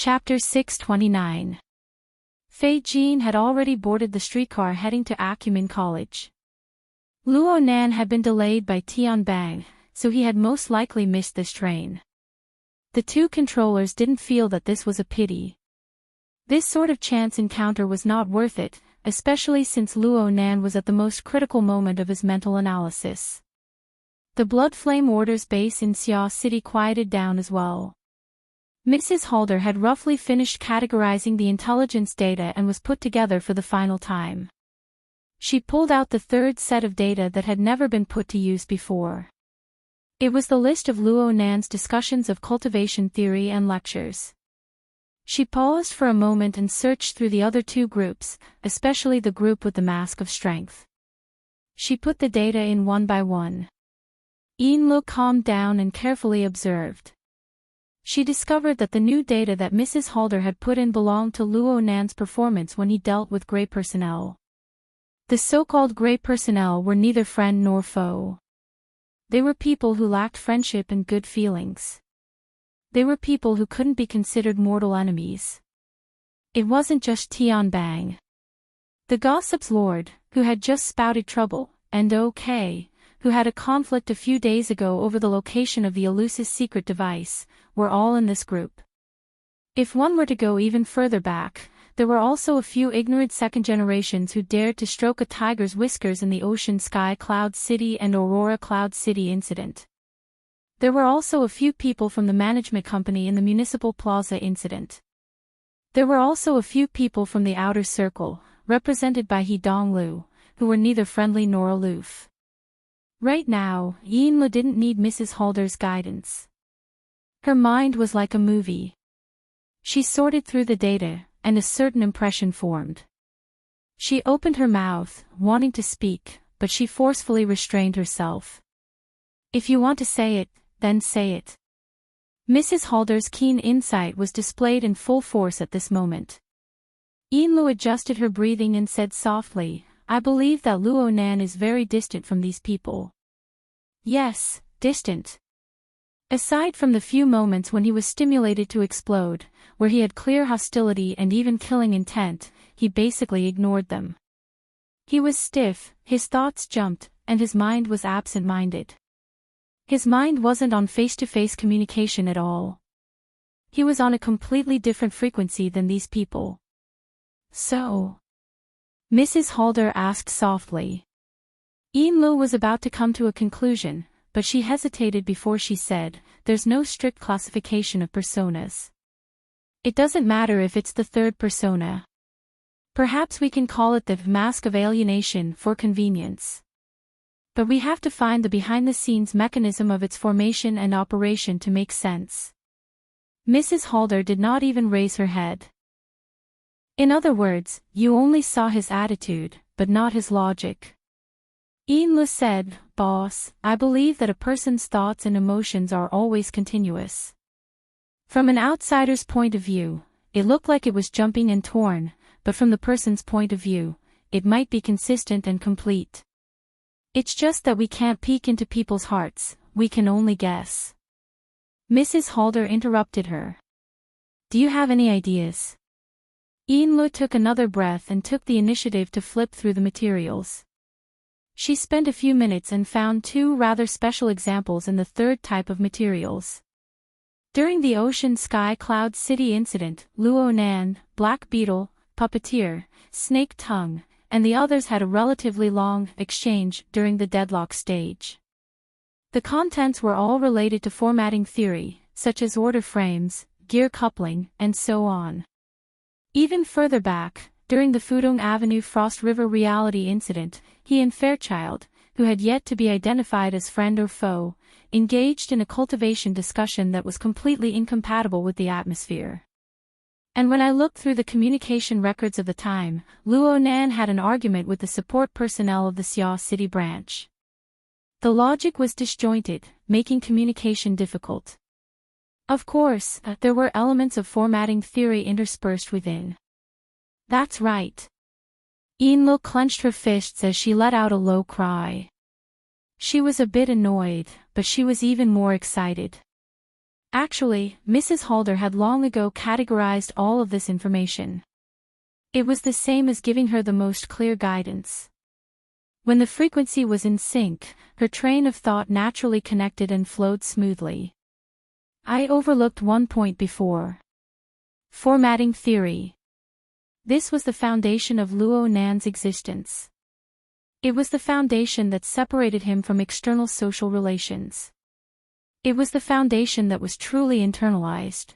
Chapter 629. Fei Jean had already boarded the streetcar heading to Acumen College. Luo Nan had been delayed by Tianbang, so he had most likely missed this train. The two controllers didn't feel that this was a pity. This sort of chance encounter was not worth it, especially since Luo Nan was at the most critical moment of his mental analysis. The Blood Flame Order's base in Xia City quieted down as well. Mrs. Halder had roughly finished categorizing the intelligence data and was put together for the final time. She pulled out the third set of data that had never been put to use before. It was the list of Luo Nan's discussions of cultivation theory and lectures. She paused for a moment and searched through the other two groups, especially the group with the Mask of Strength. She put the data in one by one. Yinlu calmed down and carefully observed. She discovered that the new data that Mrs. Halder had put in belonged to Luo Nan's performance when he dealt with Grey personnel. The so-called Grey personnel were neither friend nor foe. They were people who lacked friendship and good feelings. They were people who couldn't be considered mortal enemies. It wasn't just Tianbang. The gossip's lord, who had just spouted trouble, and OK, who had a conflict a few days ago over the location of the elusive secret device, were all in this group. If one were to go even further back, there were also a few ignorant second generations who dared to stroke a tiger's whiskers in the Ocean Sky Cloud City and Aurora Cloud City incident. There were also a few people from the management company in the Municipal Plaza incident. There were also a few people from the outer circle, represented by He Donglu, who were neither friendly nor aloof. Right now, Yinlu didn't need Mrs. Halder's guidance. Her mind was like a movie. She sorted through the data, and a certain impression formed. She opened her mouth, wanting to speak, but she forcefully restrained herself. If you want to say it, then say it. Mrs. Halder's keen insight was displayed in full force at this moment. Yinlu adjusted her breathing and said softly, I believe that Luo Nan is very distant from these people. Yes, distant. Aside from the few moments when he was stimulated to explode, where he had clear hostility and even killing intent, he basically ignored them. He was stiff, his thoughts jumped, and his mind was absent-minded. His mind wasn't on face-to-face communication at all. He was on a completely different frequency than these people. So? Mrs. Halder asked softly. Yinlu was about to come to a conclusion, but she hesitated before she said, there's no strict classification of personas. It doesn't matter if it's the third persona. Perhaps we can call it the mask of alienation for convenience. But we have to find the behind-the-scenes mechanism of its formation and operation to make sense. Mrs. Halder did not even raise her head. In other words, you only saw his attitude, but not his logic. Yinlu said, Boss, I believe that a person's thoughts and emotions are always continuous. From an outsider's point of view, it looked like it was jumping and torn, but from the person's point of view, it might be consistent and complete. It's just that we can't peek into people's hearts, we can only guess. Mrs. Halder interrupted her. Do you have any ideas? Yinlu took another breath and took the initiative to flip through the materials. She spent a few minutes and found two rather special examples in the third type of materials. During the Ocean Sky Cloud City incident, Luo Nan, Black Beetle, Puppeteer, Snake Tongue, and the others had a relatively long exchange during the deadlock stage. The contents were all related to formatting theory, such as order frames, gear coupling, and so on. Even further back, during the Fudong Avenue Frost River reality incident, he and Fairchild, who had yet to be identified as friend or foe, engaged in a cultivation discussion that was completely incompatible with the atmosphere. And when I looked through the communication records of the time, Luo Nan had an argument with the support personnel of the Xia City branch. The logic was disjointed, making communication difficult. Of course, there were elements of formatting theory interspersed within. That's right. Yinlu clenched her fists as she let out a low cry. She was a bit annoyed, but she was even more excited. Actually, Mrs. Halder had long ago categorized all of this information. It was the same as giving her the most clear guidance. When the frequency was in sync, her train of thought naturally connected and flowed smoothly. I overlooked one point before. Formatting theory. This was the foundation of Luo Nan's existence. It was the foundation that separated him from external social relations. It was the foundation that was truly internalized.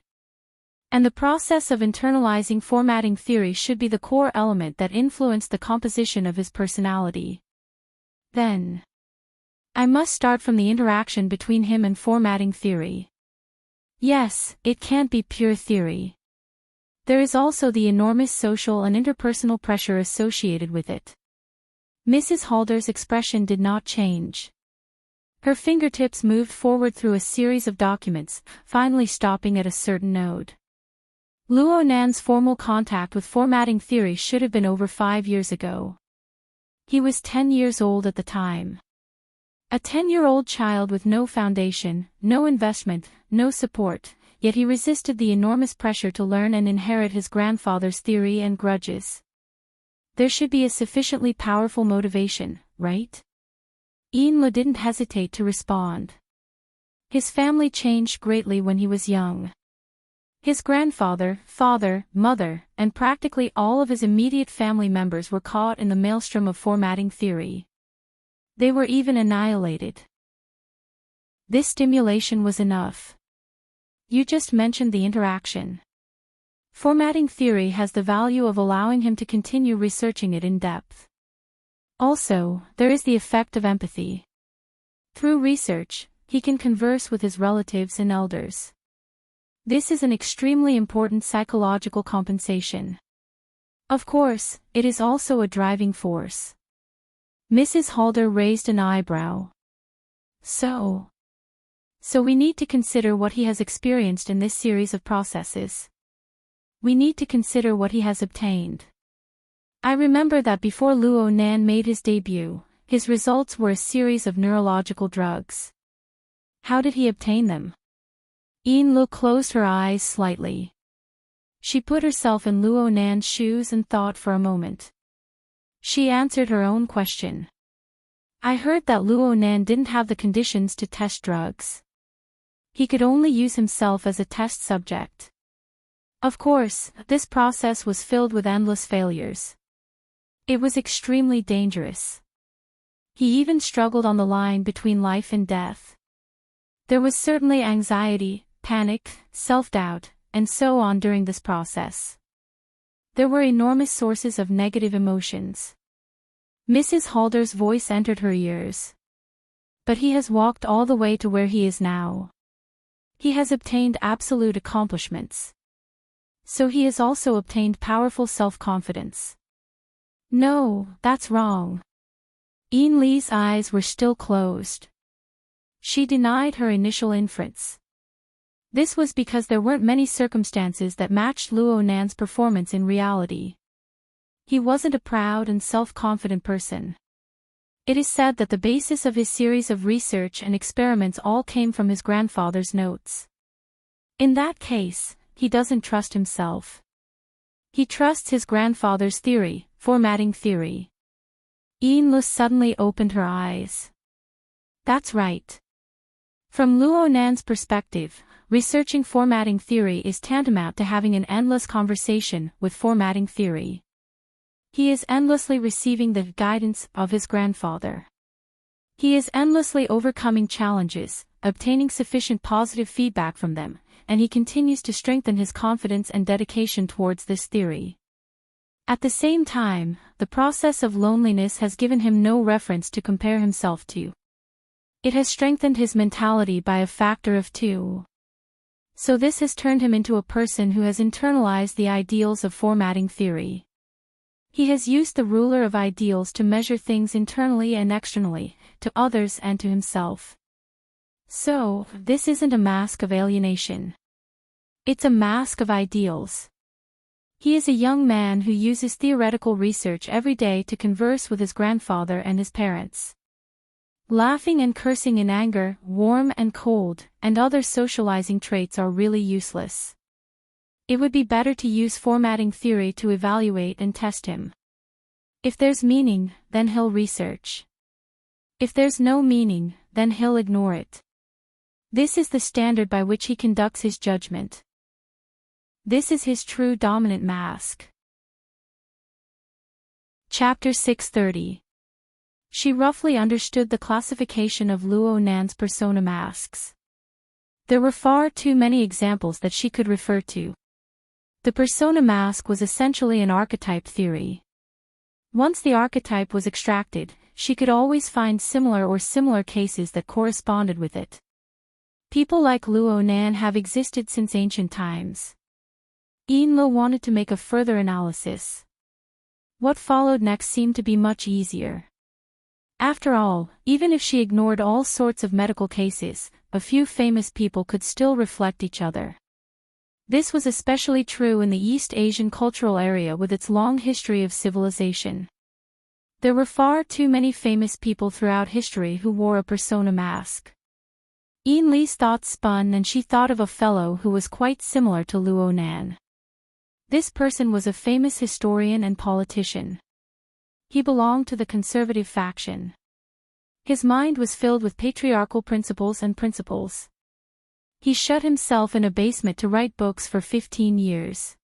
And the process of internalizing formatting theory should be the core element that influenced the composition of his personality. Then, I must start from the interaction between him and formatting theory. Yes, it can't be pure theory. There is also the enormous social and interpersonal pressure associated with it. Mrs. Halder's expression did not change. Her fingertips moved forward through a series of documents, finally stopping at a certain node. Luo Nan's formal contact with formatting theory should have been over 5 years ago. He was 10 years old at the time. A 10-year-old child with no foundation, no investment, no support, yet he resisted the enormous pressure to learn and inherit his grandfather's theory and grudges. There should be a sufficiently powerful motivation, right? Enlo didn't hesitate to respond. His family changed greatly when he was young. His grandfather, father, mother, and practically all of his immediate family members were caught in the maelstrom of formatting theory. They were even annihilated. This stimulation was enough. You just mentioned the interaction. Formatting theory has the value of allowing him to continue researching it in depth. Also, there is the effect of empathy. Through research, he can converse with his relatives and elders. This is an extremely important psychological compensation. Of course, it is also a driving force. Mrs. Halder raised an eyebrow. So we need to consider what he has experienced in this series of processes. We need to consider what he has obtained. I remember that before Luo Nan made his debut, his results were a series of neurological drugs. How did he obtain them? Enlo closed her eyes slightly. She put herself in Luo Nan's shoes and thought for a moment. She answered her own question. I heard that Luo Nan didn't have the conditions to test drugs. He could only use himself as a test subject. Of course, this process was filled with endless failures. It was extremely dangerous. He even struggled on the line between life and death. There was certainly anxiety, panic, self-doubt, and so on during this process. There were enormous sources of negative emotions. Mrs. Halder's voice entered her ears. But he has walked all the way to where he is now. He has obtained absolute accomplishments. So he has also obtained powerful self-confidence. No, that's wrong. Ian Lee's eyes were still closed. She denied her initial inference. This was because there weren't many circumstances that matched Luo Nan's performance in reality. He wasn't a proud and self-confident person. It is said that the basis of his series of research and experiments all came from his grandfather's notes. In that case, he doesn't trust himself. He trusts his grandfather's theory, formatting theory. Enlo suddenly opened her eyes. That's right. From Luo Nan's perspective, researching formatting theory is tantamount to having an endless conversation with formatting theory. He is endlessly receiving the guidance of his grandfather. He is endlessly overcoming challenges, obtaining sufficient positive feedback from them, and he continues to strengthen his confidence and dedication towards this theory. At the same time, the process of loneliness has given him no reference to compare himself to. It has strengthened his mentality by a factor of 2. So this has turned him into a person who has internalized the ideals of formatting theory. He has used the ruler of ideals to measure things internally and externally, to others and to himself. So, this isn't a mask of alienation. It's a mask of ideals. He is a young man who uses theoretical research every day to converse with his grandfather and his parents. Laughing and cursing in anger, warm and cold, and other socializing traits are really useless. It would be better to use formatting theory to evaluate and test him. If there's meaning, then he'll research. If there's no meaning, then he'll ignore it. This is the standard by which he conducts his judgment. This is his true dominant mask. Chapter 630. She roughly understood the classification of Luo Nan's persona masks. There were far too many examples that she could refer to. The persona mask was essentially an archetype theory. Once the archetype was extracted, she could always find similar cases that corresponded with it. People like Luo Nan have existed since ancient times. Lo wanted to make a further analysis. What followed next seemed to be much easier. After all, even if she ignored all sorts of medical cases, a few famous people could still reflect each other. This was especially true in the East Asian cultural area with its long history of civilization. There were far too many famous people throughout history who wore a persona mask. Li's thoughts spun and she thought of a fellow who was quite similar to Luo Nan. This person was a famous historian and politician. He belonged to the conservative faction. His mind was filled with patriarchal principles. He shut himself in a basement to write books for 15 years.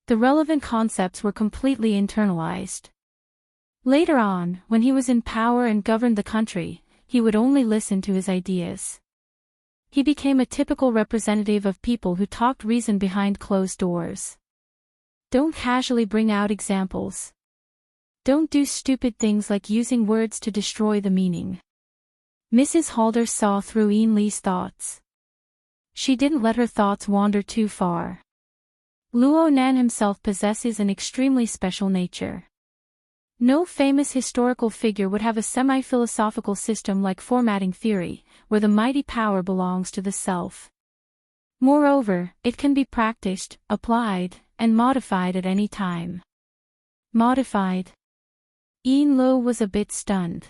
The relevant concepts were completely internalized. Later on, when he was in power and governed the country, he would only listen to his ideas. He became a typical representative of people who talked reason behind closed doors. Don't casually bring out examples. Don't do stupid things like using words to destroy the meaning. Mrs. Halder saw through Li's thoughts. She didn't let her thoughts wander too far. Luo Nan himself possesses an extremely special nature. No famous historical figure would have a semi-philosophical system like formatting theory, where the mighty power belongs to the self. Moreover, it can be practiced, applied, and modified at any time. Modified. Lo was a bit stunned.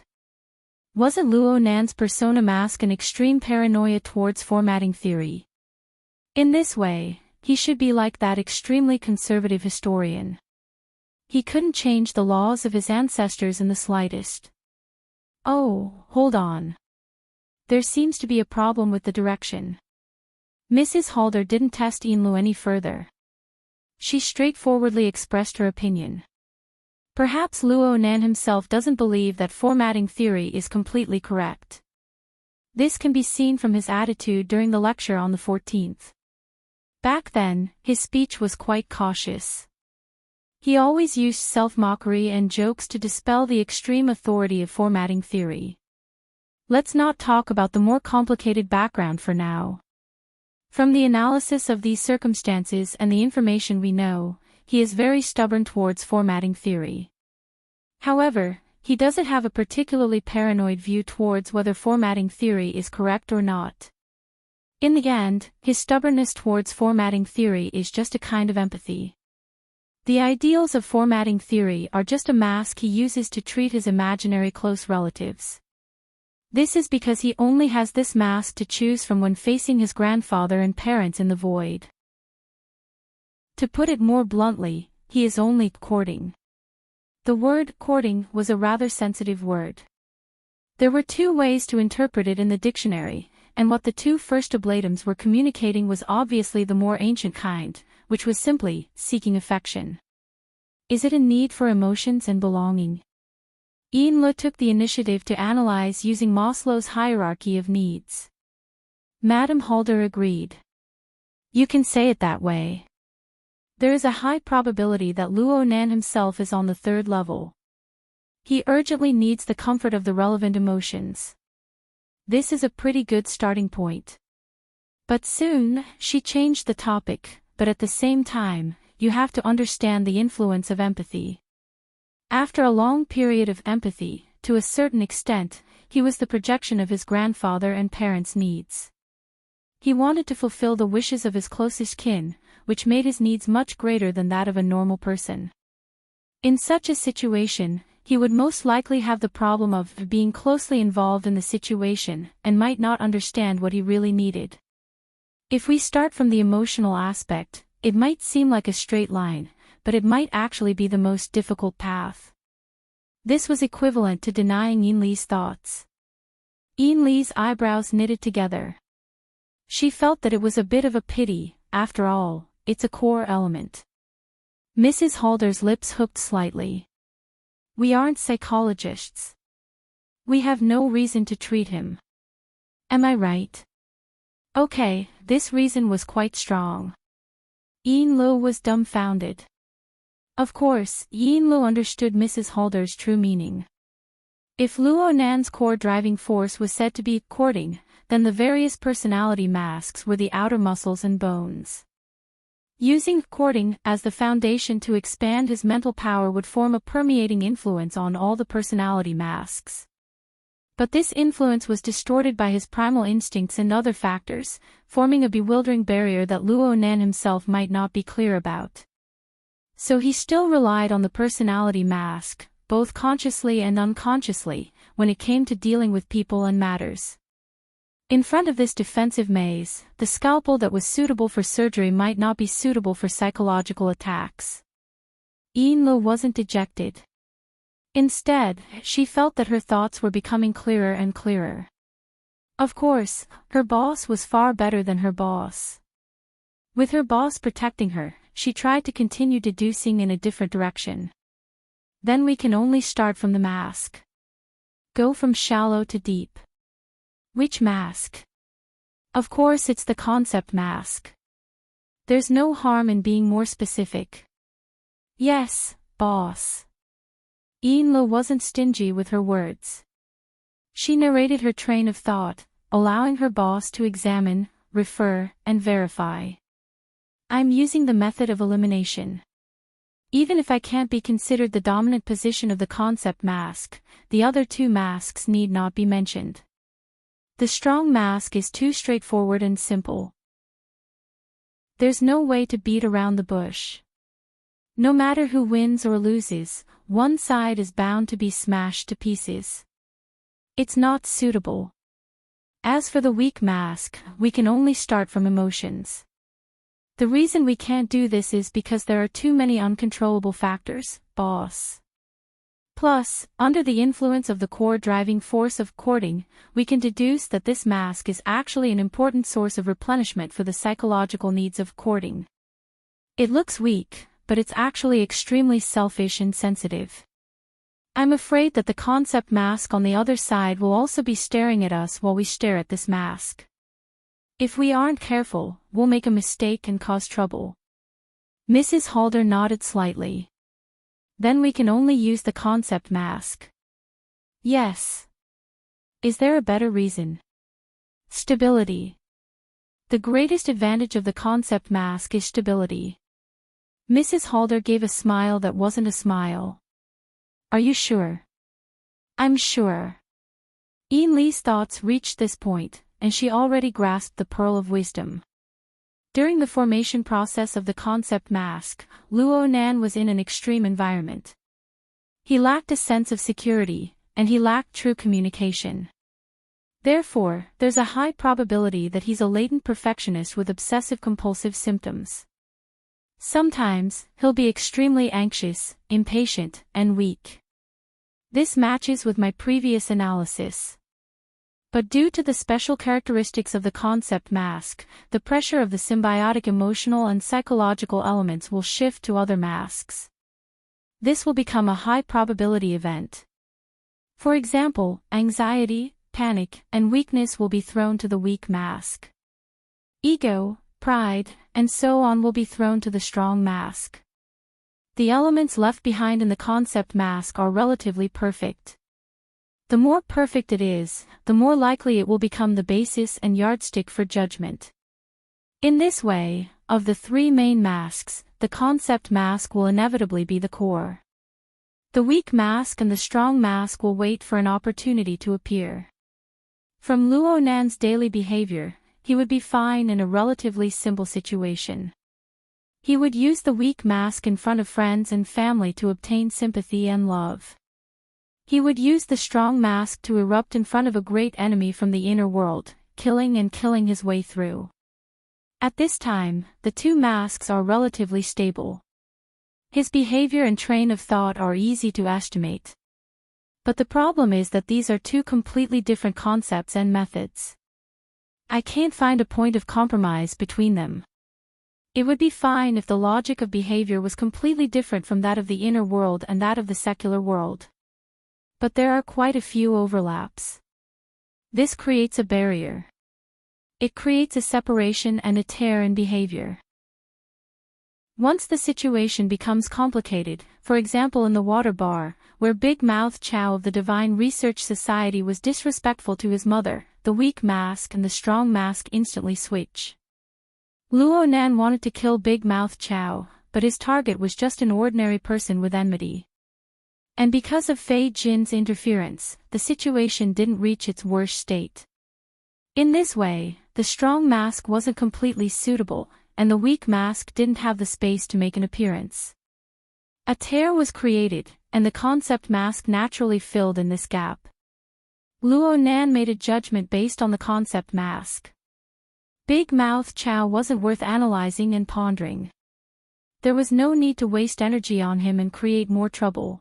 Wasn't Luo Nan's persona mask an extreme paranoia towards formatting theory? In this way, he should be like that extremely conservative historian. He couldn't change the laws of his ancestors in the slightest. Oh, hold on. There seems to be a problem with the direction. Mrs. Halder didn't test Lo any further. She straightforwardly expressed her opinion. Perhaps Luo Nan himself doesn't believe that formatting theory is completely correct. This can be seen from his attitude during the lecture on the 14th. Back then, his speech was quite cautious. He always used self-mockery and jokes to dispel the extreme authority of formatting theory. Let's not talk about the more complicated background for now. From the analysis of these circumstances and the information we know, he is very stubborn towards formatting theory. However, he doesn't have a particularly paranoid view towards whether formatting theory is correct or not. In the end, his stubbornness towards formatting theory is just a kind of empathy. The ideals of formatting theory are just a mask he uses to treat his imaginary close relatives. This is because he only has this mask to choose from when facing his grandfather and parents in the void. To put it more bluntly, he is only courting. The word courting was a rather sensitive word. There were two ways to interpret it in the dictionary, and what the two first oblatums were communicating was obviously the more ancient kind, which was simply seeking affection. Is it a need for emotions and belonging? Lo took the initiative to analyze using Maslow's hierarchy of needs. Madame Halder agreed. You can say it that way. There is a high probability that Luo Nan himself is on the third level. He urgently needs the comfort of the relevant emotions. This is a pretty good starting point. But soon, she changed the topic, but at the same time, you have to understand the influence of empathy. After a long period of empathy, to a certain extent, he was the projection of his grandfather and parents' needs. He wanted to fulfill the wishes of his closest kin, which made his needs much greater than that of a normal person. In such a situation, he would most likely have the problem of being closely involved in the situation and might not understand what he really needed. If we start from the emotional aspect, it might seem like a straight line, but it might actually be the most difficult path. This was equivalent to denying Yin Li's thoughts. Yin Li's eyebrows knitted together. She felt that it was a bit of a pity, after all, it's a core element. Mrs. Halder's lips hooked slightly. We aren't psychologists. We have no reason to treat him. Am I right? Okay, this reason was quite strong. Yin Lu was dumbfounded. Of course, Yin Lu understood Mrs. Halder's true meaning. If Luo Nan's core driving force was said to be courting, then the various personality masks were the outer muscles and bones. Using courting as the foundation to expand his mental power would form a permeating influence on all the personality masks. But this influence was distorted by his primal instincts and other factors, forming a bewildering barrier that Luo Nan himself might not be clear about. So he still relied on the personality mask, both consciously and unconsciously, when it came to dealing with people and matters. In front of this defensive maze, the scalpel that was suitable for surgery might not be suitable for psychological attacks. Yin Lu wasn't dejected. Instead, she felt that her thoughts were becoming clearer and clearer. Of course, her boss was far better than her boss. With her boss protecting her, she tried to continue deducing in a different direction. Then we can only start from the mask. Go from shallow to deep. Which mask? Of course it's the concept mask. There's no harm in being more specific. Yes, boss. Yin Lu wasn't stingy with her words. She narrated her train of thought, allowing her boss to examine, refer, and verify. I'm using the method of elimination. Even if I can't be considered the dominant position of the concept mask, the other two masks need not be mentioned. The strong mask is too straightforward and simple. There's no way to beat around the bush. No matter who wins or loses, one side is bound to be smashed to pieces. It's not suitable. As for the weak mask, we can only start from emotions. The reason we can't do this is because there are too many uncontrollable factors, boss. Plus, under the influence of the core driving force of courting, we can deduce that this mask is actually an important source of replenishment for the psychological needs of courting. It looks weak, but it's actually extremely selfish and sensitive. I'm afraid that the concept mask on the other side will also be staring at us while we stare at this mask. If we aren't careful, we'll make a mistake and cause trouble. Mrs. Halder nodded slightly. Then we can only use the concept mask. Yes. Is there a better reason? Stability. The greatest advantage of the concept mask is stability. Mrs. Halder gave a smile that wasn't a smile. Are you sure? I'm sure. Yin Li's thoughts reached this point, and she already grasped the pearl of wisdom. During the formation process of the concept mask, Luo Nan was in an extreme environment. He lacked a sense of security, and he lacked true communication. Therefore, there's a high probability that he's a latent perfectionist with obsessive-compulsive symptoms. Sometimes, he'll be extremely anxious, impatient, and weak. This matches with my previous analysis. But due to the special characteristics of the concept mask, the pressure of the symbiotic emotional and psychological elements will shift to other masks. This will become a high-probability event. For example, anxiety, panic, and weakness will be thrown to the weak mask. Ego, pride, and so on will be thrown to the strong mask. The elements left behind in the concept mask are relatively perfect. The more perfect it is, the more likely it will become the basis and yardstick for judgment. In this way, of the three main masks, the concept mask will inevitably be the core. The weak mask and the strong mask will wait for an opportunity to appear. From Luo Nan's daily behavior, he would be fine in a relatively simple situation. He would use the weak mask in front of friends and family to obtain sympathy and love. He would use the strong mask to erupt in front of a great enemy from the inner world, killing and killing his way through. At this time, the two masks are relatively stable. His behavior and train of thought are easy to estimate. But the problem is that these are two completely different concepts and methods. I can't find a point of compromise between them. It would be fine if the logic of behavior was completely different from that of the inner world and that of the secular world. But there are quite a few overlaps. This creates a barrier. It creates a separation and a tear in behavior. Once the situation becomes complicated, for example in the water bar, where Big Mouth Chow of the Divine Research Society was disrespectful to his mother, the weak mask and the strong mask instantly switch. Luo Nan wanted to kill Big Mouth Chow, but his target was just an ordinary person with enmity. And because of Fei Jin's interference, the situation didn't reach its worst state. In this way, the strong mask wasn't completely suitable, and the weak mask didn't have the space to make an appearance. A tear was created, and the concept mask naturally filled in this gap. Luo Nan made a judgment based on the concept mask. Big Mouth Chow wasn't worth analyzing and pondering. There was no need to waste energy on him and create more trouble.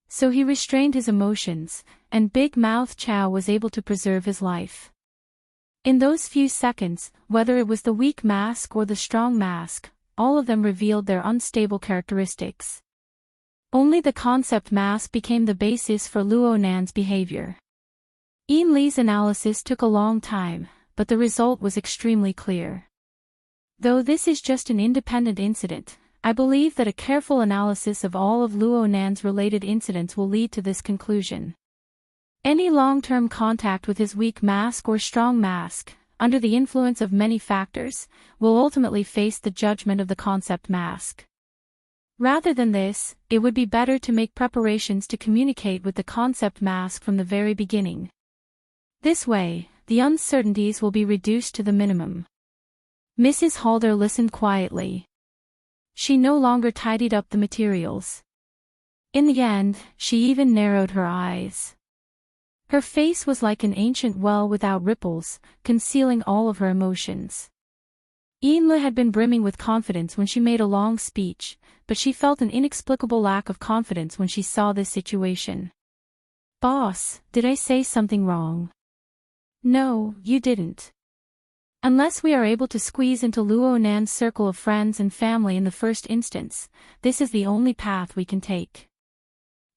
So he restrained his emotions, and Big Mouth Chow was able to preserve his life. In those few seconds, whether it was the weak mask or the strong mask, all of them revealed their unstable characteristics. Only the concept mask became the basis for Luo Nan's behavior. Yin Li's analysis took a long time, but the result was extremely clear. Though this is just an independent incident, I believe that a careful analysis of all of Luo Nan's related incidents will lead to this conclusion. Any long-term contact with his weak mask or strong mask, under the influence of many factors, will ultimately face the judgment of the concept mask. Rather than this, it would be better to make preparations to communicate with the concept mask from the very beginning. This way, the uncertainties will be reduced to the minimum. Mrs. Halder listened quietly. She no longer tidied up the materials. In the end, she even narrowed her eyes. Her face was like an ancient well without ripples, concealing all of her emotions. Yin Li had been brimming with confidence when she made a long speech, but she felt an inexplicable lack of confidence when she saw this situation. "Boss, did I say something wrong?" "No, you didn't. Unless we are able to squeeze into Luo Nan's circle of friends and family in the first instance, this is the only path we can take."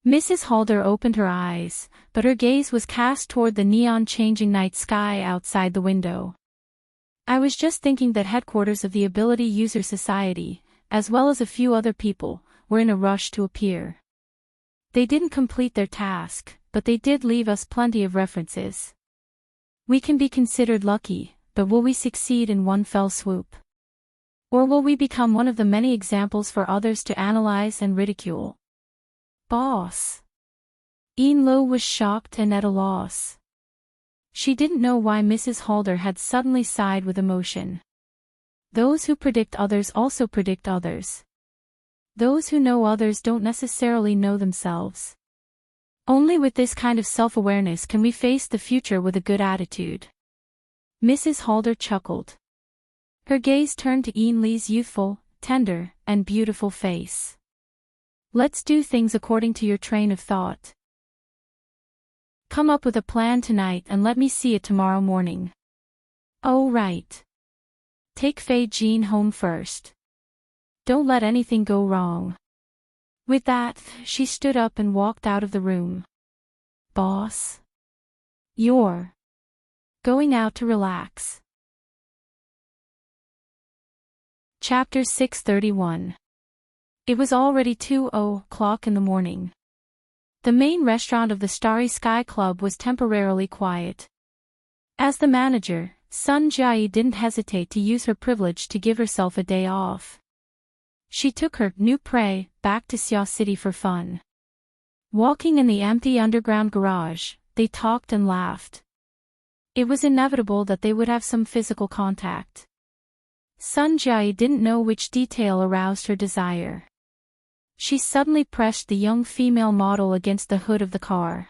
Mrs. Halder opened her eyes, but her gaze was cast toward the neon-changing night sky outside the window. "I was just thinking that headquarters of the Ability User Society, as well as a few other people, were in a rush to appear. They didn't complete their task, but they did leave us plenty of references. We can be considered lucky, but will we succeed in one fell swoop? Or will we become one of the many examples for others to analyze and ridicule?" "Boss." Yin Lo was shocked and at a loss. She didn't know why Mrs. Halder had suddenly sighed with emotion. Those who predict others also predict others. Those who know others don't necessarily know themselves. Only with this kind of self-awareness can we face the future with a good attitude. Mrs. Halder chuckled. Her gaze turned to Yin Li's youthful, tender, and beautiful face. "Let's do things according to your train of thought. Come up with a plan tonight and let me see it tomorrow morning." "Oh right. Take Fei Jin home first. Don't let anything go wrong." With that, she stood up and walked out of the room. "Boss? You're going out to relax." Chapter 631. It was already 2:00 in the morning. The main restaurant of the Starry Sky Club was temporarily quiet. As the manager, Sun Jiayi didn't hesitate to use her privilege to give herself a day off. She took her new prey back to Xia City for fun. Walking in the empty underground garage, they talked and laughed. It was inevitable that they would have some physical contact. Sun Jiayi didn't know which detail aroused her desire. She suddenly pressed the young female model against the hood of the car.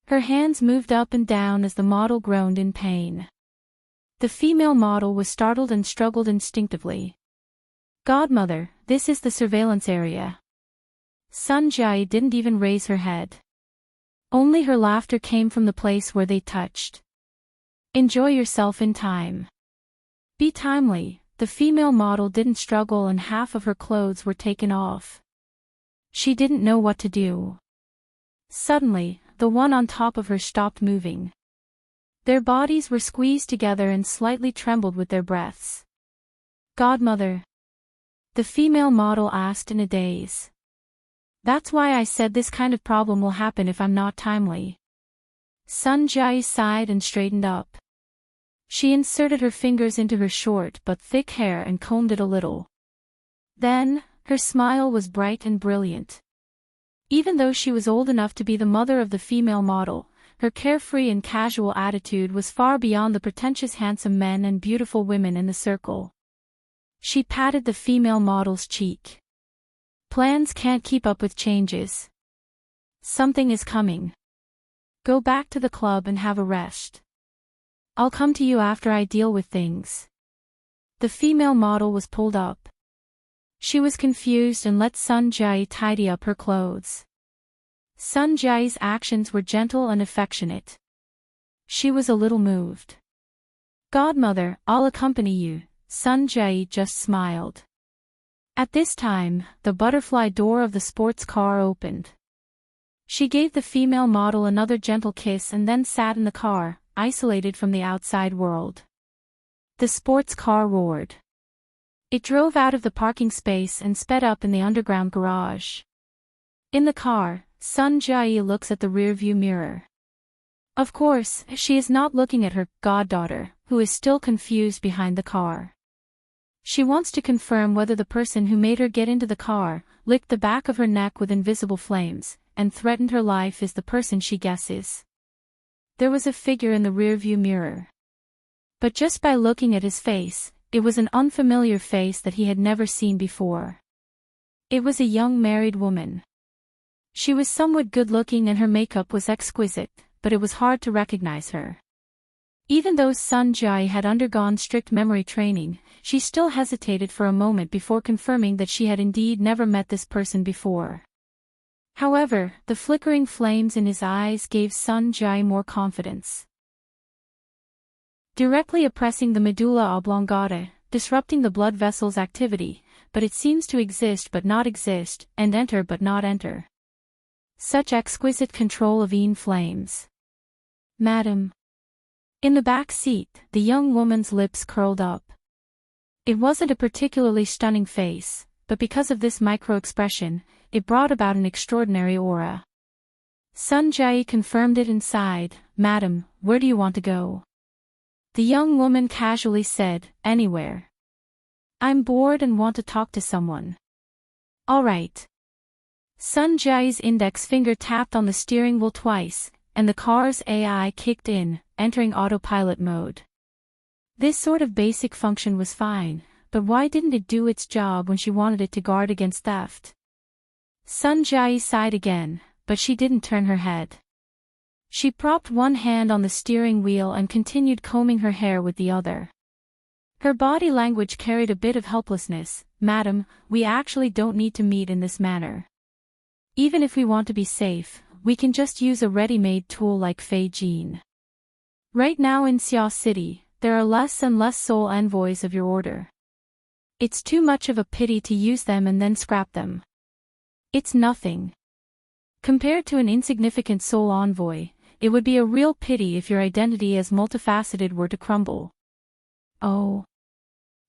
Her hands moved up and down as the model groaned in pain. The female model was startled and struggled instinctively. "Godmother, this is the surveillance area." Sun Jai didn't even raise her head. Only her laughter came from the place where they touched. "Enjoy yourself in time. Be timely." The female model didn't struggle and half of her clothes were taken off. She didn't know what to do. Suddenly, the one on top of her stopped moving. Their bodies were squeezed together and slightly trembled with their breaths. "Godmother?" the female model asked in a daze. "That's why I said this kind of problem will happen if I'm not timely." Sun Jai sighed and straightened up. She inserted her fingers into her short but thick hair and combed it a little. Then, her smile was bright and brilliant. Even though she was old enough to be the mother of the female model, her carefree and casual attitude was far beyond the pretentious handsome men and beautiful women in the circle. She patted the female model's cheek. "Plans can't keep up with changes. Something is coming. Go back to the club and have a rest. I'll come to you after I deal with things." The female model was pulled up. She was confused and let Sun Jai tidy up her clothes. Sun Jai's actions were gentle and affectionate. She was a little moved. "Godmother, I'll accompany you," Sun Jai just smiled. At this time, the butterfly door of the sports car opened. She gave the female model another gentle kiss and then sat in the car, isolated from the outside world. The sports car roared. It drove out of the parking space and sped up in the underground garage. In the car, Sun Jai looks at the rearview mirror. Of course, she is not looking at her goddaughter, who is still confused behind the car. She wants to confirm whether the person who made her get into the car, licked the back of her neck with invisible flames, and threatened her life is the person she guesses. There was a figure in the rearview mirror. But just by looking at his face, it was an unfamiliar face that he had never seen before. It was a young married woman. She was somewhat good-looking and her makeup was exquisite, but it was hard to recognize her. Even though Sun Jai had undergone strict memory training, she still hesitated for a moment before confirming that she had indeed never met this person before. However, the flickering flames in his eyes gave Sun Jai more confidence. Directly oppressing the medulla oblongata, disrupting the blood vessel's activity, but it seems to exist but not exist, and enter but not enter. Such exquisite control of flames. "Madam." In the back seat, the young woman's lips curled up. It wasn't a particularly stunning face, but because of this micro-expression, it brought about an extraordinary aura. Sun Jai confirmed it and sighed, "Madam, where do you want to go?" The young woman casually said, "Anywhere. I'm bored and want to talk to someone." "All right." Sun Jai's index finger tapped on the steering wheel twice, and the car's AI kicked in, entering autopilot mode. This sort of basic function was fine, but why didn't it do its job when she wanted it to guard against theft? Sun Jai sighed again, but she didn't turn her head. She propped one hand on the steering wheel and continued combing her hair with the other. Her body language carried a bit of helplessness. "Madam, we actually don't need to meet in this manner. Even if we want to be safe, we can just use a ready-made tool like Fei Jin. Right now in Xia City, there are less and less soul envoys of your order. It's too much of a pity to use them and then scrap them. It's nothing. Compared to an insignificant soul envoy, it would be a real pity if your identity as multifaceted were to crumble." "Oh."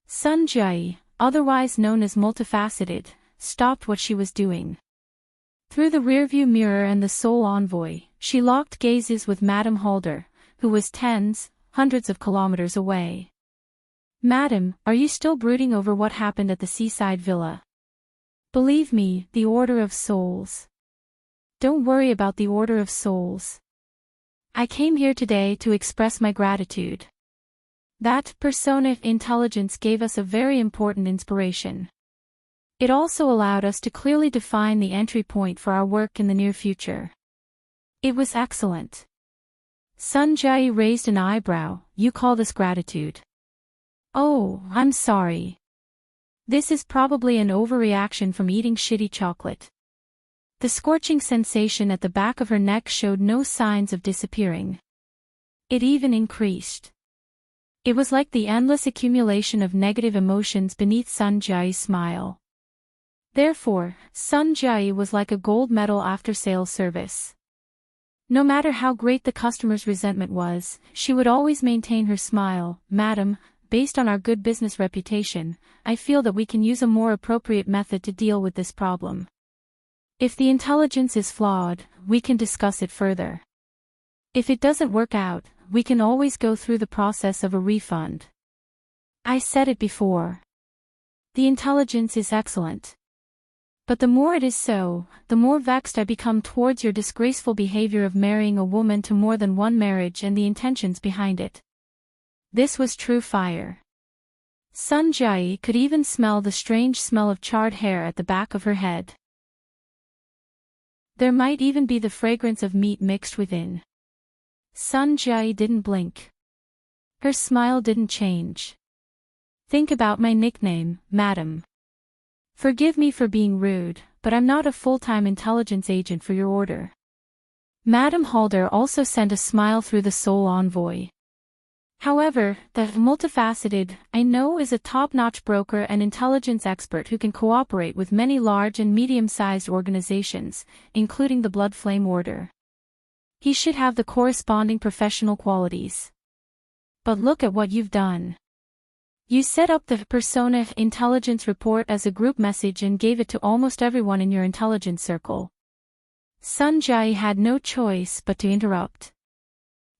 Sun Jai, otherwise known as multifaceted, stopped what she was doing. Through the rearview mirror and the soul envoy, she locked gazes with Madame Halder, who was hundreds of kilometers away. "Madam, are you still brooding over what happened at the seaside villa? Believe me, the Order of Souls. Don't worry about the Order of Souls. I came here today to express my gratitude. That persona intelligence gave us a very important inspiration. It also allowed us to clearly define the entry point for our work in the near future. It was excellent. Sun Jai raised an eyebrow. You call this gratitude? Oh, I'm sorry. This is probably an overreaction from eating shitty chocolate. The scorching sensation at the back of her neck showed no signs of disappearing. It even increased. It was like the endless accumulation of negative emotions beneath Sun Jai's smile. Therefore, Sun Jai was like a gold medal after-sales service. No matter how great the customer's resentment was, she would always maintain her smile. Madam, based on our good business reputation, I feel that we can use a more appropriate method to deal with this problem. If the intelligence is flawed, we can discuss it further. If it doesn't work out, we can always go through the process of a refund. I said it before. The intelligence is excellent. But the more it is so, the more vexed I become towards your disgraceful behavior of marrying a woman to more than one marriage and the intentions behind it. This was true fire. Sun Jai could even smell the strange smell of charred hair at the back of her head. There might even be the fragrance of meat mixed within. Sun Jai didn't blink. Her smile didn't change. Think about my nickname, madam. Forgive me for being rude, but I'm not a full-time intelligence agent for your order. Madam Halder also sent a smile through the Soul Envoy. However, the multifaceted, I know, is a top-notch broker and intelligence expert who can cooperate with many large and medium-sized organizations, including the Blood Flame Order. He should have the corresponding professional qualities. But look at what you've done. You set up the Persona Intelligence Report as a group message and gave it to almost everyone in your intelligence circle. Sun Jai had no choice but to interrupt.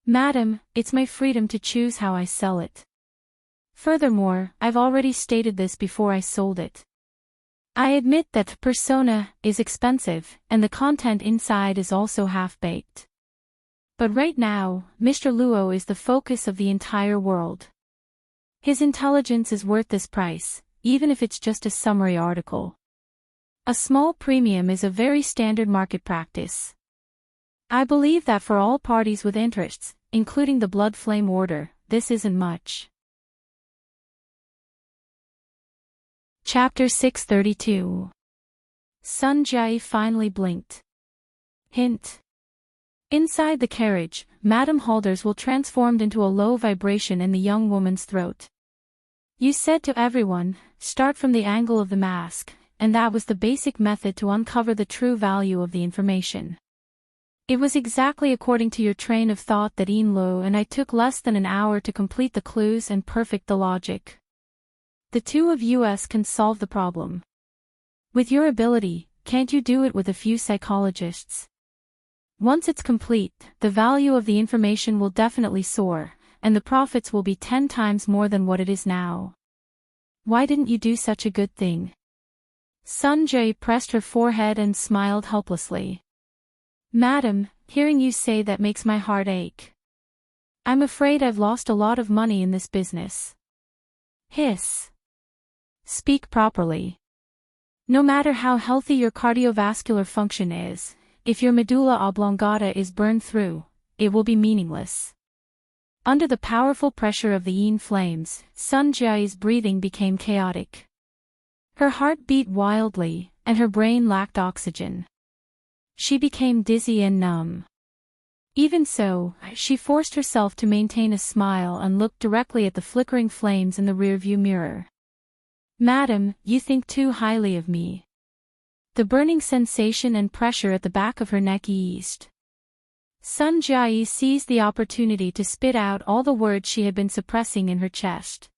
Madam, it's my freedom to choose how I sell it. Furthermore, I've already stated this before I sold it. I admit that Persona is expensive, and the content inside is also half-baked. But right now, Mr. Luo is the focus of the entire world. His intelligence is worth this price, even if it's just a summary article. A small premium is a very standard market practice. I believe that for all parties with interests, including the Blood Flame Order, this isn't much. Chapter 632. Sun Jai finally blinked. Hint. Inside the carriage, Madame Halder's will transformed into a low vibration in the young woman's throat. You said to everyone, start from the angle of the mask, and that was the basic method to uncover the true value of the information. It was exactly according to your train of thought that Ian Lo and I took less than an hour to complete the clues and perfect the logic. The two of us can solve the problem. With your ability, can't you do it with a few psychologists? Once it's complete, the value of the information will definitely soar, and the profits will be 10 times more than what it is now. Why didn't you do such a good thing? Sun Jai pressed her forehead and smiled helplessly. Madam, hearing you say that makes my heart ache. I'm afraid I've lost a lot of money in this business. Hiss. Speak properly. No matter how healthy your cardiovascular function is, if your medulla oblongata is burned through, it will be meaningless. Under the powerful pressure of the yin flames, Sun Jai's breathing became chaotic. Her heart beat wildly, and her brain lacked oxygen. She became dizzy and numb. Even so, she forced herself to maintain a smile and looked directly at the flickering flames in the rearview mirror. Madam, you think too highly of me. The burning sensation and pressure at the back of her neck eased. Sun Jai seized the opportunity to spit out all the words she had been suppressing in her chest.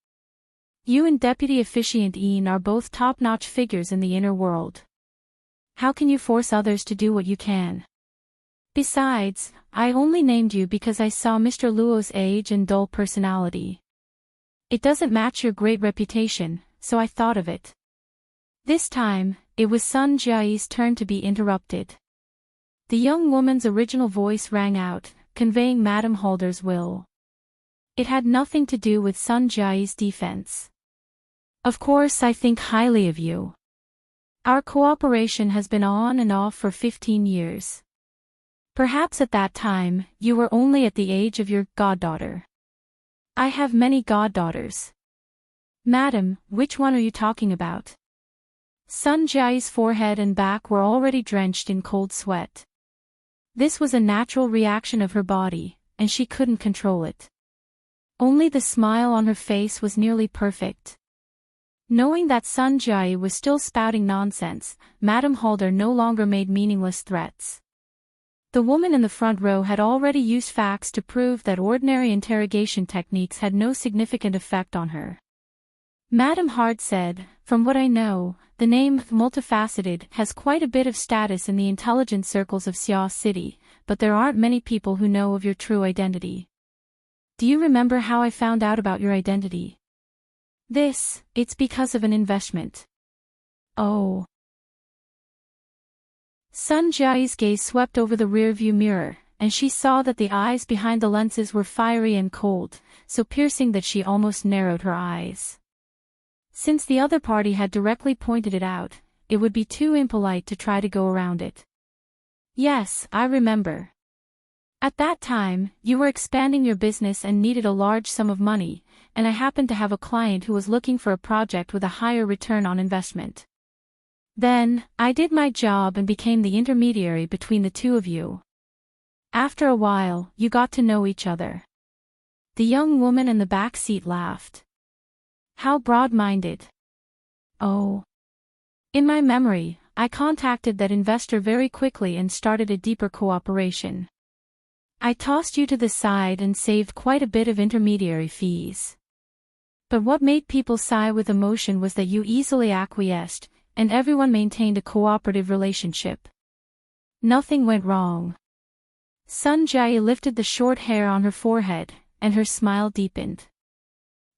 You and Deputy Officiant Ian are both top-notch figures in the inner world. How can you force others to do what you can? Besides, I only named you because I saw Mr. Luo's age and dull personality. It doesn't match your great reputation, so I thought of it. This time, it was Sun Jai's turn to be interrupted. The young woman's original voice rang out, conveying Madame Halder's will. It had nothing to do with Sun Jai's defense. Of course I think highly of you. Our cooperation has been on and off for 15 years. Perhaps at that time, you were only at the age of your goddaughter. I have many goddaughters. Madam, which one are you talking about? Sun Jia's forehead and back were already drenched in cold sweat. This was a natural reaction of her body, and she couldn't control it. Only the smile on her face was nearly perfect. Knowing that Sun Jia was still spouting nonsense, Madame Halder no longer made meaningless threats. The woman in the front row had already used facts to prove that ordinary interrogation techniques had no significant effect on her. Madame Hard said, "From what I know, the name multifaceted has quite a bit of status in the intelligence circles of Xia City, but there aren't many people who know of your true identity. Do you remember how I found out about your identity? It's because of an investment." Oh. Sun Jia's gaze swept over the rearview mirror, and she saw that the eyes behind the lenses were fiery and cold, so piercing that she almost narrowed her eyes. Since the other party had directly pointed it out, it would be too impolite to try to go around it. Yes, I remember. At that time, you were expanding your business and needed a large sum of money, and I happened to have a client who was looking for a project with a higher return on investment. Then, I did my job and became the intermediary between the two of you. After a while, you got to know each other. The young woman in the back seat laughed. How broad-minded. Oh. In my memory, I contacted that investor very quickly and started a deeper cooperation. I tossed you to the side and saved quite a bit of intermediary fees. But what made people sigh with emotion was that you easily acquiesced, and everyone maintained a cooperative relationship. Nothing went wrong. Sun Jia lifted the short hair on her forehead, and her smile deepened.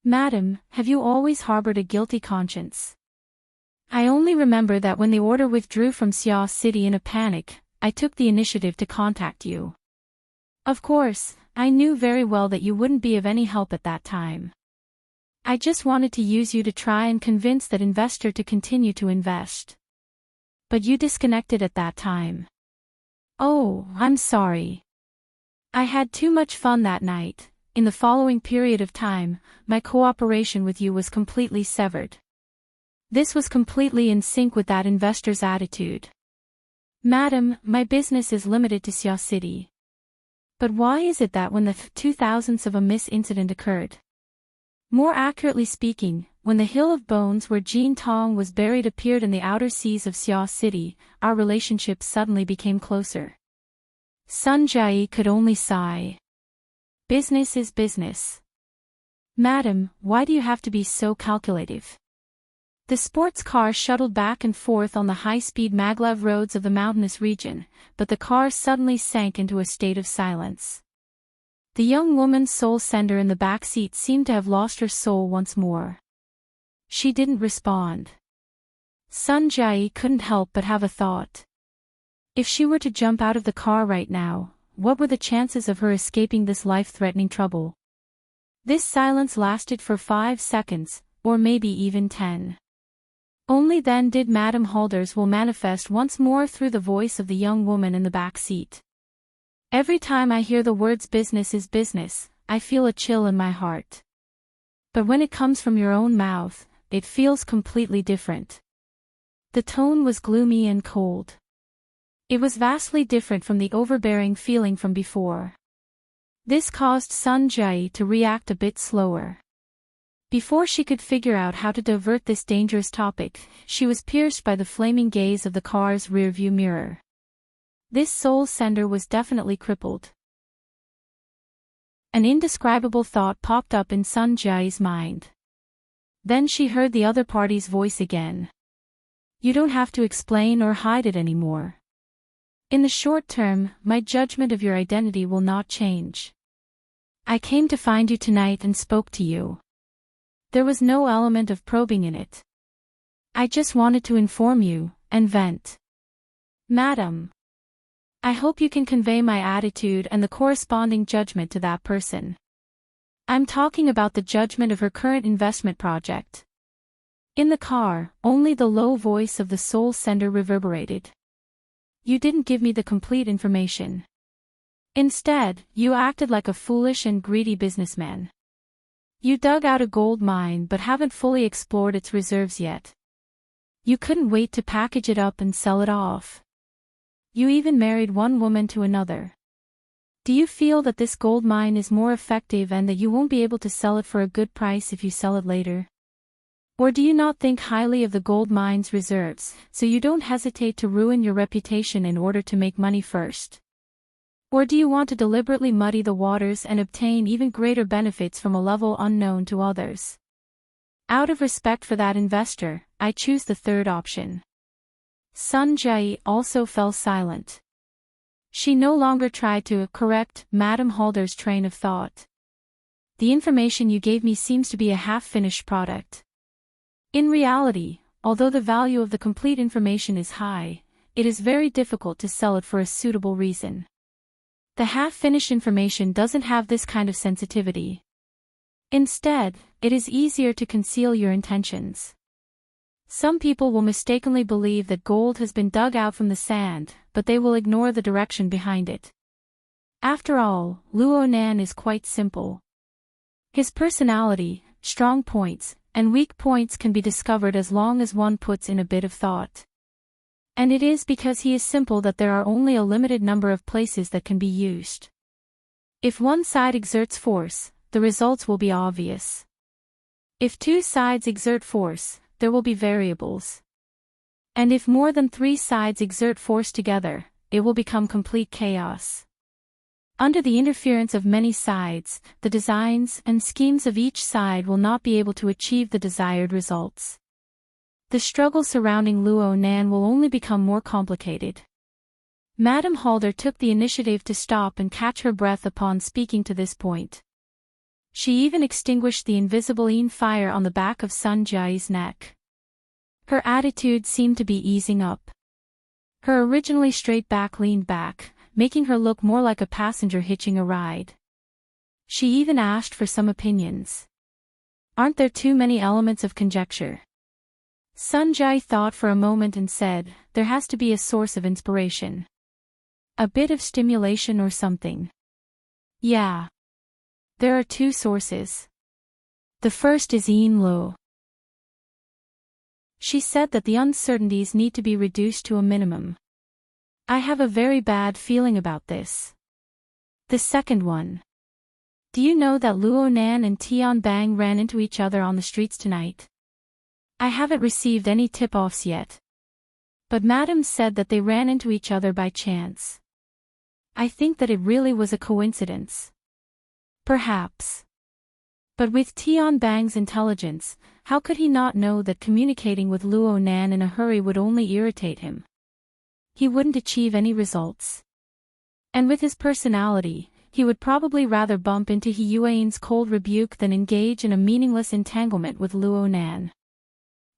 Madam, have you always harbored a guilty conscience? I only remember that when the order withdrew from Xia City in a panic, I took the initiative to contact you. Of course, I knew very well that you wouldn't be of any help at that time. I just wanted to use you to try and convince that investor to continue to invest. But you disconnected at that time. Oh, I'm sorry. I had too much fun that night. In the following period of time, my cooperation with you was completely severed. This was completely in sync with that investor's attitude. Madam, my business is limited to Xia City. But why is it that when the 2000th of a miss incident occurred? More accurately speaking, when the Hill of Bones where Jean Tong was buried appeared in the outer seas of Xia City, our relationship suddenly became closer. Sun Jia could only sigh. Business is business. Madam, why do you have to be so calculative? The sports car shuttled back and forth on the high-speed maglev roads of the mountainous region, but the car suddenly sank into a state of silence. The young woman's soul sender in the back seat seemed to have lost her soul once more. She didn't respond. Sun Jia couldn't help but have a thought. If she were to jump out of the car right now, what were the chances of her escaping this life-threatening trouble? This silence lasted for 5 seconds, or maybe even 10. Only then did Madame Halder's will manifest once more through the voice of the young woman in the back seat. Every time I hear the words business is business, I feel a chill in my heart. But when it comes from your own mouth, it feels completely different. The tone was gloomy and cold. It was vastly different from the overbearing feeling from before. This caused Sun Jia to react a bit slower. Before she could figure out how to divert this dangerous topic, she was pierced by the flaming gaze of the car's rearview mirror. This soul sender was definitely crippled. An indescribable thought popped up in Sun Jia's mind. Then she heard the other party's voice again. You don't have to explain or hide it anymore. In the short term, my judgment of your identity will not change. I came to find you tonight and spoke to you. There was no element of probing in it. I just wanted to inform you, and vent. Madam, I hope you can convey my attitude and the corresponding judgment to that person. I'm talking about the judgment of her current investment project. In the car, only the low voice of the soul sender reverberated. You didn't give me the complete information. Instead, you acted like a foolish and greedy businessman. You dug out a gold mine but haven't fully explored its reserves yet. You couldn't wait to package it up and sell it off. You even married one woman to another. Do you feel that this gold mine is more effective and that you won't be able to sell it for a good price if you sell it later? Or do you not think highly of the gold mine's reserves, so you don't hesitate to ruin your reputation in order to make money first? Or do you want to deliberately muddy the waters and obtain even greater benefits from a level unknown to others? Out of respect for that investor, I choose the third option. Sun Jai also fell silent. She no longer tried to correct Madame Halder's train of thought. The information you gave me seems to be a half-finished product. In reality, although the value of the complete information is high, it is very difficult to sell it for a suitable reason. The half-finished information doesn't have this kind of sensitivity. Instead, it is easier to conceal your intentions. Some people will mistakenly believe that gold has been dug out from the sand, but they will ignore the direction behind it. After all, Luo Nan is quite simple. His personality, strong points, and weak points can be discovered as long as one puts in a bit of thought. And it is because he is simple that there are only a limited number of places that can be used. If one side exerts force, the results will be obvious. If two sides exert force, there will be variables. And if more than three sides exert force together, it will become complete chaos. Under the interference of many sides, the designs and schemes of each side will not be able to achieve the desired results. The struggle surrounding Luo Nan will only become more complicated. Madame Halder took the initiative to stop and catch her breath upon speaking to this point. She even extinguished the invisible fire on the back of Sun Jai's neck. Her attitude seemed to be easing up. Her originally straight back leaned back, making her look more like a passenger hitching a ride. She even asked for some opinions. Aren't there too many elements of conjecture? Sun Jai thought for a moment and said, there has to be a source of inspiration. A bit of stimulation or something. Yeah. There are two sources. The first is Yin Lo. She said that the uncertainties need to be reduced to a minimum. I have a very bad feeling about this. The second one. Do you know that Luo Nan and Tian Bang ran into each other on the streets tonight? I haven't received any tip-offs yet. But Madam said that they ran into each other by chance. I think that it really was a coincidence. Perhaps. But with Tian Bang's intelligence, how could he not know that communicating with Luo Nan in a hurry would only irritate him? He wouldn't achieve any results. And with his personality, he would probably rather bump into He Yuan's cold rebuke than engage in a meaningless entanglement with Luo Nan.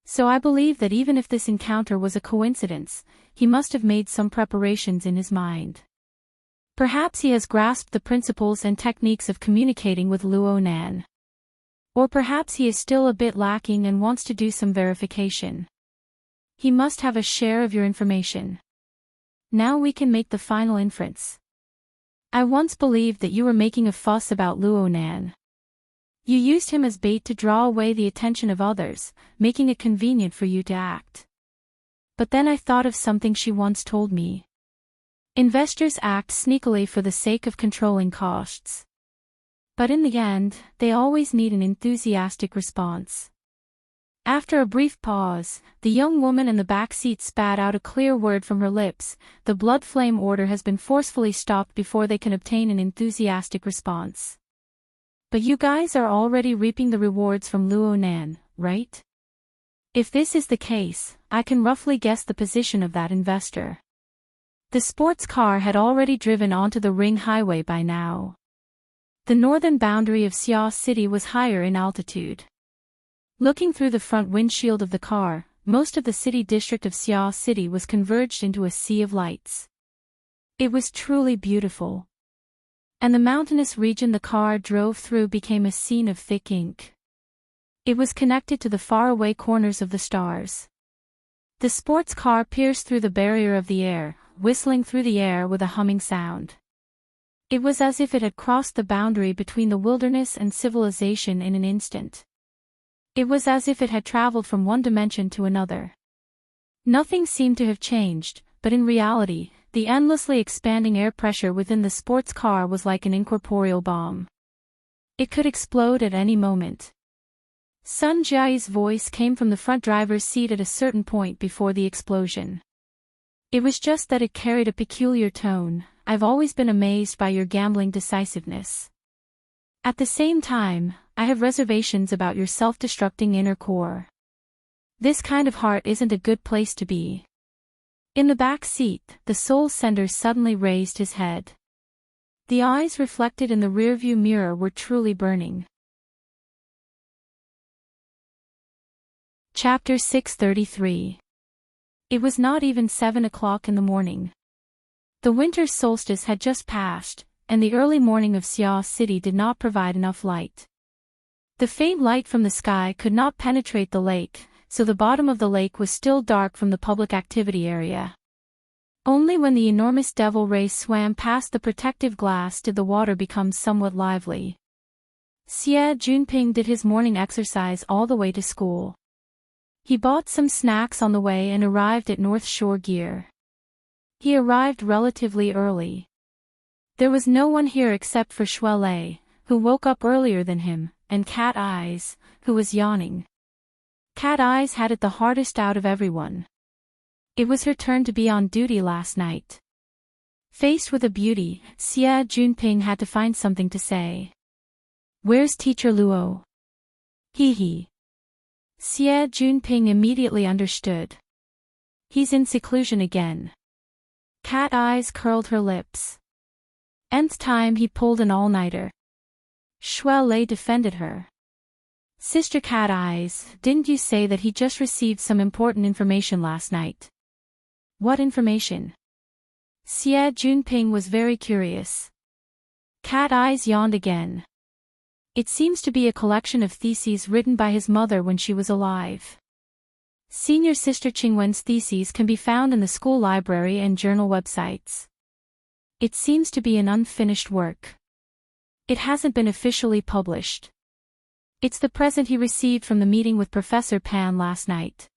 So I believe that even if this encounter was a coincidence, he must have made some preparations in his mind. Perhaps he has grasped the principles and techniques of communicating with Luo Nan. Or perhaps he is still a bit lacking and wants to do some verification. He must have a share of your information. Now we can make the final inference. I once believed that you were making a fuss about Luo Nan. You used him as bait to draw away the attention of others, making it convenient for you to act. But then I thought of something she once told me. Investors act sneakily for the sake of controlling costs. But in the end, they always need an enthusiastic response. After a brief pause, the young woman in the back seat spat out a clear word from her lips. The blood flame order has been forcefully stopped before they can obtain an enthusiastic response. But you guys are already reaping the rewards from Luo Nan, right? If this is the case, I can roughly guess the position of that investor. The sports car had already driven onto the ring highway by now. The northern boundary of Xia City was higher in altitude. Looking through the front windshield of the car, most of the city district of Xia City was converged into a sea of lights. It was truly beautiful. And the mountainous region the car drove through became a scene of thick ink. It was connected to the faraway corners of the stars. The sports car pierced through the barrier of the air, whistling through the air with a humming sound. It was as if it had crossed the boundary between the wilderness and civilization in an instant. It was as if it had traveled from one dimension to another. Nothing seemed to have changed, but in reality, the endlessly expanding air pressure within the sports car was like an incorporeal bomb. It could explode at any moment. Sun Jiai's voice came from the front driver's seat at a certain point before the explosion. It was just that it carried a peculiar tone. I've always been amazed by your gambling decisiveness. At the same time, I have reservations about your self-destructing inner core. This kind of heart isn't a good place to be. In the back seat, the soul sender suddenly raised his head. The eyes reflected in the rearview mirror were truly burning. Chapter 633. It was not even 7 o'clock in the morning. The winter solstice had just passed, and the early morning of Xia City did not provide enough light. The faint light from the sky could not penetrate the lake, so the bottom of the lake was still dark from the public activity area. Only when the enormous devil ray swam past the protective glass did the water become somewhat lively. Xie Junping did his morning exercise all the way to school. He bought some snacks on the way and arrived at North Shore Gear. He arrived relatively early. There was no one here except for Shuelei, who woke up earlier than him, and Cat Eyes, who was yawning. Cat Eyes had it the hardest out of everyone. It was her turn to be on duty last night. Faced with a beauty, Xie Junping had to find something to say. "Where's Teacher Luo?" He. Xie Junping immediately understood. He's in seclusion again. Cat Eyes curled her lips. Nth time he pulled an all-nighter. Shuelei defended her. "Sister Cat Eyes, didn't you say that he just received some important information last night?" "What information?" Xie Junping was very curious. Cat Eyes yawned again. "It seems to be a collection of theses written by his mother when she was alive. Senior Sister Qingwen's theses can be found in the school library and journal websites. It seems to be an unfinished work. It hasn't been officially published. It's the present he received from the meeting with Professor Pan last night."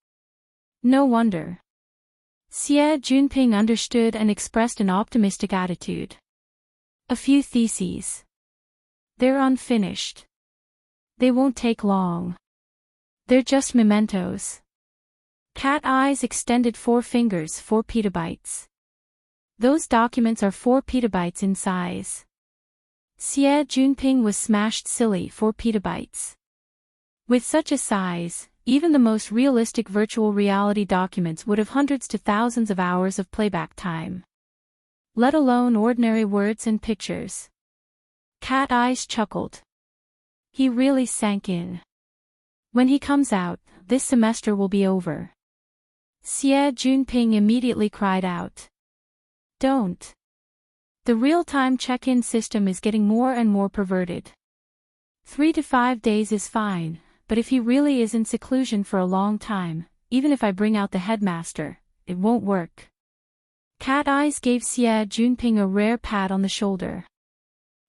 No wonder. Xie Junping understood and expressed an optimistic attitude. "A few theses. They're unfinished. They won't take long. They're just mementos." Cat Eyes extended 4 fingers, 4 petabytes. "Those documents are 4 petabytes in size." Xie Junping was smashed silly. 4 petabytes. With such a size, even the most realistic virtual reality documents would have hundreds to thousands of hours of playback time. Let alone ordinary words and pictures. Cat Eyes chuckled. He really sank in. When he comes out, this semester will be over. Xie Junping immediately cried out. "Don't. The real-time check-in system is getting more and more perverted. 3 to 5 days is fine, but if he really is in seclusion for a long time, even if I bring out the headmaster, it won't work." Cat Eyes gave Xie Junping a rare pat on the shoulder.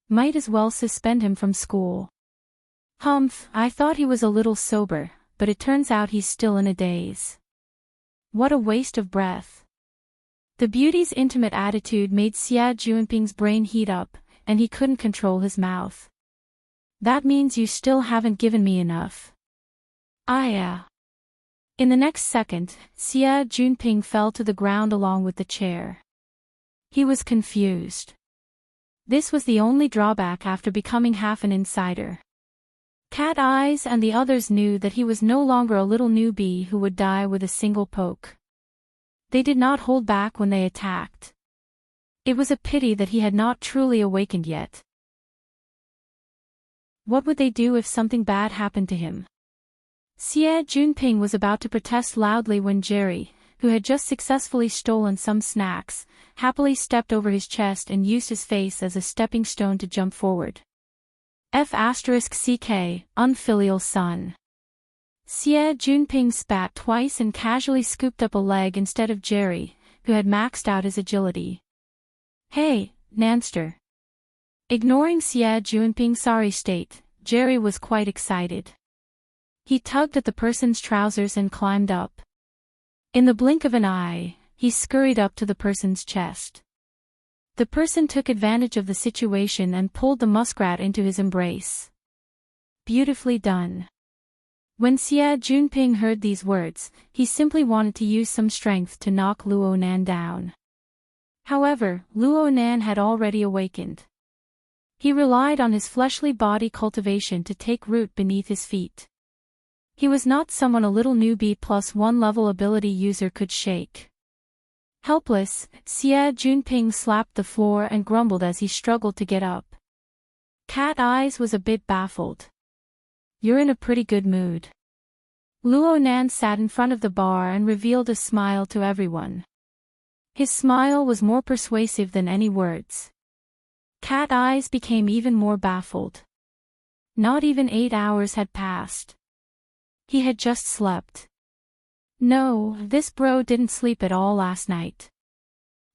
"Might as well suspend him from school." "Humph, I thought he was a little sober, but it turns out he's still in a daze." What a waste of breath. The beauty's intimate attitude made Xie Junping's brain heat up, and he couldn't control his mouth. "That means you still haven't given me enough." In the next second, Xie Junping fell to the ground along with the chair. He was confused. This was the only drawback after becoming half an insider. Cat Eyes and the others knew that he was no longer a little newbie who would die with a single poke. They did not hold back when they attacked. It was a pity that he had not truly awakened yet. What would they do if something bad happened to him? Xie Junping was about to protest loudly when Jerry, who had just successfully stolen some snacks, happily stepped over his chest and used his face as a stepping stone to jump forward. F*CK, unfilial son. Xie Junping spat twice and casually scooped up a leg instead of Jerry, who had maxed out his agility. Hey, Nanster. Ignoring Xie Junping's sorry state, Jerry was quite excited. He tugged at the person's trousers and climbed up. In the blink of an eye, he scurried up to the person's chest. The person took advantage of the situation and pulled the muskrat into his embrace. Beautifully done. When Xie Junping heard these words, he simply wanted to use some strength to knock Luo Nan down. However, Luo Nan had already awakened. He relied on his fleshly body cultivation to take root beneath his feet. He was not someone a little newbie plus 1 level ability user could shake. Helpless, Xie Junping slapped the floor and grumbled as he struggled to get up. Cat Eyes was a bit baffled. You're in a pretty good mood. Luo Nan sat in front of the bar and revealed a smile to everyone. His smile was more persuasive than any words. Cat Eyes became even more baffled. Not even 8 hours had passed. He had just slept. No, this bro didn't sleep at all last night.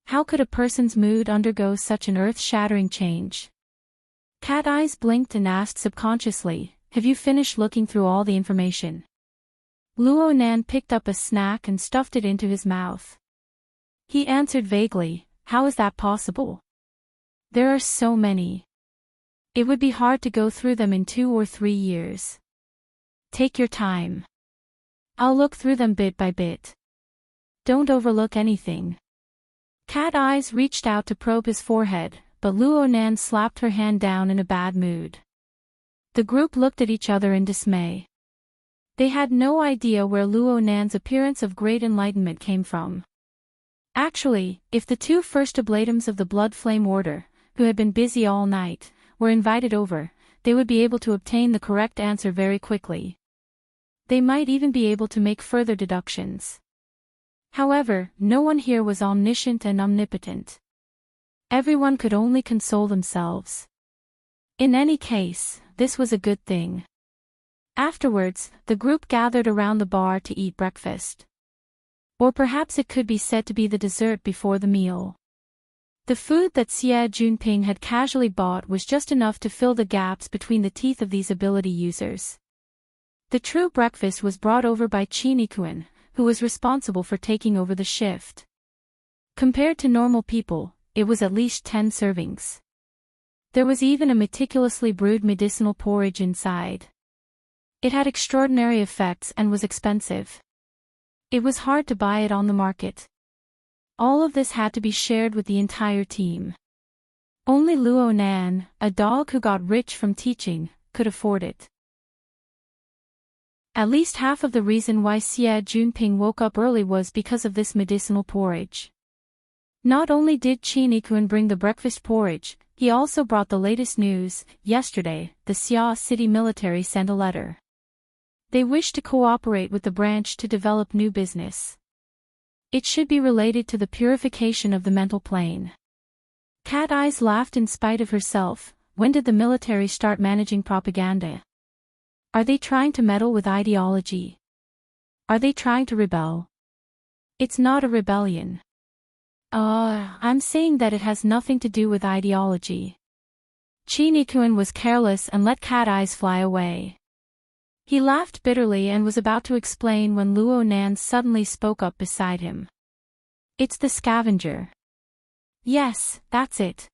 How could a person's mood undergo such an earth-shattering change? Cat Eyes blinked and asked subconsciously, have you finished looking through all the information? Luo Nan picked up a snack and stuffed it into his mouth. He answered vaguely, how is that possible? There are so many. It would be hard to go through them in 2 or 3 years. Take your time. I'll look through them bit by bit. Don't overlook anything. Cat Eyes reached out to probe his forehead, but Luo Nan slapped her hand down in a bad mood. The group looked at each other in dismay. They had no idea where Luo Nan's appearance of great enlightenment came from. Actually, if the 2 first oblatums of the Blood Flame Order, who had been busy all night, were invited over, they would be able to obtain the correct answer very quickly. They might even be able to make further deductions. However, no one here was omniscient and omnipotent. Everyone could only console themselves. In any case, this was a good thing. Afterwards, the group gathered around the bar to eat breakfast. Or perhaps it could be said to be the dessert before the meal. The food that Xie Junping had casually bought was just enough to fill the gaps between the teeth of these ability users. The true breakfast was brought over by Chinikuan, who was responsible for taking over the shift. Compared to normal people, it was at least 10 servings. There was even a meticulously brewed medicinal porridge inside. It had extraordinary effects and was expensive. It was hard to buy it on the market. All of this had to be shared with the entire team. Only Luo Nan, a dog who got rich from teaching, could afford it. At least half of the reason why Xie Junping woke up early was because of this medicinal porridge. Not only did Chinikuan bring the breakfast porridge, he also brought the latest news. Yesterday, the Xia City military sent a letter. They wish to cooperate with the branch to develop new business. It should be related to the purification of the mental plane. Cat Eyes laughed in spite of herself. When did the military start managing propaganda? Are they trying to meddle with ideology? Are they trying to rebel? It's not a rebellion. I'm saying that it has nothing to do with ideology. Chinikuan was careless and let Cat Eyes fly away. He laughed bitterly and was about to explain when Luo Nan suddenly spoke up beside him. It's the scavenger. Yes, that's it.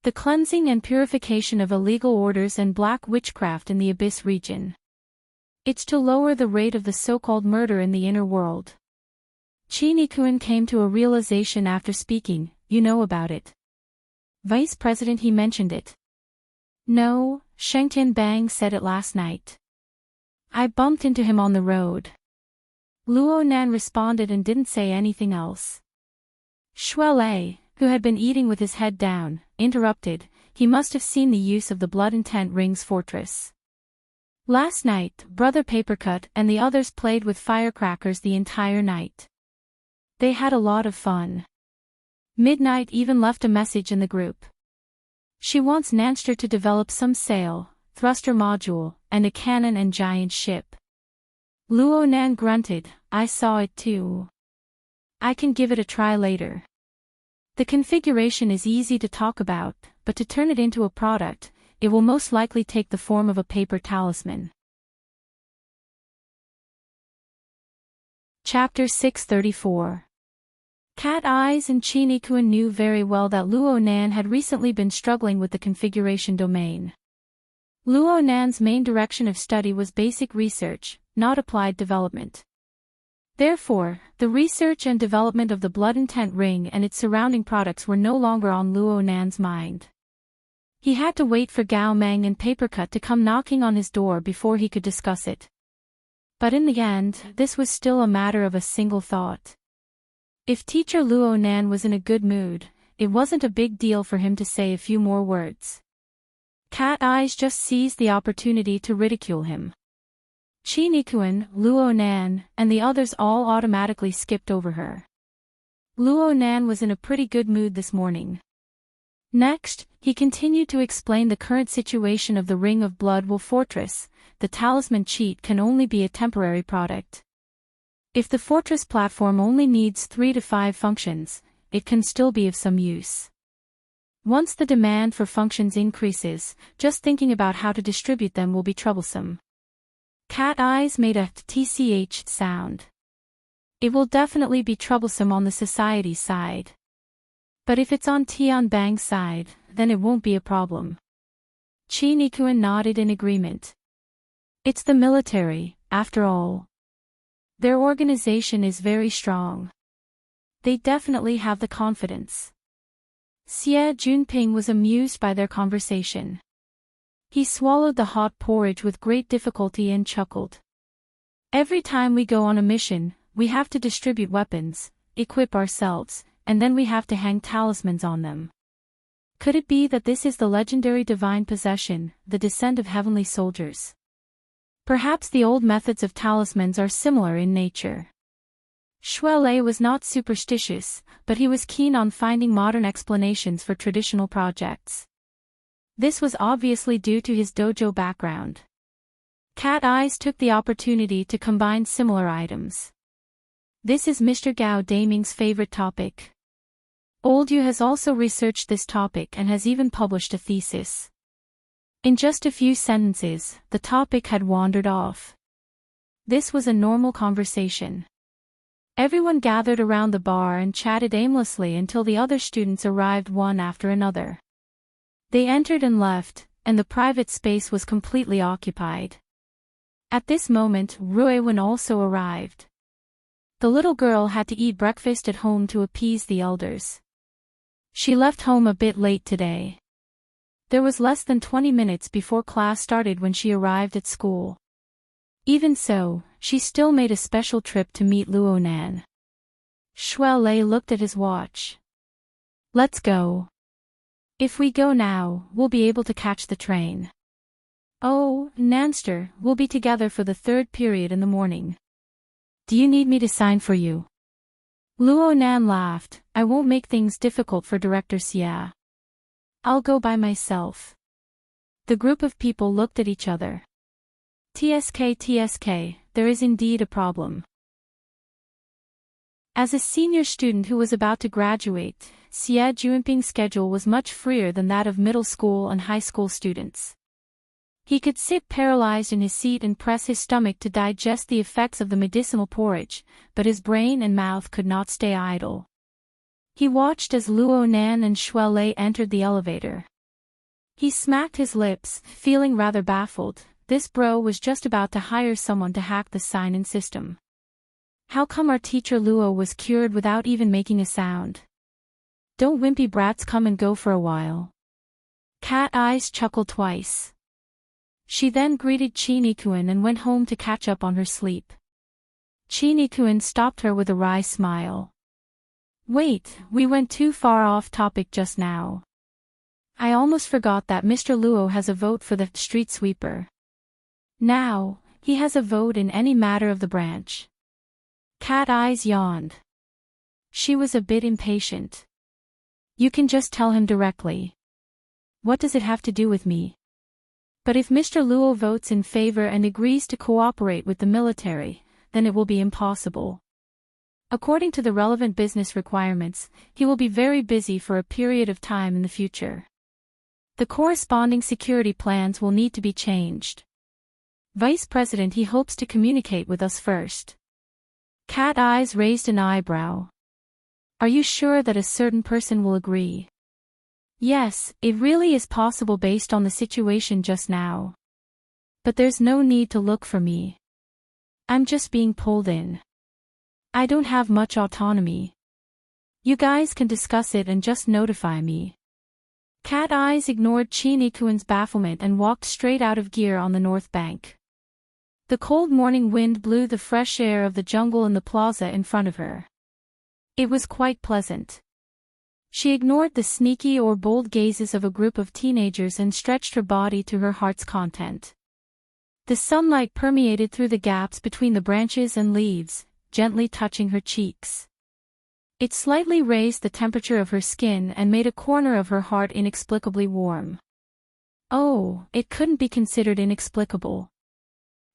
The cleansing and purification of illegal orders and black witchcraft in the Abyss region. It's to lower the rate of the so-called murder in the inner world. Chinikuan came to a realization after speaking. You know about it. Vice President, he mentioned it. No, Shengtian Bang said it last night. I bumped into him on the road. Luo Nan responded and didn't say anything else. Shuelei, who had been eating with his head down, interrupted. He must have seen the use of the Blood Intent Ring's fortress. Last night, Brother Papercut and the others played with firecrackers the entire night. They had a lot of fun. Midnight even left a message in the group. She wants Nanster to develop some sail, thruster module, and a cannon and giant ship. Luo Nan grunted, I saw it too. I can give it a try later. The configuration is easy to talk about, but to turn it into a product, it will most likely take the form of a paper talisman. Chapter 634. Cat Eyes and Chinikuan knew very well that Luo Nan had recently been struggling with the configuration domain. Luo Nan's main direction of study was basic research, not applied development. Therefore, the research and development of the Blood Intent Ring and its surrounding products were no longer on Luo Nan's mind. He had to wait for Gao Meng and Papercut to come knocking on his door before he could discuss it. But in the end, this was still a matter of a single thought. If teacher Luo Nan was in a good mood, it wasn't a big deal for him to say a few more words. Cat Eyes just seized the opportunity to ridicule him. Chinikuan, Luo Nan, and the others all automatically skipped over her. Luo Nan was in a pretty good mood this morning. Next, he continued to explain the current situation of the Ring of Blood Wolf Fortress. The talisman cheat can only be a temporary product. If the fortress platform only needs 3 to 5 functions, it can still be of some use. Once the demand for functions increases, just thinking about how to distribute them will be troublesome. Cat Eyes made a tch sound. It will definitely be troublesome on the society side. But if it's on Tianbang's side, then it won't be a problem. Chinikuan nodded in agreement. It's the military, after all. Their organization is very strong. They definitely have the confidence. Xie Junping was amused by their conversation. He swallowed the hot porridge with great difficulty and chuckled. Every time we go on a mission, we have to distribute weapons, equip ourselves, and then we have to hang talismans on them. Could it be that this is the legendary divine possession, the descent of heavenly soldiers? Perhaps the old methods of talismans are similar in nature. Shuelei was not superstitious, but he was keen on finding modern explanations for traditional projects. This was obviously due to his dojo background. Cat Eyes took the opportunity to combine similar items. This is Mr. Gao Daming's favorite topic. Old Yu has also researched this topic and has even published a thesis. In just a few sentences, the topic had wandered off. This was a normal conversation. Everyone gathered around the bar and chatted aimlessly until the other students arrived one after another. They entered and left, and the private space was completely occupied. At this moment, Ruiwen also arrived. The little girl had to eat breakfast at home to appease the elders. She left home a bit late today. There was less than 20 minutes before class started when she arrived at school. Even so, she still made a special trip to meet Luo Nan. Shuelei looked at his watch. Let's go. If we go now, we'll be able to catch the train. Oh, Nanster, we'll be together for the 3rd period in the morning. Do you need me to sign for you? Luo Nan laughed. I won't make things difficult for Director Xia. I'll go by myself. The group of people looked at each other. TSK, there is indeed a problem. As a senior student who was about to graduate, Xie Junping's schedule was much freer than that of middle school and high school students. He could sit paralyzed in his seat and press his stomach to digest the effects of the medicinal porridge, but his brain and mouth could not stay idle. He watched as Luo Nan and Shuelei entered the elevator. He smacked his lips, feeling rather baffled. This bro was just about to hire someone to hack the sign-in system. How come our teacher Luo was cured without even making a sound? Don't wimpy brats come and go for a while? Cat Eyes chuckled twice. She then greeted Chinikuan and went home to catch up on her sleep. Chinikuan stopped her with a wry smile. Wait, we went too far off topic just now. I almost forgot that Mr. Luo has a vote for the street sweeper. Now, he has a vote in any matter of the branch. Cat Eyes yawned. She was a bit impatient. You can just tell him directly. What does it have to do with me? But if Mr. Luo votes in favor and agrees to cooperate with the military, then it will be impossible. According to the relevant business requirements, he will be very busy for a period of time in the future. The corresponding security plans will need to be changed. Vice President, he hopes to communicate with us first. Cat Eyes raised an eyebrow. Are you sure that a certain person will agree? Yes, it really is possible based on the situation just now. But there's no need to look for me. I'm just being pulled in. I don't have much autonomy. You guys can discuss it and just notify me. Cat Eyes ignored Chin Ikuan's bafflement and walked straight out of gear on the north bank. The cold morning wind blew the fresh air of the jungle in the plaza in front of her. It was quite pleasant. She ignored the sneaky or bold gazes of a group of teenagers and stretched her body to her heart's content. The sunlight permeated through the gaps between the branches and leaves, gently touching her cheeks. It slightly raised the temperature of her skin and made a corner of her heart inexplicably warm. Oh, it couldn't be considered inexplicable.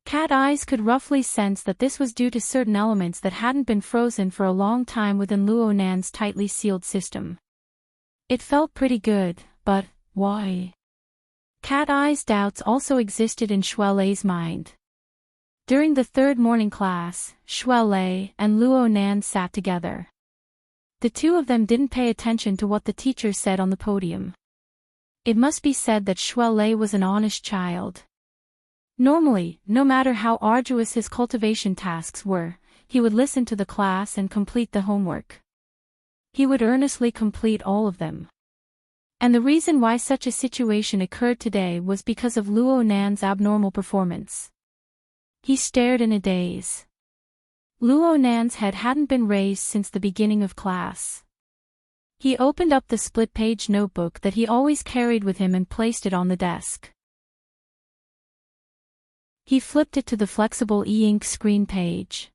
Cat Eyes could roughly sense that this was due to certain elements that hadn't been frozen for a long time within Luo Nan's tightly sealed system. It felt pretty good, but why? Cat Eyes' doubts also existed in Xuelei's mind. During the third morning class, Xuelei and Luo Nan sat together. The two of them didn't pay attention to what the teacher said on the podium. It must be said that Xuelei was an honest child. Normally, no matter how arduous his cultivation tasks were, he would listen to the class and complete the homework. He would earnestly complete all of them. And the reason why such a situation occurred today was because of Luo Nan's abnormal performance. He stared in a daze. Luo Nan's head hadn't been raised since the beginning of class. He opened up the split-page notebook that he always carried with him and placed it on the desk. He flipped it to the flexible e-ink screen page.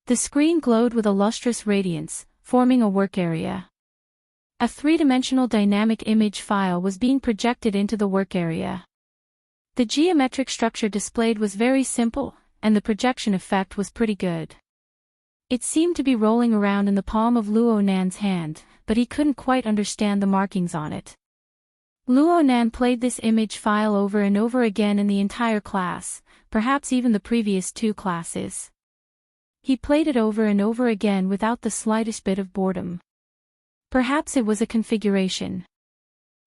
The screen glowed with a lustrous radiance, forming a work area. A three-dimensional dynamic image file was being projected into the work area. The geometric structure displayed was very simple, and the projection effect was pretty good. It seemed to be rolling around in the palm of Luo Nan's hand, but he couldn't quite understand the markings on it. Luo Nan played this image file over and over again in the entire class, perhaps even the previous two classes. He played it over and over again without the slightest bit of boredom. Perhaps it was a configuration.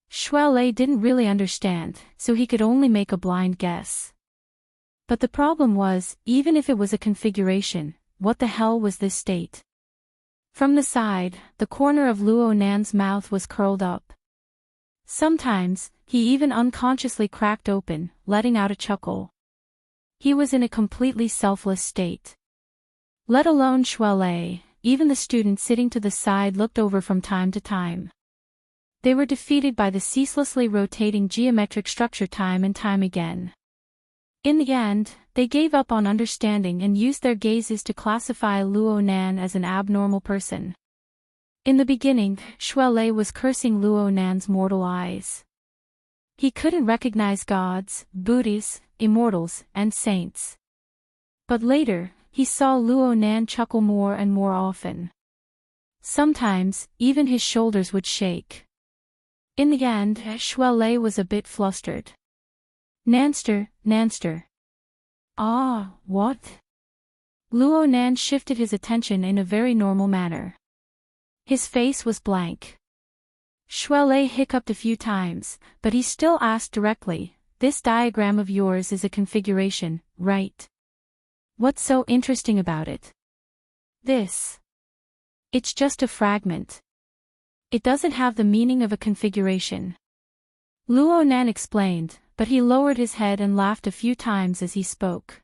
Xuelei didn't really understand, so he could only make a blind guess. But the problem was, even if it was a configuration, what the hell was this state? From the side, the corner of Luo Nan's mouth was curled up. Sometimes, he even unconsciously cracked open, letting out a chuckle. He was in a completely selfless state. Let alone Xuelei, even the student sitting to the side looked over from time to time. They were defeated by the ceaselessly rotating geometric structure time and time again. In the end, they gave up on understanding and used their gazes to classify Luo Nan as an abnormal person. In the beginning, Xuelei was cursing Luo Nan's mortal eyes. He couldn't recognize gods, Buddhas, immortals, and saints. But later, he saw Luo Nan chuckle more and more often. Sometimes, even his shoulders would shake. In the end, Xuelei was a bit flustered. Nanster. Ah, what? Luo Nan shifted his attention in a very normal manner. His face was blank. Xuelei hiccuped a few times, but he still asked directly, "This diagram of yours is a configuration, right? What's so interesting about it?" "This. It's just a fragment. It doesn't have the meaning of a configuration." Luo Nan explained, but he lowered his head and laughed a few times as he spoke.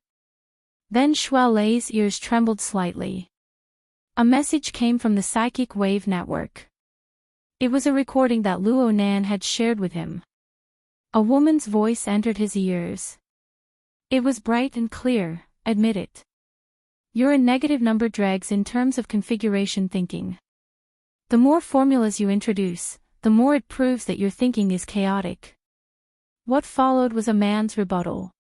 Then Xuelei's ears trembled slightly. A message came from the psychic wave network. It was a recording that Luo Nan had shared with him. A woman's voice entered his ears. It was bright and clear, admit it. You're a negative number dregs in terms of configuration thinking. The more formulas you introduce, the more it proves that your thinking is chaotic. What followed was a man's rebuttal.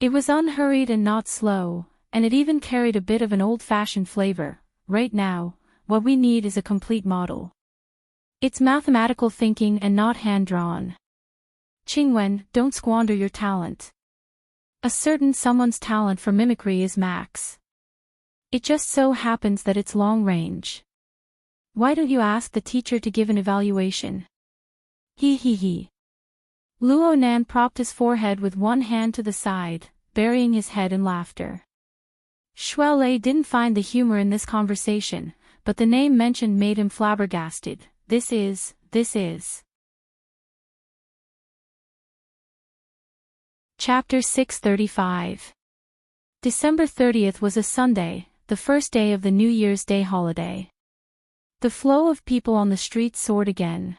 It was unhurried and not slow, and it even carried a bit of an old-fashioned flavor. Right now, what we need is a complete model. It's mathematical thinking and not hand-drawn. Qingwen, don't squander your talent. A certain someone's talent for mimicry is max. It just so happens that it's long range. Why don't you ask the teacher to give an evaluation? He. Luo Nan propped his forehead with one hand to the side, burying his head in laughter. Shuai Lei didn't find the humor in this conversation, but the name mentioned made him flabbergasted. This is. Chapter 635. December 30th was a Sunday, the first day of the New Year's Day holiday. The flow of people on the streets soared again.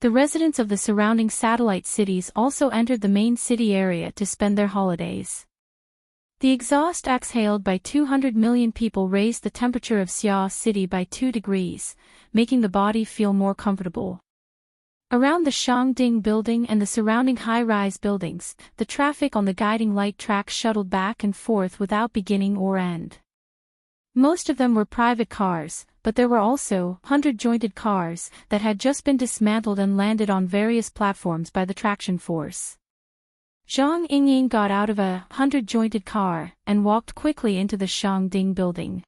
The residents of the surrounding satellite cities also entered the main city area to spend their holidays. The exhaust exhaled by 200 million people raised the temperature of Xia City by 2 degrees, making the body feel more comfortable. Around the Shangding building and the surrounding high-rise buildings, the traffic on the guiding light tracks shuttled back and forth without beginning or end. Most of them were private cars, but there were also 100-jointed cars that had just been dismantled and landed on various platforms by the traction force. Zhang Yingying got out of a 100-jointed car and walked quickly into the Shangding building.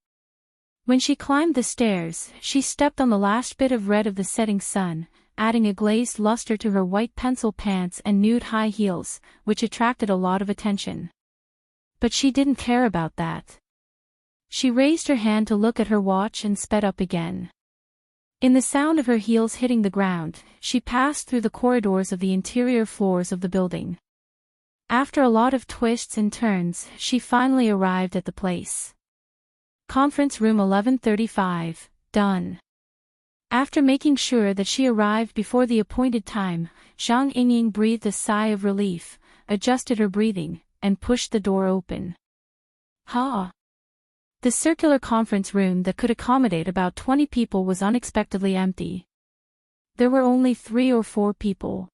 When she climbed the stairs, she stepped on the last bit of red of the setting sun, adding a glazed luster to her white pencil pants and nude high heels, which attracted a lot of attention. But she didn't care about that. She raised her hand to look at her watch and sped up again. In the sound of her heels hitting the ground, she passed through the corridors of the interior floors of the building. After a lot of twists and turns, she finally arrived at the place. Conference room 1135, done. After making sure that she arrived before the appointed time, Zhang Yingying breathed a sigh of relief, adjusted her breathing, and pushed the door open. Ha! The circular conference room that could accommodate about 20 people was unexpectedly empty. There were only 3 or 4 people.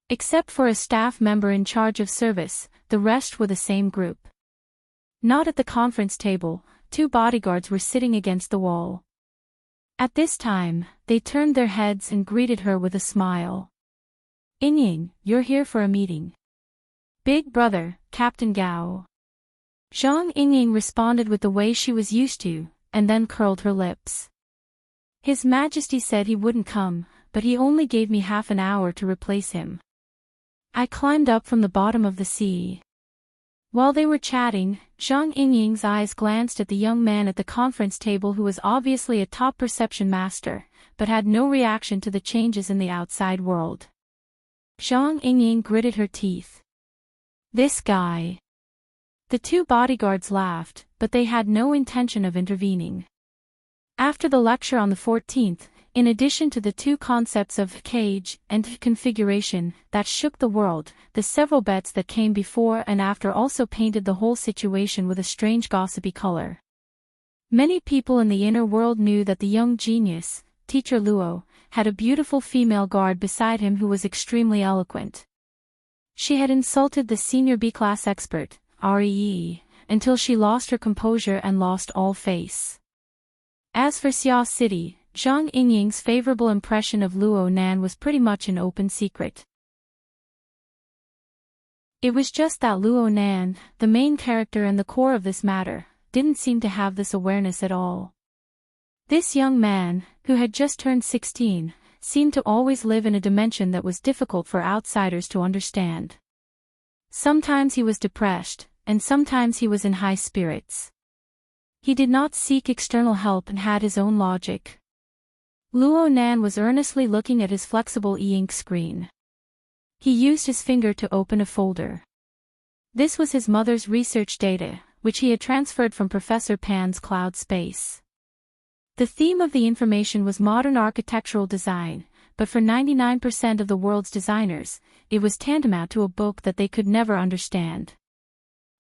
Except for a staff member in charge of service, the rest were the same group. Not at the conference table, 2 bodyguards were sitting against the wall. At this time, they turned their heads and greeted her with a smile. Yingying, you're here for a meeting. Big brother, Captain Gao. Zhang Yingying responded with the way she was used to, and then curled her lips. His Majesty said he wouldn't come, but he only gave me half an hour to replace him. I climbed up from the bottom of the sea. While they were chatting, Zhang Yingying's eyes glanced at the young man at the conference table who was obviously a top perception master, but had no reaction to the changes in the outside world. Zhang Yingying gritted her teeth. This guy. The 2 bodyguards laughed, but they had no intention of intervening. After the lecture on the 14th, in addition to the 2 concepts of cage and configuration that shook the world, the several bets that came before and after also painted the whole situation with a strange gossipy color. Many people in the inner world knew that the young genius, Teacher Luo, had a beautiful female guard beside him who was extremely eloquent. She had insulted the senior B-class expert, REE, until she lost her composure and lost all face. As for Xia City, Zhang Yingying's favorable impression of Luo Nan was pretty much an open secret. It was just that Luo Nan, the main character and the core of this matter, didn't seem to have this awareness at all. This young man, who had just turned 16, seemed to always live in a dimension that was difficult for outsiders to understand. Sometimes he was depressed, and sometimes he was in high spirits. He did not seek external help and had his own logic. Luo Nan was earnestly looking at his flexible e-ink screen. He used his finger to open a folder. This was his mother's research data, which he had transferred from Professor Pan's cloud space. The theme of the information was modern architectural design, but for 99% of the world's designers, it was tantamount to a book that they could never understand.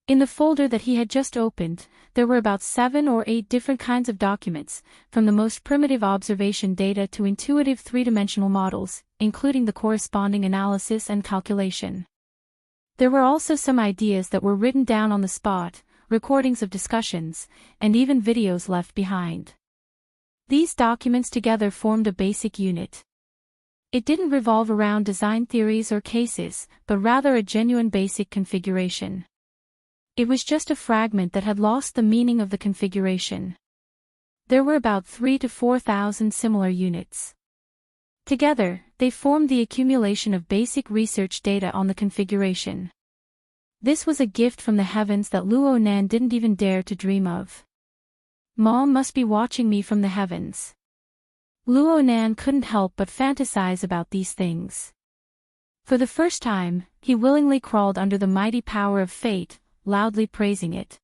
In the folder that he had just opened, there were about 7 or 8 different kinds of documents, from the most primitive observation data to intuitive 3-dimensional models, including the corresponding analysis and calculation. There were also some ideas that were written down on the spot, recordings of discussions, and even videos left behind. These documents together formed a basic unit. It didn't revolve around design theories or cases, but rather a genuine basic configuration. It was just a fragment that had lost the meaning of the configuration. There were about 3,000 to 4,000 similar units. Together, they formed the accumulation of basic research data on the configuration. This was a gift from the heavens that Luo Nan didn't even dare to dream of. Mom must be watching me from the heavens. Luo Nan couldn't help but fantasize about these things. For the first time, he willingly crawled under the mighty power of fate, loudly praising it.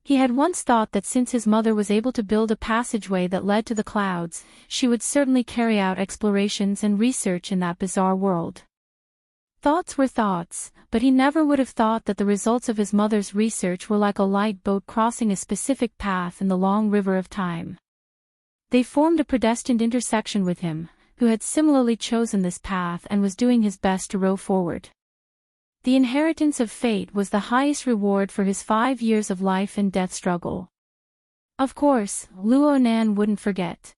He had once thought that since his mother was able to build a passageway that led to the clouds, she would certainly carry out explorations and research in that bizarre world. Thoughts were thoughts, but he never would have thought that the results of his mother's research were like a light boat crossing a specific path in the long river of time. They formed a predestined intersection with him, who had similarly chosen this path and was doing his best to row forward. The inheritance of fate was the highest reward for his 5 years of life and death struggle. Of course, Luo Nan wouldn't forget.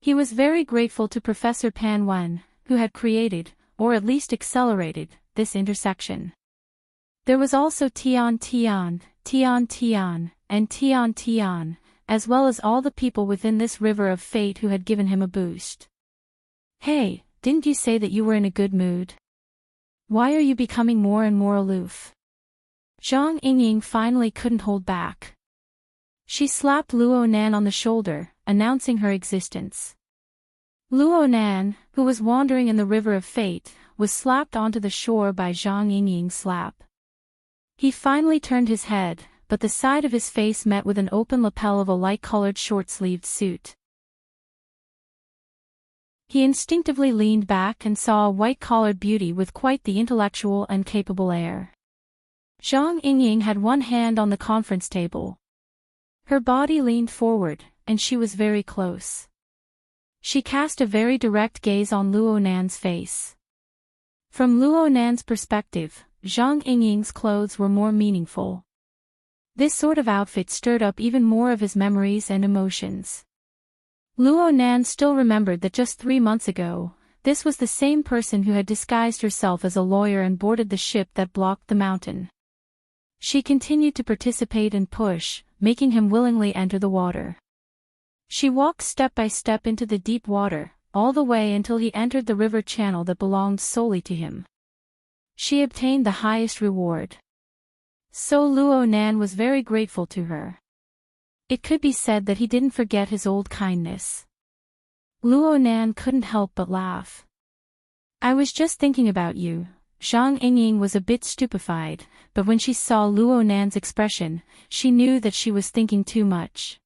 He was very grateful to Professor Pan Wen, who had created, or at least accelerated, this intersection. There was also Tian Tian, Tian Tian, and Tian Tian, as well as all the people within this river of fate who had given him a boost. Hey, didn't you say that you were in a good mood? Why are you becoming more and more aloof? Zhang Yingying finally couldn't hold back. She slapped Luo Nan on the shoulder, announcing her existence. Luo Nan, who was wandering in the river of fate, was slapped onto the shore by Zhang Yingying's slap. He finally turned his head, but the side of his face met with an open lapel of a light-colored short-sleeved suit. He instinctively leaned back and saw a white-collared beauty with quite the intellectual and capable air. Zhang Yingying had one hand on the conference table. Her body leaned forward, and she was very close. She cast a very direct gaze on Luo Nan's face. From Luo Nan's perspective, Zhang Yingying's clothes were more meaningful. This sort of outfit stirred up even more of his memories and emotions. Luo Nan still remembered that just 3 months ago, this was the same person who had disguised herself as a lawyer and boarded the ship that blocked the mountain. She continued to participate and push, making him willingly enter the water. She walked step by step into the deep water, all the way until he entered the river channel that belonged solely to him. She obtained the highest reward. So Luo Nan was very grateful to her. It could be said that he didn't forget his old kindness. Luo Nan couldn't help but laugh. I was just thinking about you. Zhang Yingying was a bit stupefied, but when she saw Luo Nan's expression, she knew that she was thinking too much.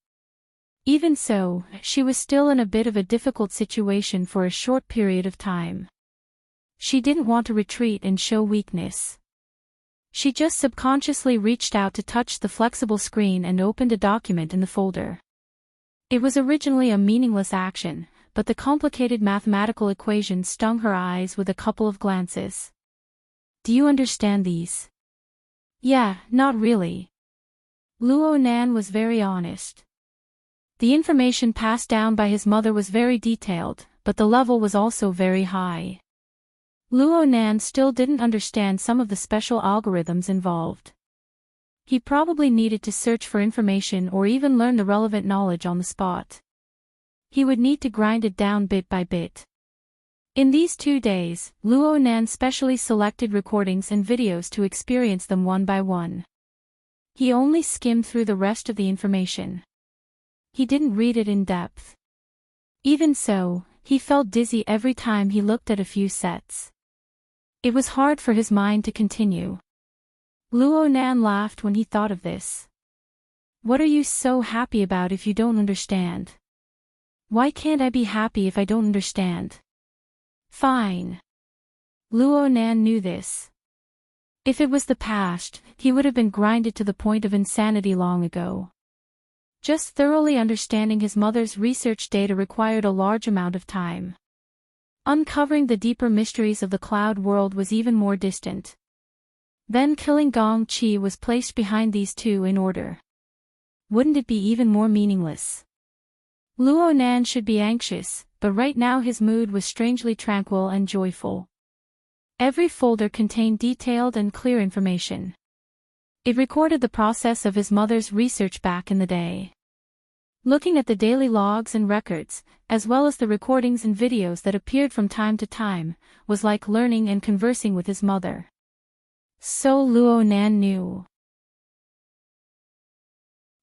Even so, she was still in a bit of a difficult situation for a short period of time. She didn't want to retreat and show weakness. She just subconsciously reached out to touch the flexible screen and opened a document in the folder. It was originally a meaningless action, but the complicated mathematical equation stung her eyes with a couple of glances. Do you understand these? Yeah, not really. Luo Nan was very honest. The information passed down by his mother was very detailed, but the level was also very high. Luo Nan still didn't understand some of the special algorithms involved. He probably needed to search for information or even learn the relevant knowledge on the spot. He would need to grind it down bit by bit. In these 2 days, Luo Nan specially selected recordings and videos to experience them one by one. He only skimmed through the rest of the information. He didn't read it in depth. Even so, he felt dizzy every time he looked at a few sets. It was hard for his mind to continue. Luo Nan laughed when he thought of this. What are you so happy about if you don't understand? Why can't I be happy if I don't understand? Fine. Luo Nan knew this. If it was the past, he would have been grinded to the point of insanity long ago. Just thoroughly understanding his mother's research data required a large amount of time. Uncovering the deeper mysteries of the cloud world was even more distant. Then killing Gong Chi was placed behind these two in order. Wouldn't it be even more meaningless? Luo Nan should be anxious, but right now his mood was strangely tranquil and joyful. Every folder contained detailed and clear information. It recorded the process of his mother's research back in the day. Looking at the daily logs and records, as well as the recordings and videos that appeared from time to time, was like learning and conversing with his mother. So Luo Nan knew.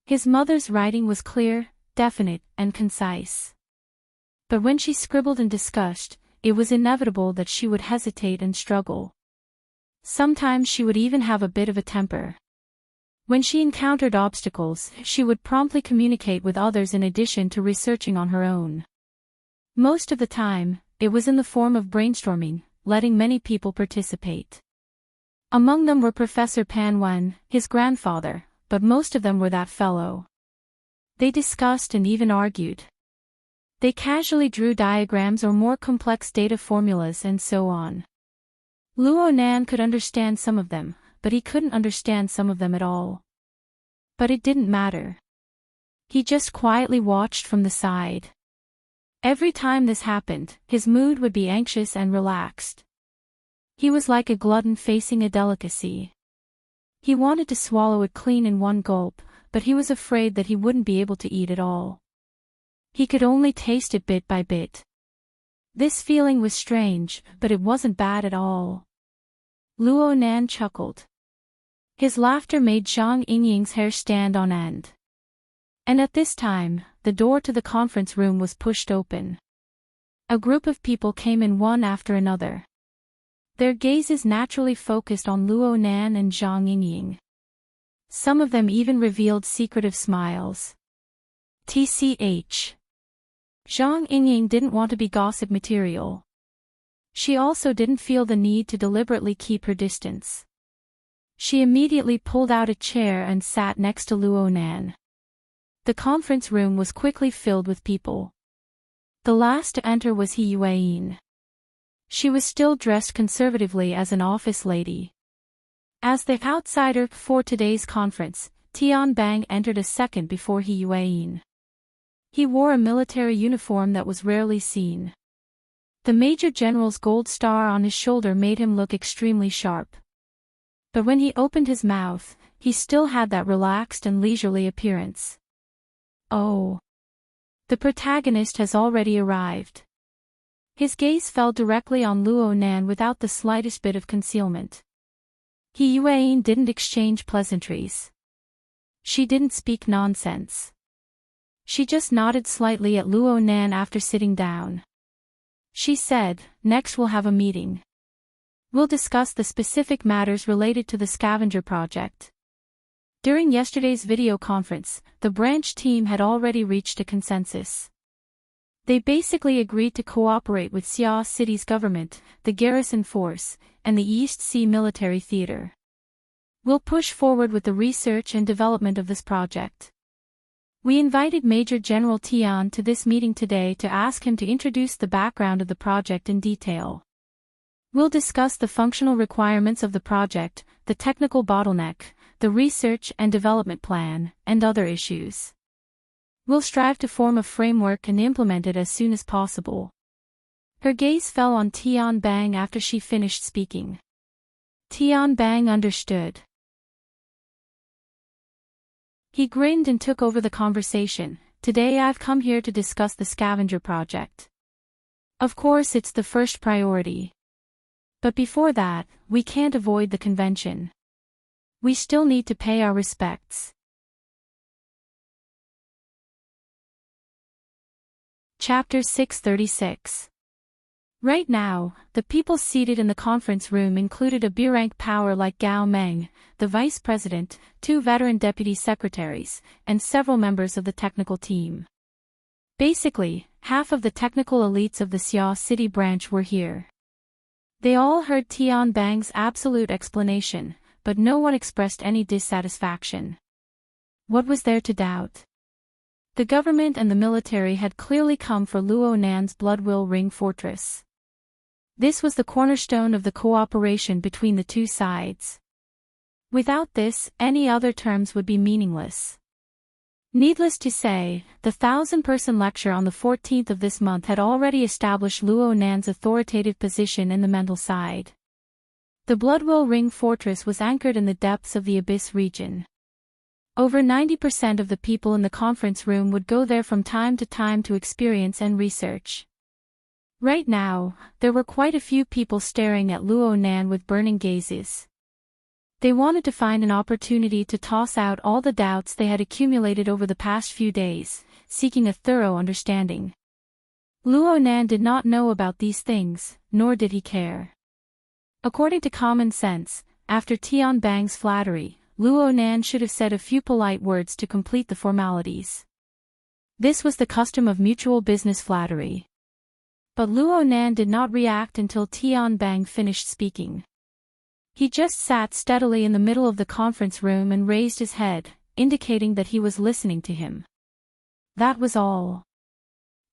His mother's writing was clear, definite, and concise. But when she scribbled and discussed, it was inevitable that she would hesitate and struggle. Sometimes she would even have a bit of a temper. When she encountered obstacles, she would promptly communicate with others in addition to researching on her own. Most of the time, it was in the form of brainstorming, letting many people participate. Among them were Professor Pan Wen, his grandfather, but most of them were that fellow. They discussed and even argued. They casually drew diagrams or more complex data formulas and so on. Luo Nan could understand some of them, but he couldn't understand some of them at all. But it didn't matter. He just quietly watched from the side. Every time this happened, his mood would be anxious and relaxed. He was like a glutton facing a delicacy. He wanted to swallow it clean in one gulp, but he was afraid that he wouldn't be able to eat it all. He could only taste it bit by bit. This feeling was strange, but it wasn't bad at all. Luo Nan chuckled. His laughter made Zhang Yingying's hair stand on end. And at this time, the door to the conference room was pushed open. A group of people came in one after another. Their gazes naturally focused on Luo Nan and Zhang Yingying. Some of them even revealed secretive smiles. TCH. Zhang Yingying didn't want to be gossip material. She also didn't feel the need to deliberately keep her distance. She immediately pulled out a chair and sat next to Luo Nan. The conference room was quickly filled with people. The last to enter was He Yueyin. She was still dressed conservatively as an office lady. As the outsider for today's conference, Tian Bang entered a second before He Yueyin. He wore a military uniform that was rarely seen. The Major General's gold star on his shoulder made him look extremely sharp. But when he opened his mouth, he still had that relaxed and leisurely appearance. Oh. The protagonist has already arrived. His gaze fell directly on Luo Nan without the slightest bit of concealment. He Yueyin didn't exchange pleasantries. She didn't speak nonsense. She just nodded slightly at Luo Nan after sitting down. She said, "Next we'll have a meeting. We'll discuss the specific matters related to the scavenger project." During yesterday's video conference, the branch team had already reached a consensus. They basically agreed to cooperate with Xia City's government, the garrison force, and the East Sea Military Theater. We'll push forward with the research and development of this project. We invited Major General Tian to this meeting today to ask him to introduce the background of the project in detail. We'll discuss the functional requirements of the project, the technical bottleneck, the research and development plan, and other issues. We'll strive to form a framework and implement it as soon as possible. Her gaze fell on Tian Bang after she finished speaking. Tian Bang understood. He grinned and took over the conversation. "Today I've come here to discuss the scavenger project. Of course it's the first priority. But before that, we can't avoid the convention. We still need to pay our respects." Chapter 636. Right now, the people seated in the conference room included a B-rank power like Gao Meng, the vice president, 2 veteran deputy secretaries, and several members of the technical team. Basically, half of the technical elites of the Xia City branch were here. They all heard Tian Bang's absolute explanation, but no one expressed any dissatisfaction. What was there to doubt? The government and the military had clearly come for Luo Nan's Bloodwill Ring fortress. This was the cornerstone of the cooperation between the two sides. Without this, any other terms would be meaningless. Needless to say, the 1,000-person lecture on the 14th of this month had already established Luo Nan's authoritative position in the mental side. The Bloodwell Ring Fortress was anchored in the depths of the Abyss region. Over 90% of the people in the conference room would go there from time to time to experience and research. Right now, there were quite a few people staring at Luo Nan with burning gazes. They wanted to find an opportunity to toss out all the doubts they had accumulated over the past few days, seeking a thorough understanding. Luo Nan did not know about these things, nor did he care. According to common sense, after Tian Bang's flattery, Luo Nan should have said a few polite words to complete the formalities. This was the custom of mutual business flattery. But Luo Nan did not react until Tian Bang finished speaking. He just sat steadily in the middle of the conference room and raised his head, indicating that he was listening to him. That was all.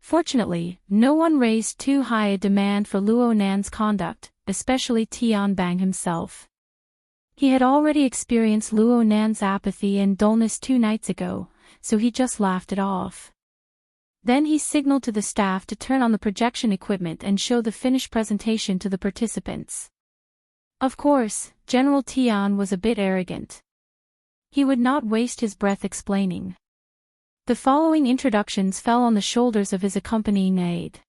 Fortunately, no one raised too high a demand for Luo Nan's conduct, especially Tian Bang himself. He had already experienced Luo Nan's apathy and dullness 2 nights ago, so he just laughed it off. Then he signaled to the staff to turn on the projection equipment and show the finished presentation to the participants. Of course, General Tian was a bit arrogant. He would not waste his breath explaining. The following introductions fell on the shoulders of his accompanying aide.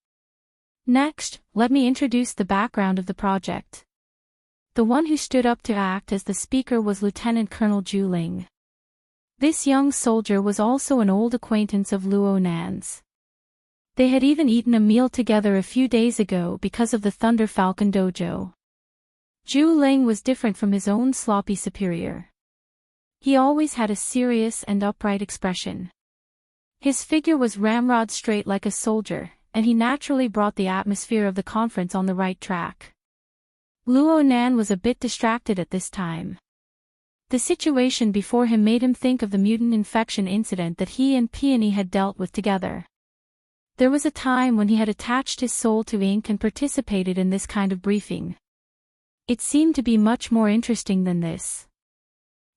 Next, let me introduce the background of the project. The one who stood up to act as the speaker was Lieutenant Colonel Zhu Ling. This young soldier was also an old acquaintance of Luo Nan's. They had even eaten a meal together a few days ago because of the Thunder Falcon Dojo. Zhu Ling was different from his own sloppy superior. He always had a serious and upright expression. His figure was ramrod straight like a soldier, and he naturally brought the atmosphere of the conference on the right track. Luo Nan was a bit distracted at this time. The situation before him made him think of the mutant infection incident that he and Peony had dealt with together. There was a time when he had attached his soul to ink and participated in this kind of briefing. It seemed to be much more interesting than this.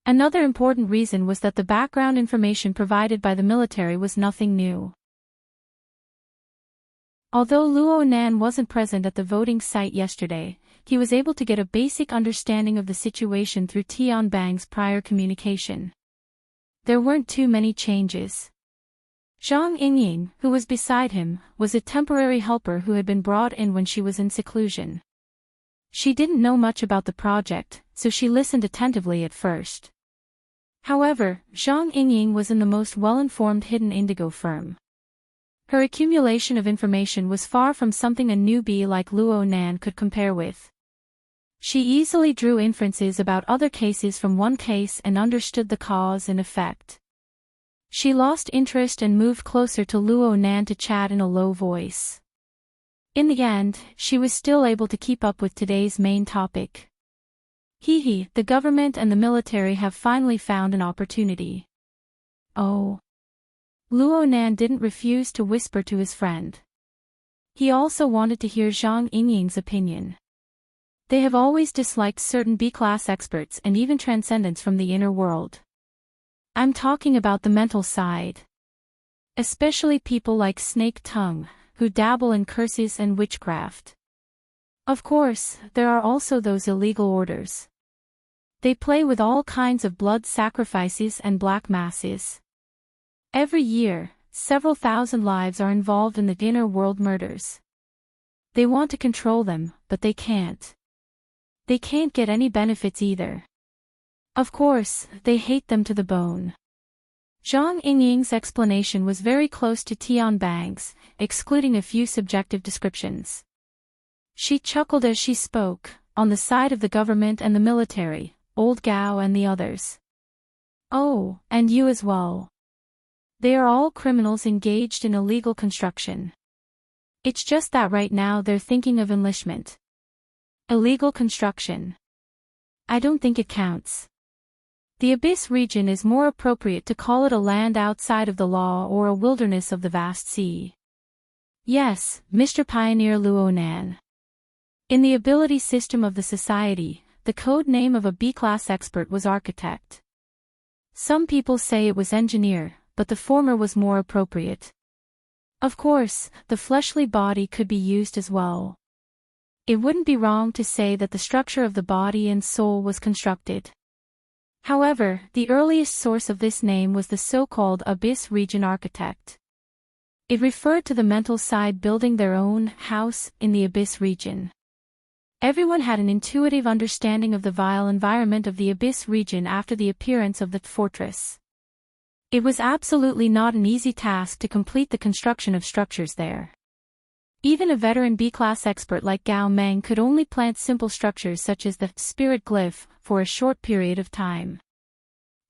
Another important reason was that the background information provided by the military was nothing new. Although Luo Nan wasn't present at the voting site yesterday, he was able to get a basic understanding of the situation through Tian Bang's prior communication. There weren't too many changes. Zhang Yingying, who was beside him, was a temporary helper who had been brought in when she was in seclusion. She didn't know much about the project, so she listened attentively at first. However, Zhang Yingying was in the most well-informed hidden indigo firm. Her accumulation of information was far from something a newbie like Luo Nan could compare with. She easily drew inferences about other cases from one case and understood the cause and effect. She lost interest and moved closer to Luo Nan to chat in a low voice. In the end, she was still able to keep up with today's main topic. The government and the military have finally found an opportunity. Oh. Luo Nan didn't refuse to whisper to his friend. He also wanted to hear Zhang Yingying's opinion. They have always disliked certain B-class experts and even transcendents from the inner world. I'm talking about the mental side. Especially people like Snake Tongue, who dabble in curses and witchcraft. Of course, there are also those illegal orders. They play with all kinds of blood sacrifices and black masses. Every year, several thousand lives are involved in the inner world murders. They want to control them, but they can't. They can't get any benefits either. Of course, they hate them to the bone. Zhang Yingying's explanation was very close to Tian Bang's, excluding a few subjective descriptions. She chuckled as she spoke, on the side of the government and the military, Old Gao and the others. Oh, and you as well. They are all criminals engaged in illegal construction. It's just that right now they're thinking of enlishment. Illegal construction. I don't think it counts. The Abyss region is more appropriate to call it a land outside of the law or a wilderness of the vast sea. Yes, Mr. Pioneer Luo Nan. In the ability system of the society, the code name of a B-class expert was architect. Some people say it was engineer, but the former was more appropriate. Of course, the fleshly body could be used as well. It wouldn't be wrong to say that the structure of the body and soul was constructed. However, the earliest source of this name was the so-called Abyss Region Architect. It referred to the mental side building their own house in the Abyss region. Everyone had an intuitive understanding of the vile environment of the Abyss region after the appearance of the fortress. It was absolutely not an easy task to complete the construction of structures there. Even a veteran B-class expert like Gao Meng could only plant simple structures such as the spirit glyph for a short period of time.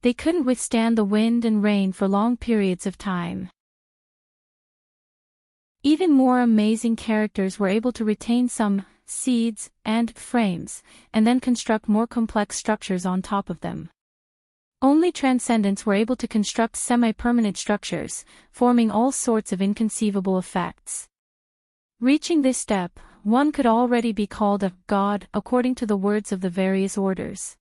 They couldn't withstand the wind and rain for long periods of time. Even more amazing characters were able to retain some seeds and frames, and then construct more complex structures on top of them. Only transcendents were able to construct semi-permanent structures, forming all sorts of inconceivable effects. Reaching this step, one could already be called a god according to the words of the various orders.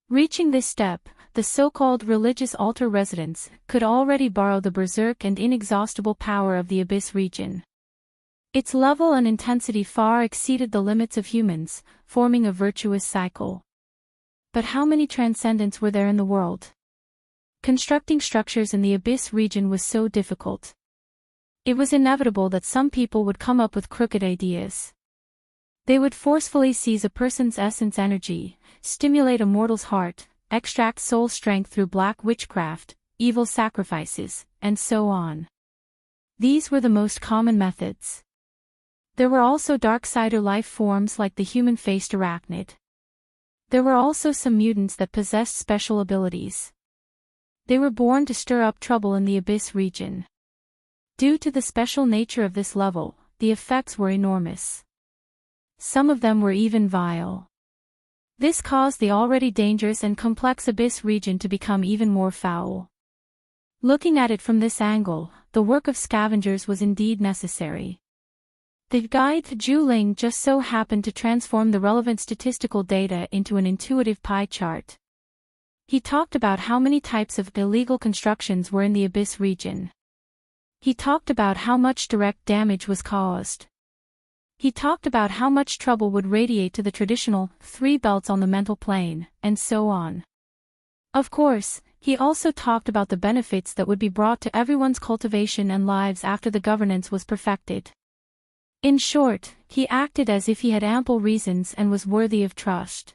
Reaching this step, the so-called religious altar residents could already borrow the berserk and inexhaustible power of the Abyss region. Its level and intensity far exceeded the limits of humans, forming a virtuous cycle. But how many transcendents were there in the world? Constructing structures in the Abyss region was so difficult. It was inevitable that some people would come up with crooked ideas. They would forcefully seize a person's essence energy, stimulate a mortal's heart, extract soul strength through black witchcraft, evil sacrifices, and so on. These were the most common methods. There were also dark-sider life forms like the human-faced arachnid. There were also some mutants that possessed special abilities. They were born to stir up trouble in the Abyss region. Due to the special nature of this level, the effects were enormous. Some of them were even vile. This caused the already dangerous and complex Abyss region to become even more foul. Looking at it from this angle, the work of scavengers was indeed necessary. The guide Zhu just so happened to transform the relevant statistical data into an intuitive pie chart. He talked about how many types of illegal constructions were in the Abyss region. He talked about how much direct damage was caused. He talked about how much trouble would radiate to the traditional 3 belts on the mental plane, and so on. Of course, he also talked about the benefits that would be brought to everyone's cultivation and lives after the governance was perfected. In short, he acted as if he had ample reasons and was worthy of trust.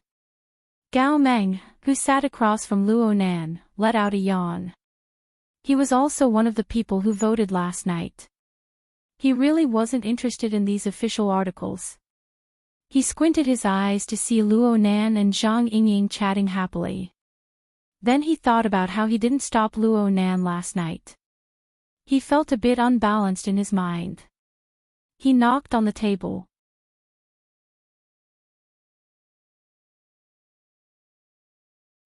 Gao Meng, who sat across from Luo Nan, let out a yawn. He was also one of the people who voted last night. He really wasn't interested in these official articles. He squinted his eyes to see Luo Nan and Zhang Yingying chatting happily. Then he thought about how he didn't stop Luo Nan last night. He felt a bit unbalanced in his mind. He knocked on the table.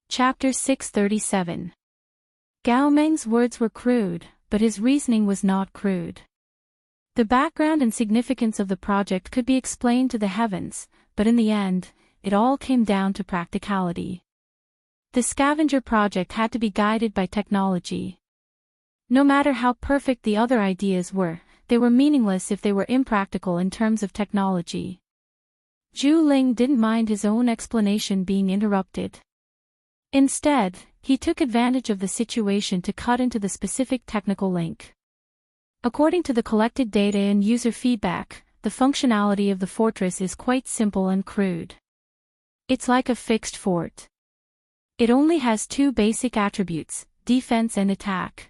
Chapter 637. Gao Meng's words were crude, but his reasoning was not crude. The background and significance of the project could be explained to the heavens, but in the end, it all came down to practicality. The scavenger project had to be guided by technology. No matter how perfect the other ideas were, they were meaningless if they were impractical in terms of technology. Zhu Ling didn't mind his own explanation being interrupted. Instead, he took advantage of the situation to cut into the specific technical link. According to the collected data and user feedback, the functionality of the fortress is quite simple and crude. It's like a fixed fort. It only has 2 basic attributes, defense and attack.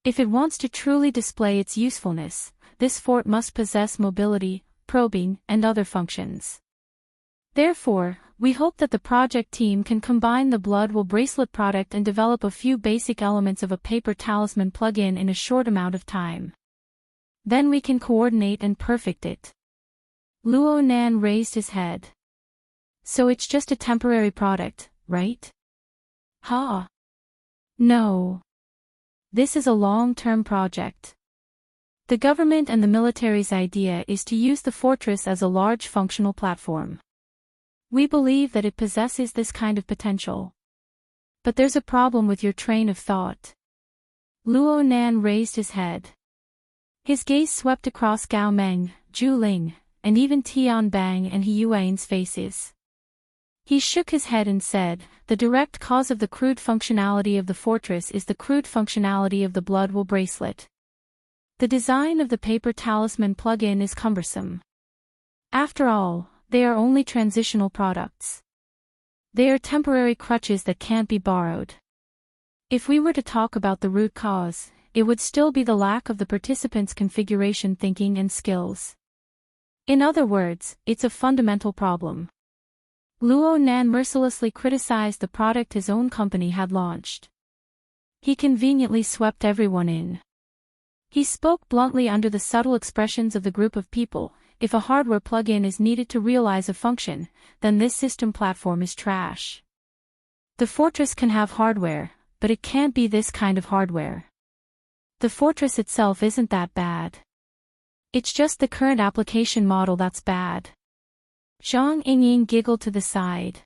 If it wants to truly display its usefulness, this fort must possess mobility, probing, and other functions. Therefore, we hope that the project team can combine the Blood Will bracelet product and develop a few basic elements of a paper talisman plug-in in a short amount of time. Then we can coordinate and perfect it. Luo Nan raised his head. So it's just a temporary product, right? Ha! No. This is a long-term project. The government and the military's idea is to use the fortress as a large functional platform. We believe that it possesses this kind of potential. But there's a problem with your train of thought. Luo Nan raised his head. His gaze swept across Gao Meng, Zhu Ling, and even Tian Bang and He Yuan's faces. He shook his head and said, "The direct cause of the crude functionality of the fortress is the crude functionality of the blood wool bracelet. The design of the paper talisman plug-in is cumbersome. After all, they are only transitional products. They are temporary crutches that can't be borrowed. If we were to talk about the root cause, it would still be the lack of the participants' configuration thinking and skills. In other words, it's a fundamental problem." Luo Nan mercilessly criticized the product his own company had launched. He conveniently swept everyone in. He spoke bluntly under the subtle expressions of the group of people. If a hardware plug-in is needed to realize a function, then this system platform is trash. The fortress can have hardware, but it can't be this kind of hardware. The fortress itself isn't that bad. It's just the current application model that's bad. Zhang Yingying giggled to the side.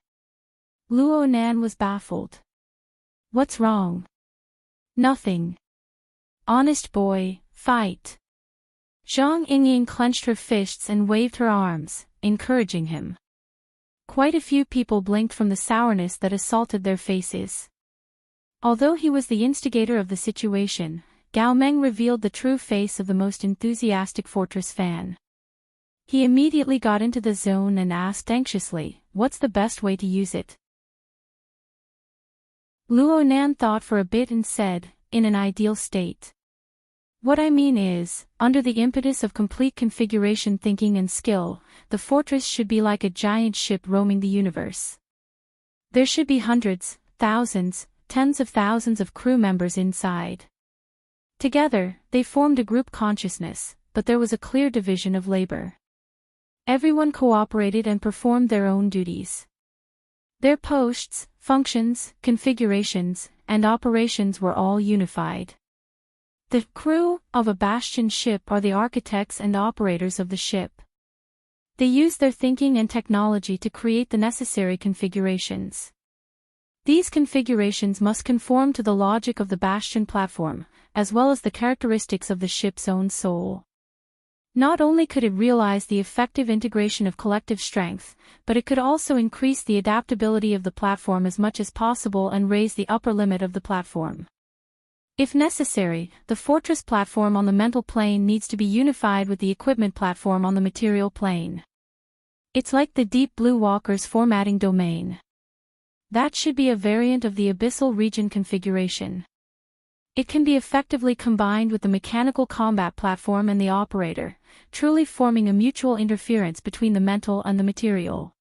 Luo Nan was baffled. What's wrong? Nothing. Honest boy, fight. Zhang Yingying clenched her fists and waved her arms, encouraging him. Quite a few people blinked from the sourness that assaulted their faces. Although he was the instigator of the situation, Gao Meng revealed the true face of the most enthusiastic fortress fan. He immediately got into the zone and asked anxiously, "What's the best way to use it?" Luo Nan thought for a bit and said, "In an ideal state. What I mean is, under the impetus of complete configuration thinking and skill, the fortress should be like a giant ship roaming the universe. There should be hundreds, thousands, tens of thousands of crew members inside. Together, they formed a group consciousness, but there was a clear division of labor. Everyone cooperated and performed their own duties. Their posts, functions, configurations, and operations were all unified. The crew of a bastion ship are the architects and operators of the ship. They use their thinking and technology to create the necessary configurations. These configurations must conform to the logic of the bastion platform, as well as the characteristics of the ship's own soul. Not only could it realize the effective integration of collective strength, but it could also increase the adaptability of the platform as much as possible and raise the upper limit of the platform. If necessary, the fortress platform on the mental plane needs to be unified with the equipment platform on the material plane. It's like the Deep Blue Walker's formatting domain. That should be a variant of the abyssal region configuration. It can be effectively combined with the mechanical combat platform and the operator, truly forming a mutual interference between the mental and the material.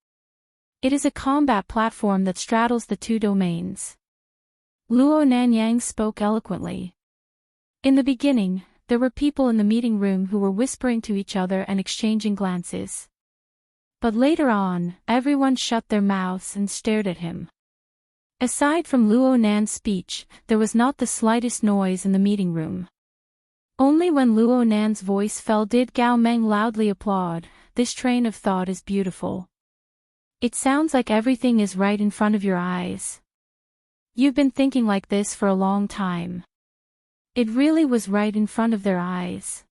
It is a combat platform that straddles the two domains. Luo Nanyang spoke eloquently. In the beginning, there were people in the meeting room who were whispering to each other and exchanging glances. But later on, everyone shut their mouths and stared at him. Aside from Luo Nan's speech, there was not the slightest noise in the meeting room. Only when Luo Nan's voice fell did Gao Meng loudly applaud. "This train of thought is beautiful. It sounds like everything is right in front of your eyes. You've been thinking like this for a long time." It really was right in front of their eyes.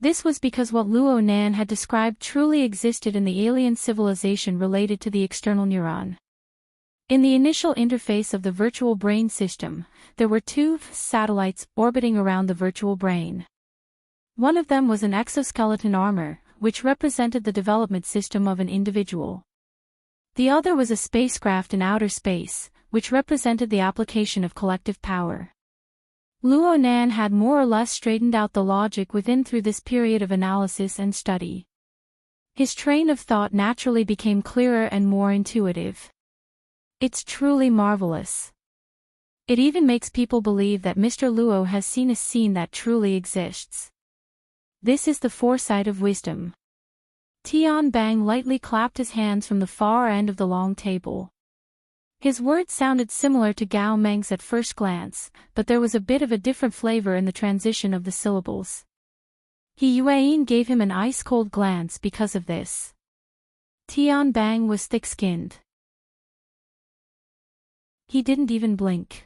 This was because what Luo Nan had described truly existed in the alien civilization related to the external neuron. In the initial interface of the virtual brain system, there were two satellites orbiting around the virtual brain. One of them was an exoskeleton armor, which represented the development system of an individual. The other was a spacecraft in outer space, which represented the application of collective power. Luo Nan had more or less straightened out the logic within through this period of analysis and study. His train of thought naturally became clearer and more intuitive. It's truly marvelous. It even makes people believe that Mr. Luo has seen a scene that truly exists. This is the foresight of wisdom. Tian Bang lightly clapped his hands from the far end of the long table. His words sounded similar to Gao Meng's at first glance, but there was a bit of a different flavor in the transition of the syllables. Yuan gave him an ice-cold glance because of this. Tian Bang was thick-skinned. He didn't even blink.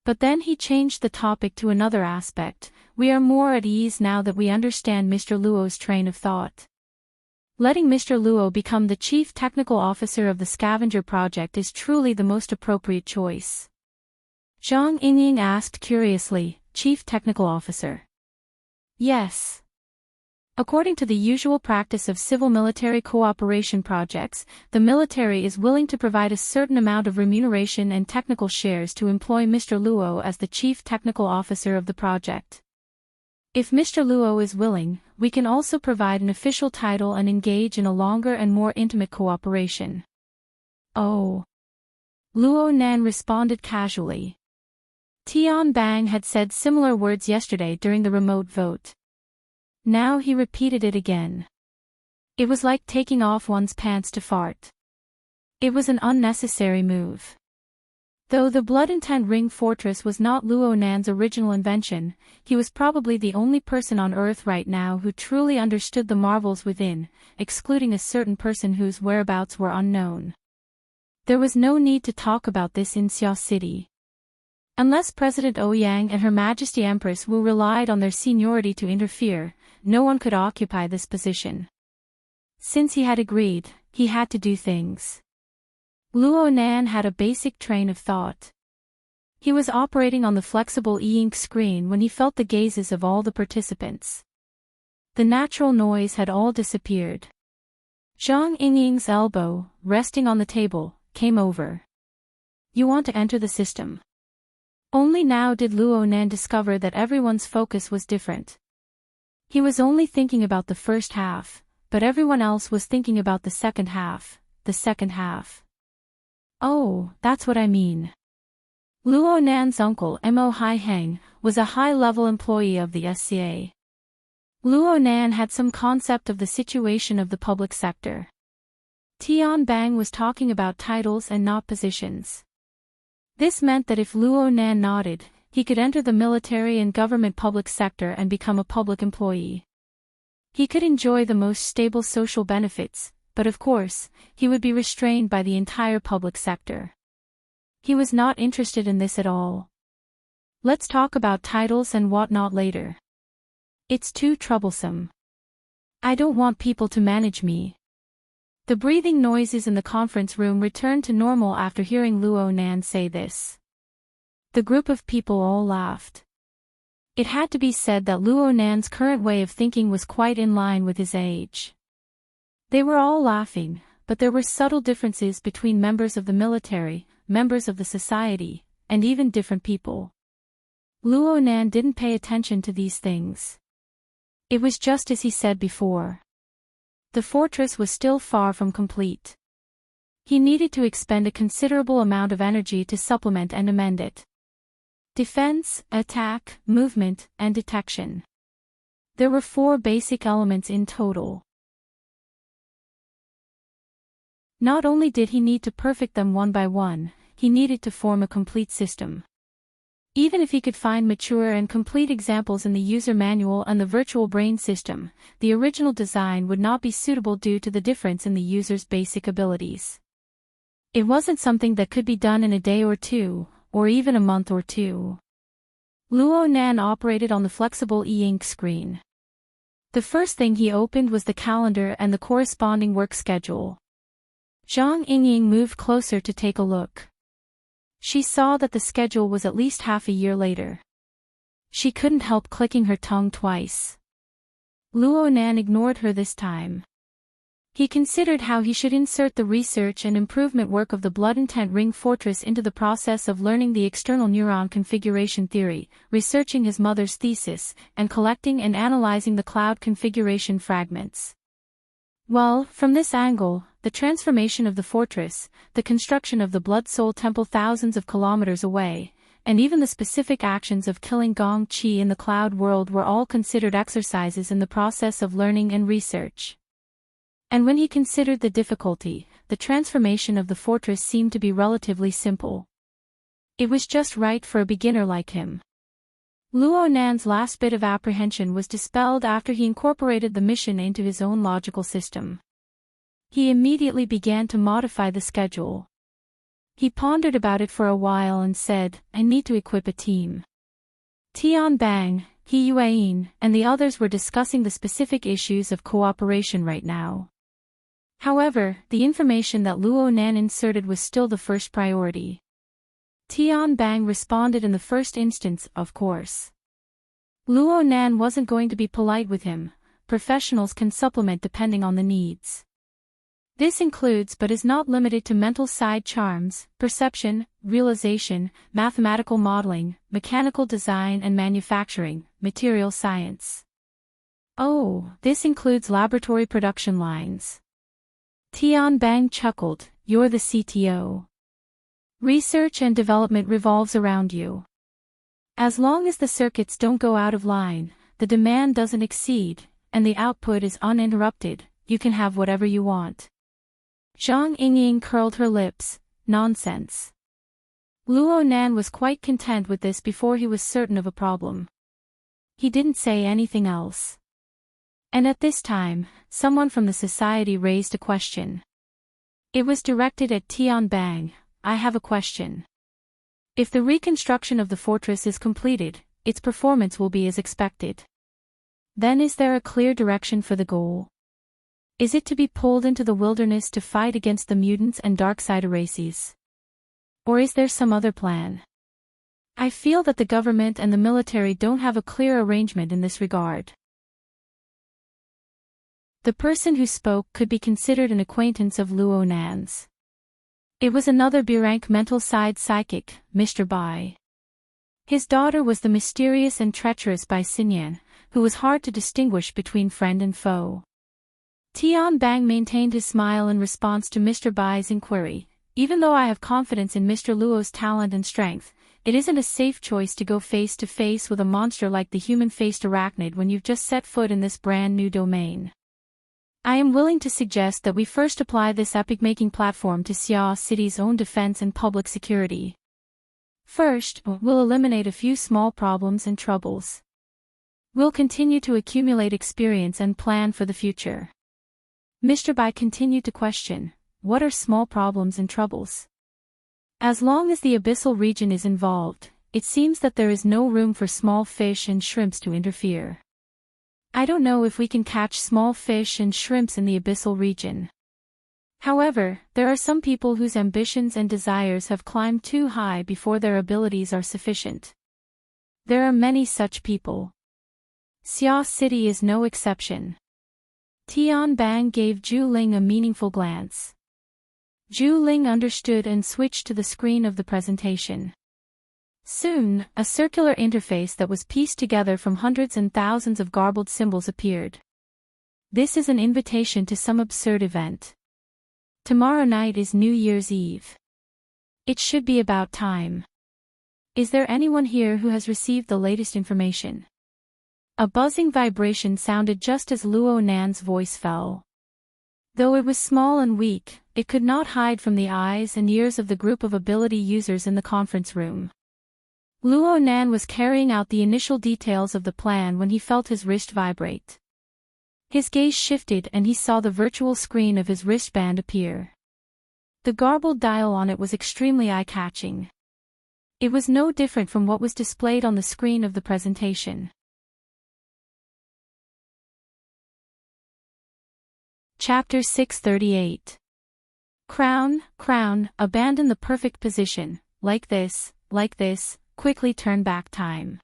But then he changed the topic to another aspect. We are more at ease now that we understand Mr. Luo's train of thought. Letting Mr. Luo become the chief technical officer of the scavenger project is truly the most appropriate choice. Zhang Yingying asked curiously, Chief Technical Officer? Yes. According to the usual practice of civil-military cooperation projects, the military is willing to provide a certain amount of remuneration and technical shares to employ Mr. Luo as the Chief Technical Officer of the project. If Mr. Luo is willing, we can also provide an official title and engage in a longer and more intimate cooperation. Oh. Luo Nan responded casually. Tian Bang had said similar words yesterday during the remote vote. Now he repeated it again. It was like taking off one's pants to fart. It was an unnecessary move. Though the Blood Intent Ring Fortress was not Luo Nan's original invention, he was probably the only person on Earth right now who truly understood the marvels within, excluding a certain person whose whereabouts were unknown. There was no need to talk about this in Xia City. Unless President Ouyang and Her Majesty Empress Wu relied on their seniority to interfere, no one could occupy this position. Since he had agreed, he had to do things. Luo Nan had a basic train of thought. He was operating on the flexible e-ink screen when he felt the gazes of all the participants. The natural noise had all disappeared. Zhang Yingying's elbow, resting on the table, came over. You want to enter the system? Only now did Luo Nan discover that everyone's focus was different. He was only thinking about the first half, but everyone else was thinking about the second half. Oh, that's what I mean. Luo Nan's uncle Mo Hai Heng was a high-level employee of the SCA. Luo Nan had some concept of the situation of the public sector. Tian Bang was talking about titles and not positions. This meant that if Luo Nan nodded, he could enter the military and government public sector and become a public employee. He could enjoy the most stable social benefits, but of course, he would be restrained by the entire public sector. He was not interested in this at all. Let's talk about titles and whatnot later. It's too troublesome. I don't want people to manage me. The breathing noises in the conference room returned to normal after hearing Luo Nan say this. The group of people all laughed. It had to be said that Luo Nan's current way of thinking was quite in line with his age. They were all laughing, but there were subtle differences between members of the military, members of the society, and even different people. Luo Nan didn't pay attention to these things. It was just as he said before. The fortress was still far from complete. He needed to expend a considerable amount of energy to supplement and amend it. Defense, attack, movement, and detection. There were 4 basic elements in total. Not only did he need to perfect them one by one, he needed to form a complete system. Even if he could find mature and complete examples in the user manual and the virtual brain system, the original design would not be suitable due to the difference in the user's basic abilities. It wasn't something that could be done in a day or two, or even a month or two. Luo Nan operated on the flexible e-ink screen. The first thing he opened was the calendar and the corresponding work schedule. Zhang Yingying moved closer to take a look. She saw that the schedule was at least half a year later. She couldn't help clicking her tongue twice. Luo Nan ignored her this time. He considered how he should insert the research and improvement work of the Blood Intent Ring Fortress into the process of learning the external neuron configuration theory, researching his mother's thesis, and collecting and analyzing the cloud configuration fragments. Well, from this angle, the transformation of the fortress, the construction of the Blood Soul Temple thousands of kilometers away, and even the specific actions of killing Gong Qi in the cloud world were all considered exercises in the process of learning and research. And when he considered the difficulty, the transformation of the fortress seemed to be relatively simple. It was just right for a beginner like him. Luo Nan's last bit of apprehension was dispelled after he incorporated the mission into his own logical system. He immediately began to modify the schedule. He pondered about it for a while and said, "I need to equip a team." Tian Bang, He Yuan, and the others were discussing the specific issues of cooperation right now. However, the information that Luo Nan inserted was still the first priority. Tian Bang responded in the first instance, of course. Luo Nan wasn't going to be polite with him. Professionals can supplement depending on the needs. This includes but is not limited to mental side charms, perception, realization, mathematical modeling, mechanical design and manufacturing, material science. Oh, this includes laboratory production lines. Tian Bang chuckled, "You're the CTO. Research and development revolves around you. As long as the circuits don't go out of line, the demand doesn't exceed, and the output is uninterrupted, you can have whatever you want." Zhang Yingying curled her lips. Nonsense. Luo Nan was quite content with this before he was certain of a problem. He didn't say anything else. And at this time, someone from the society raised a question. It was directed at Tian Bang. "I have a question. If the reconstruction of the fortress is completed, its performance will be as expected. Then is there a clear direction for the goal? Is it to be pulled into the wilderness to fight against the mutants and dark-side races? Or is there some other plan? I feel that the government and the military don't have a clear arrangement in this regard." The person who spoke could be considered an acquaintance of Luo Nan's. It was another B-rank mental side psychic, Mr. Bai. His daughter was the mysterious and treacherous Bai Xinyan, who was hard to distinguish between friend and foe. Tian Bang maintained his smile in response to Mr. Bai's inquiry. "Even though I have confidence in Mr. Luo's talent and strength, it isn't a safe choice to go face-to-face with a monster like the human-faced arachnid when you've just set foot in this brand-new domain. I am willing to suggest that we first apply this epic-making platform to Xia City's own defense and public security. First, we'll eliminate a few small problems and troubles. We'll continue to accumulate experience and plan for the future." Mr. Bai continued to question, "What are small problems and troubles? As long as the abyssal region is involved, it seems that there is no room for small fish and shrimps to interfere. I don't know if we can catch small fish and shrimps in the abyssal region. However, there are some people whose ambitions and desires have climbed too high before their abilities are sufficient. There are many such people. Xia City is no exception." Tian Bang gave Zhu Ling a meaningful glance. Zhu Ling understood and switched to the screen of the presentation. Soon, a circular interface that was pieced together from hundreds and thousands of garbled symbols appeared. "This is an invitation to some absurd event. Tomorrow night is New Year's Eve. It should be about time. Is there anyone here who has received the latest information?" A buzzing vibration sounded just as Luo Nan's voice fell. Though it was small and weak, it could not hide from the eyes and ears of the group of ability users in the conference room. Luo Nan was carrying out the initial details of the plan when he felt his wrist vibrate. His gaze shifted and he saw the virtual screen of his wristband appear. The garbled dial on it was extremely eye-catching. It was no different from what was displayed on the screen of the presentation. Chapter 638. Crown, abandon the perfect position, like this, quickly turn back time.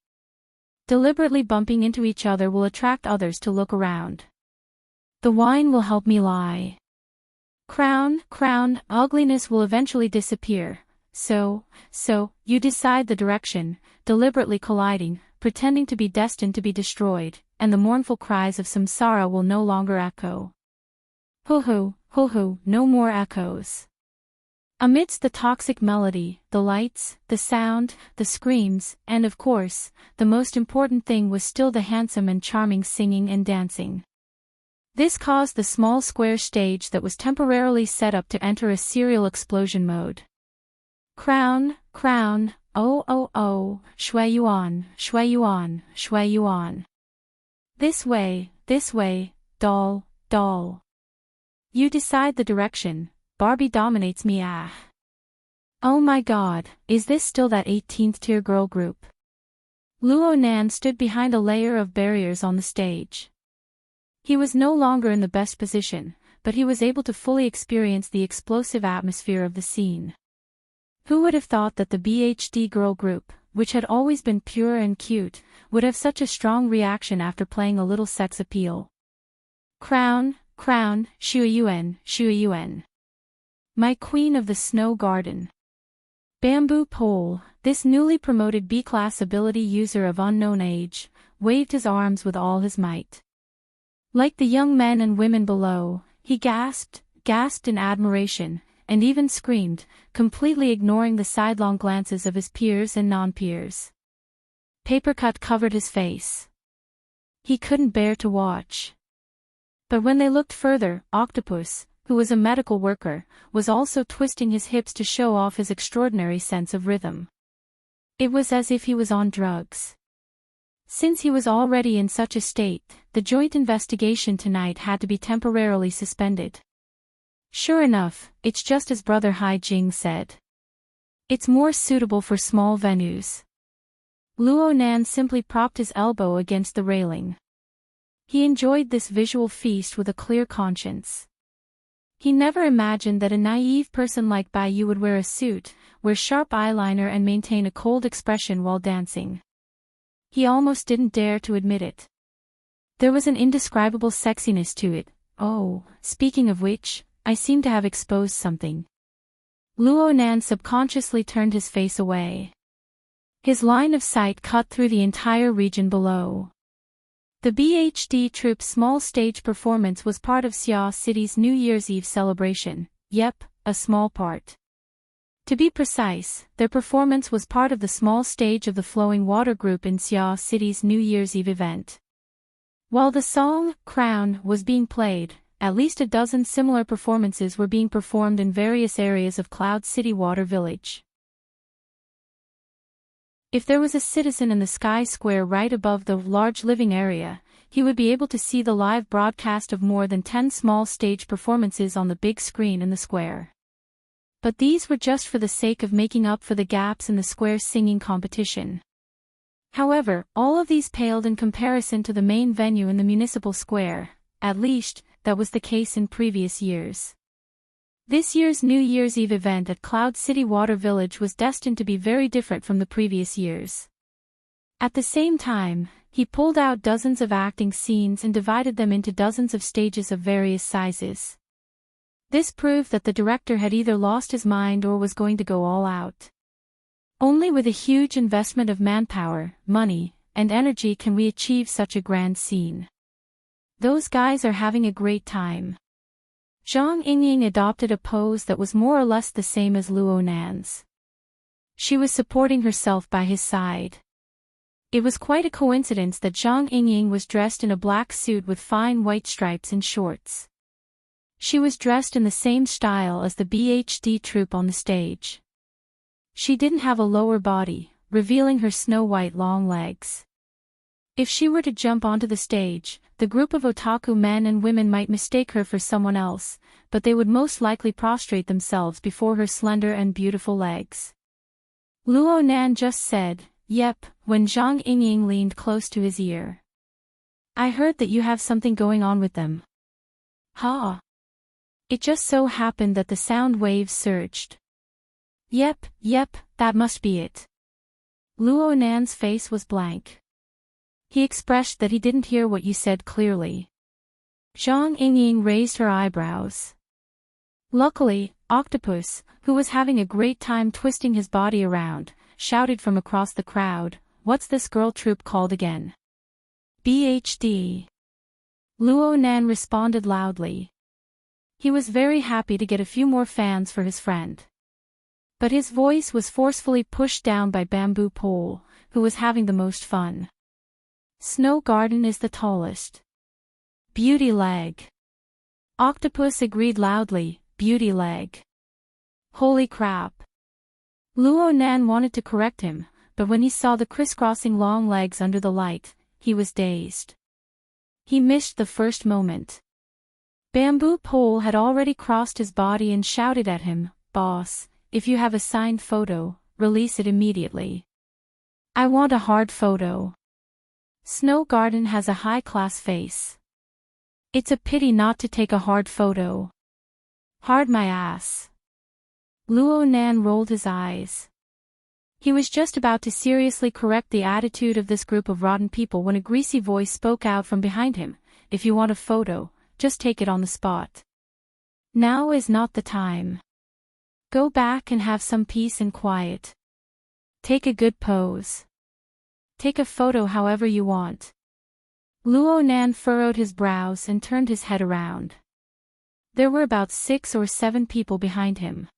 Deliberately bumping into each other will attract others to look around. The wine will help me lie. Crown, ugliness will eventually disappear, so, you decide the direction, deliberately colliding, pretending to be destined to be destroyed, and the mournful cries of samsara will no longer echo. Hoo-hoo, no more echoes. Amidst the toxic melody, the lights, the sound, the screams, and of course, the most important thing was still the handsome and charming singing and dancing. This caused the small square stage that was temporarily set up to enter a serial explosion mode. Crown, Oh oh oh, shui yuan, shui yuan, shui yuan. This way, doll, doll. You decide the direction, Barbie dominates me ah. Oh my god, is this still that 18th tier girl group? Luo Nan stood behind a layer of barriers on the stage. He was no longer in the best position, but he was able to fully experience the explosive atmosphere of the scene. Who would have thought that the BHD girl group, which had always been pure and cute, would have such a strong reaction after playing a little sex appeal? Crown, crown, Shui Yuan, Shui Yuan. My queen of the snow garden. Bamboo Pole, this newly promoted B-class ability user of unknown age, waved his arms with all his might. Like the young men and women below, he gasped in admiration, and even screamed, completely ignoring the sidelong glances of his peers and non-peers. Papercut covered his face. He couldn't bear to watch. But when they looked further, Octopus, who was a medical worker, was also twisting his hips to show off his extraordinary sense of rhythm. It was as if he was on drugs. Since he was already in such a state, the joint investigation tonight had to be temporarily suspended. Sure enough, it's just as Brother Hai Jing said. It's more suitable for small venues. Luo Nan simply propped his elbow against the railing. He enjoyed this visual feast with a clear conscience. He never imagined that a naive person like Bai Yu would wear a suit, wear sharp eyeliner and maintain a cold expression while dancing. He almost didn't dare to admit it. There was an indescribable sexiness to it. Oh, speaking of which, I seem to have exposed something. Luo Nan subconsciously turned his face away. His line of sight cut through the entire region below. The BHD troupe's small stage performance was part of Xia City's New Year's Eve celebration. Yep, a small part. To be precise, their performance was part of the small stage of the Flowing Water Group in Xia City's New Year's Eve event. While the song, Crown, was being played, at least a dozen similar performances were being performed in various areas of Cloud City Water Village. If there was a citizen in the Sky Square right above the large living area, he would be able to see the live broadcast of more than 10 small stage performances on the big screen in the square. But these were just for the sake of making up for the gaps in the square's singing competition. However, all of these paled in comparison to the main venue in the municipal square. At least, that was the case in previous years. This year's New Year's Eve event at Cloud City Water Village was destined to be very different from the previous years. At the same time, he pulled out dozens of acting scenes and divided them into dozens of stages of various sizes. This proved that the director had either lost his mind or was going to go all out. Only with a huge investment of manpower, money, and energy can we achieve such a grand scene. Those guys are having a great time. Zhang Yingying adopted a pose that was more or less the same as Luo Nan's. She was supporting herself by his side. It was quite a coincidence that Zhang Yingying was dressed in a black suit with fine white stripes and shorts. She was dressed in the same style as the BHD troupe on the stage. She didn't have a lower body, revealing her snow-white long legs. If she were to jump onto the stage, the group of otaku men and women might mistake her for someone else, but they would most likely prostrate themselves before her slender and beautiful legs. Luo Nan just said, "Yep," when Zhang Yingying leaned close to his ear. "I heard that you have something going on with them." "Ha!" It just so happened that the sound waves surged. Yep, that must be it." Luo Nan's face was blank. He expressed that he didn't hear what you said clearly. Zhang Yingying raised her eyebrows. Luckily, Octopus, who was having a great time twisting his body around, shouted from across the crowd, "What's this girl troupe called again?" BHD. Luo Nan responded loudly. He was very happy to get a few more fans for his friend. But his voice was forcefully pushed down by Bamboo Pole, who was having the most fun. "Snow Garden is the tallest." "Beauty leg." Octopus agreed loudly, "Beauty leg." "Holy crap. Luo Nan wanted to correct him, but when he saw the crisscrossing long legs under the light, he was dazed. He missed the first moment. Bamboo Pole had already crossed his body and shouted at him, "Boss, if you have a signed photo, release it immediately. I want a hard photo. Snow Garden has a high-class face. It's a pity not to take a hard photo. Hard my ass." Luo Nan rolled his eyes. He was just about to seriously correct the attitude of this group of rotten people when a greasy voice spoke out from behind him, "If you want a photo, just take it on the spot. Now is not the time. Go back and have some peace and quiet. Take a good pose. Take a photo however you want." Luo Nan furrowed his brows and turned his head around. There were about 6 or 7 people behind him.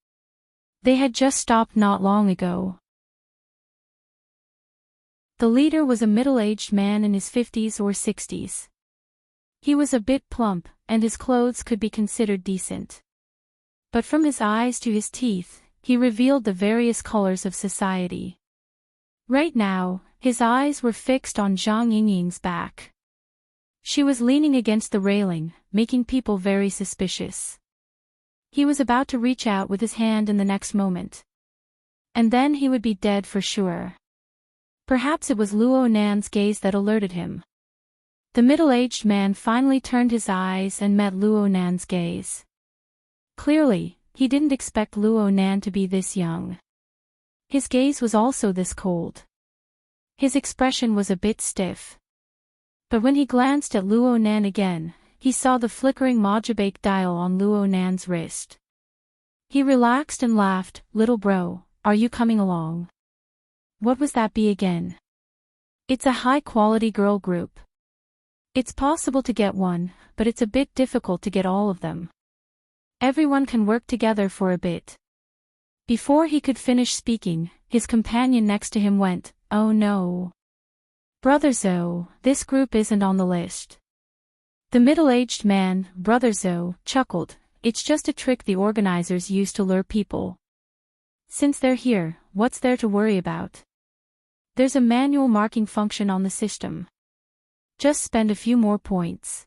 They had just stopped not long ago. The leader was a middle-aged man in his 50s or 60s. He was a bit plump, and his clothes could be considered decent. But from his eyes to his teeth, he revealed the various colors of society. Right now, his eyes were fixed on Zhang Yingying's back. She was leaning against the railing, making people very suspicious. He was about to reach out with his hand in the next moment. And then he would be dead for sure. Perhaps it was Luo Nan's gaze that alerted him. The middle-aged man finally turned his eyes and met Luo Nan's gaze. Clearly, he didn't expect Luo Nan to be this young. His gaze was also this cold. His expression was a bit stiff. But when he glanced at Luo Nan again, he saw the flickering Mojibake dial on Luo Nan's wrist. He relaxed and laughed, "Little bro, are you coming along?" What was that be again? It's a high-quality girl group. It's possible to get one, but it's a bit difficult to get all of them. Everyone can work together for a bit. Before he could finish speaking, his companion next to him went, "Oh no. Brother Zo, this group isn't on the list." The middle-aged man, Brother Zo, chuckled, "It's just a trick the organizers use to lure people. Since they're here, what's there to worry about? There's a manual marking function on the system. Just spend a few more points."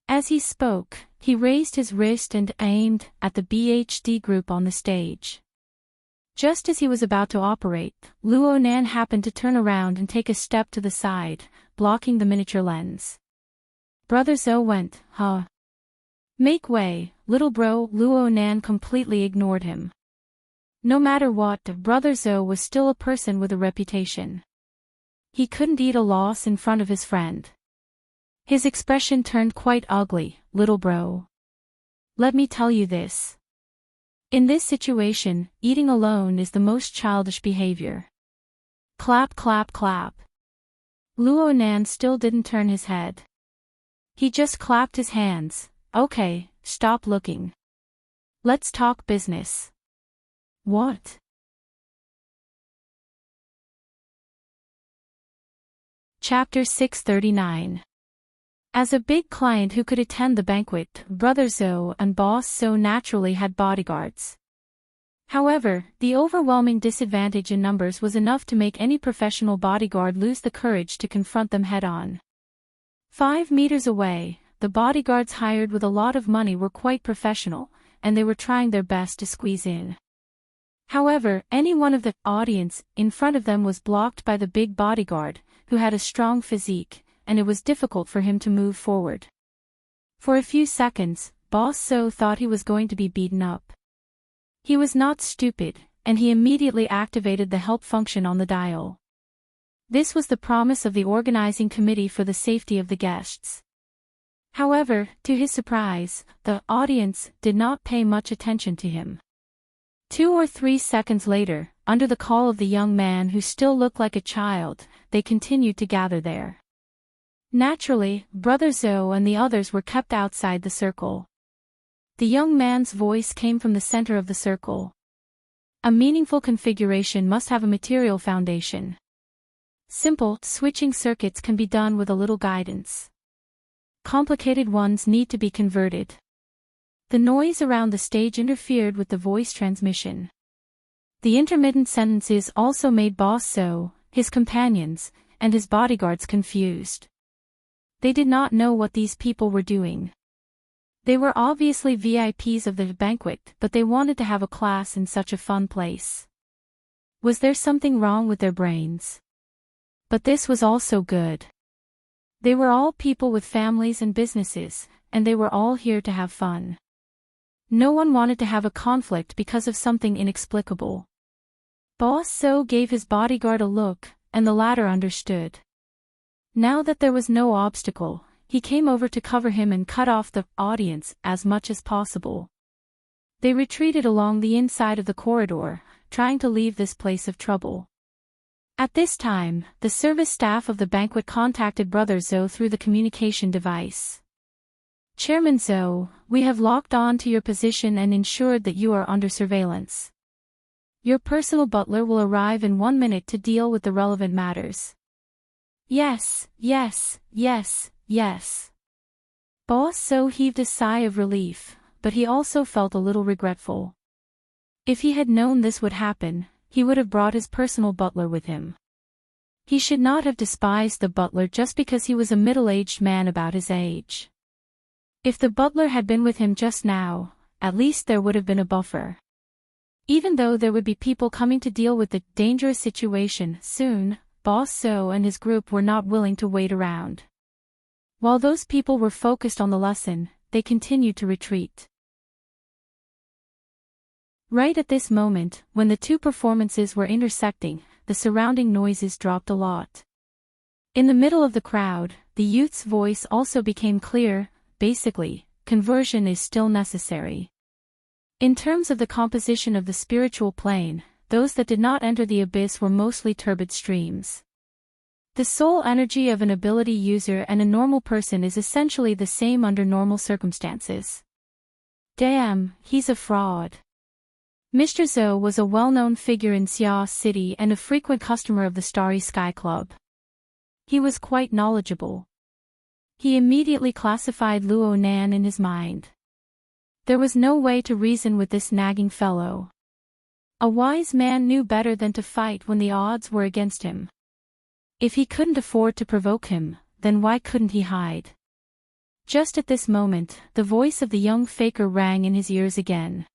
As he spoke, he raised his wrist and aimed at the BHD group on the stage. Just as he was about to operate, Luo Nan happened to turn around and take a step to the side, blocking the miniature lens. Brother Zo went, "Huh. Make way, little bro." Luo Nan completely ignored him. No matter what, Brother Zo was still a person with a reputation. He couldn't eat a loss in front of his friend. His expression turned quite ugly. "Little bro. Let me tell you this. In this situation, eating alone is the most childish behavior." Clap clap clap. Luo Nan still didn't turn his head. He just clapped his hands. "Okay, stop looking. Let's talk business." "What?" Chapter 639. As a big client who could attend the banquet, Brother Zo and Boss Zo naturally had bodyguards. However, the overwhelming disadvantage in numbers was enough to make any professional bodyguard lose the courage to confront them head-on. 5 meters away, the bodyguards hired with a lot of money were quite professional, and they were trying their best to squeeze in. However, any one of the audience in front of them was blocked by the big bodyguard, who had a strong physique, and it was difficult for him to move forward. For a few seconds, Boss Zo thought he was going to be beaten up. He was not stupid, and he immediately activated the help function on the dial. This was the promise of the organizing committee for the safety of the guests. However, to his surprise, the audience did not pay much attention to him. 2 or 3 seconds later, under the call of the young man who still looked like a child, they continued to gather there. Naturally, Brother Zo and the others were kept outside the circle. The young man's voice came from the center of the circle. A meaningful configuration must have a material foundation. Simple, switching circuits can be done with a little guidance. Complicated ones need to be converted. The noise around the stage interfered with the voice transmission. The intermittent sentences also made Boss So, his companions, and his bodyguards confused. They did not know what these people were doing. They were obviously VIPs of the banquet, but they wanted to have a class in such a fun place. Was there something wrong with their brains? But this was also good. They were all people with families and businesses, and they were all here to have fun. No one wanted to have a conflict because of something inexplicable. Boss So gave his bodyguard a look, and the latter understood. Now that there was no obstacle, he came over to cover him and cut off the audience as much as possible. They retreated along the inside of the corridor, trying to leave this place of trouble. At this time, the service staff of the banquet contacted Brother Zo through the communication device. Chairman Zo, we have locked on to your position and ensured that you are under surveillance. Your personal butler will arrive in 1 minute to deal with the relevant matters. Yes, yes, yes, yes. Boss So heaved a sigh of relief, but he also felt a little regretful. If he had known this would happen, he would have brought his personal butler with him. He should not have despised the butler just because he was a middle-aged man about his age. If the butler had been with him just now, at least there would have been a buffer. Even though there would be people coming to deal with the dangerous situation soon, Boss So and his group were not willing to wait around. While those people were focused on the lesson, they continued to retreat. Right at this moment, when the two performances were intersecting, the surrounding noises dropped a lot. In the middle of the crowd, the youth's voice also became clear. Basically, conversion is still necessary. In terms of the composition of the spiritual plane, those that did not enter the abyss were mostly turbid streams. The soul energy of an ability user and a normal person is essentially the same under normal circumstances. Damn, he's a fraud. Mr. Zo was a well-known figure in Xia City and a frequent customer of the Starry Sky Club. He was quite knowledgeable. He immediately classified Luo Nan in his mind. There was no way to reason with this nagging fellow. A wise man knew better than to fight when the odds were against him. If he couldn't afford to provoke him, then why couldn't he hide? Just at this moment, the voice of the young faker rang in his ears again.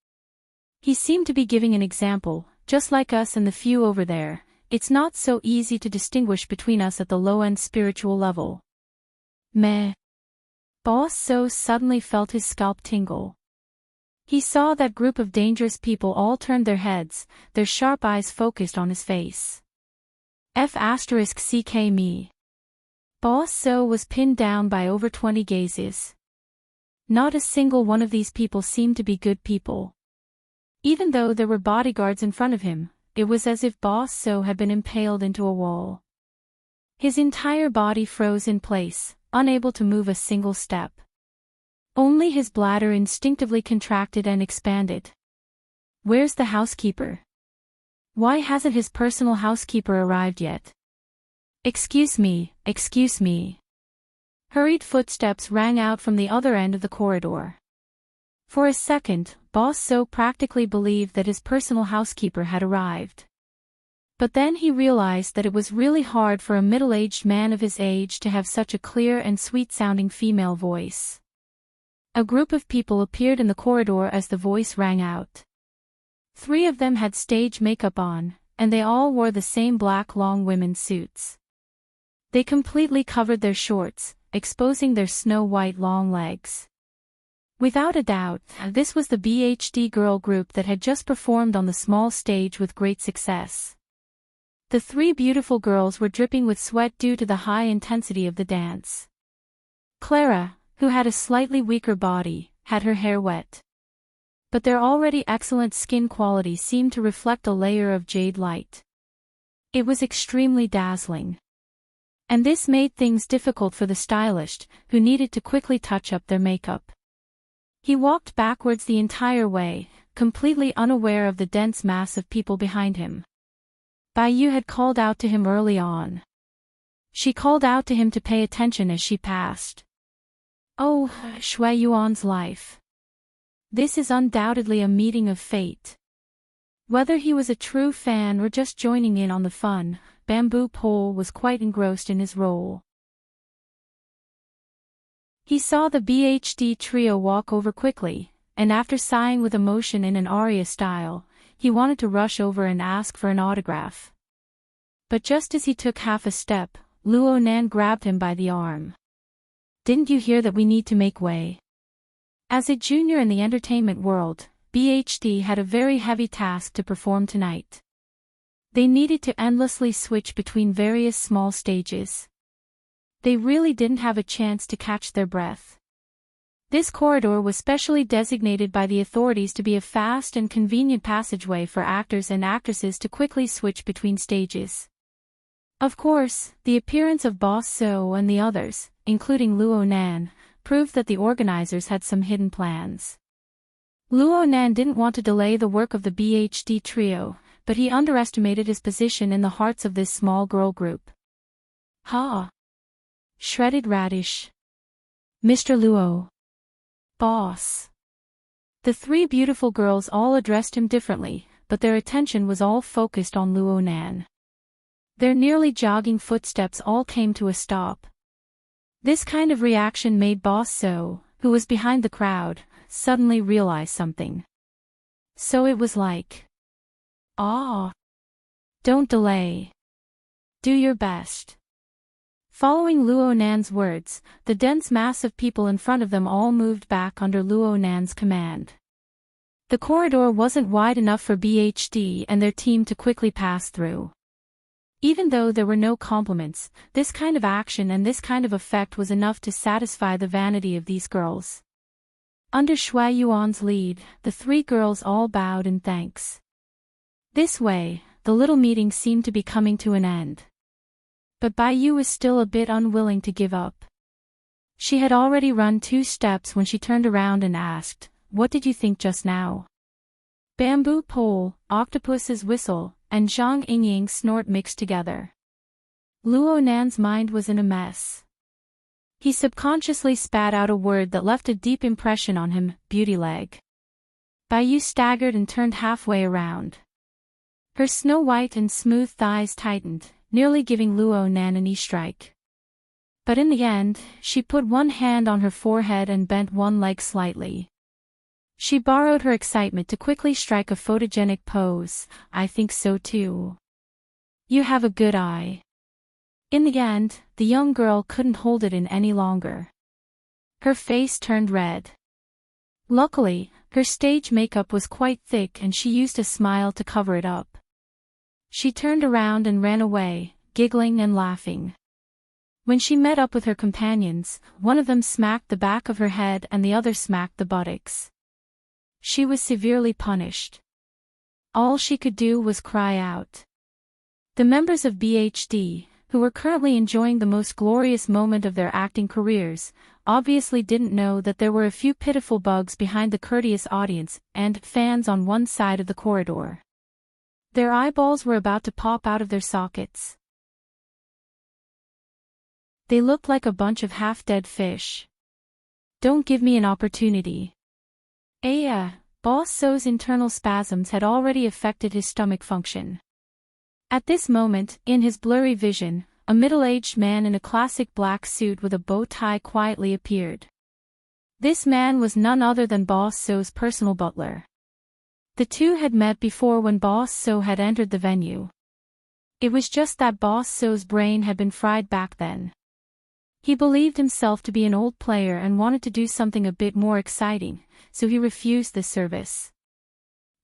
He seemed to be giving an example, just like us and the few over there. It's not so easy to distinguish between us at the low-end spiritual level. Meh. Boss So suddenly felt his scalp tingle. He saw that group of dangerous people all turned their heads, their sharp eyes focused on his face. F***ck me. Boss So was pinned down by over 20 gazes. Not a single one of these people seemed to be good people. Even though there were bodyguards in front of him, it was as if Boss So had been impaled into a wall. His entire body froze in place, unable to move a single step. Only his bladder instinctively contracted and expanded. Where's the housekeeper? Why hasn't his personal housekeeper arrived yet? Excuse me, excuse me. Hurried footsteps rang out from the other end of the corridor. For a second, Boss So practically believed that his personal housekeeper had arrived. But then he realized that it was really hard for a middle-aged man of his age to have such a clear and sweet-sounding female voice. A group of people appeared in the corridor as the voice rang out. 3 of them had stage makeup on, and they all wore the same black long women's suits. They completely covered their shorts, exposing their snow-white long legs. Without a doubt, this was the BHD girl group that had just performed on the small stage with great success. The 3 beautiful girls were dripping with sweat due to the high intensity of the dance. Clara, who had a slightly weaker body, had her hair wet. But their already excellent skin quality seemed to reflect a layer of jade light. It was extremely dazzling. And this made things difficult for the stylist, who needed to quickly touch up their makeup. He walked backwards the entire way, completely unaware of the dense mass of people behind him. Bai Yu had called out to him early on. She called out to him to pay attention as she passed. Oh, Shui Yuan's life. This is undoubtedly a meeting of fate. Whether he was a true fan or just joining in on the fun, Bamboo Pole was quite engrossed in his role. He saw the BHD trio walk over quickly, and after sighing with emotion in an aria style, he wanted to rush over and ask for an autograph. But just as he took half a step, Luo Nan grabbed him by the arm. "Didn't you hear that we need to make way?" As a junior in the entertainment world, BHD had a very heavy task to perform tonight. They needed to endlessly switch between various small stages. They really didn't have a chance to catch their breath. This corridor was specially designated by the authorities to be a fast and convenient passageway for actors and actresses to quickly switch between stages. Of course, the appearance of Boss So and the others, including Luo Nan, proved that the organizers had some hidden plans. Luo Nan didn't want to delay the work of the BHD trio, but he underestimated his position in the hearts of this small girl group. "Ha! Shredded radish. Mr. Luo. Boss." The three beautiful girls all addressed him differently, but their attention was all focused on Luo Nan. Their nearly jogging footsteps all came to a stop. This kind of reaction made Boss So, who was behind the crowd, suddenly realize something. So it was like, "Ah! Don't delay. Do your best." Following Luo Nan's words, the dense mass of people in front of them all moved back under Luo Nan's command. The corridor wasn't wide enough for BHD and their team to quickly pass through. Even though there were no compliments, this kind of action and this kind of effect was enough to satisfy the vanity of these girls. Under Shui Yuan's lead, the three girls all bowed in thanks. This way, the little meeting seemed to be coming to an end. But Bai Yu was still a bit unwilling to give up. She had already run 2 steps when she turned around and asked, "What did you think just now?" Bamboo Pole, Octopus's whistle, and Zhang Yingying's snort mixed together. Luo Nan's mind was in a mess. He subconsciously spat out a word that left a deep impression on him, beauty leg. Bai Yu staggered and turned halfway around. Her snow-white and smooth thighs tightened, nearly giving Luo Nan a knee strike. But in the end, she put one hand on her forehead and bent one leg slightly. She borrowed her excitement to quickly strike a photogenic pose. "I think so too. You have a good eye." In the end, the young girl couldn't hold it in any longer. Her face turned red. Luckily, her stage makeup was quite thick and she used a smile to cover it up. She turned around and ran away, giggling and laughing. When she met up with her companions, one of them smacked the back of her head and the other smacked the buttocks. She was severely punished. All she could do was cry out. The members of BHD, who were currently enjoying the most glorious moment of their acting careers, obviously didn't know that there were a few pitiful bugs behind the courteous audience and fans on one side of the corridor. Their eyeballs were about to pop out of their sockets. They looked like a bunch of half-dead fish. "Don't give me an opportunity." Boss So's internal spasms had already affected his stomach function. At this moment, in his blurry vision, a middle-aged man in a classic black suit with a bow tie quietly appeared. This man was none other than Boss So's personal butler. The two had met before when Boss So had entered the venue. It was just that Boss So's brain had been fried back then. He believed himself to be an old player and wanted to do something a bit more exciting, so he refused this service.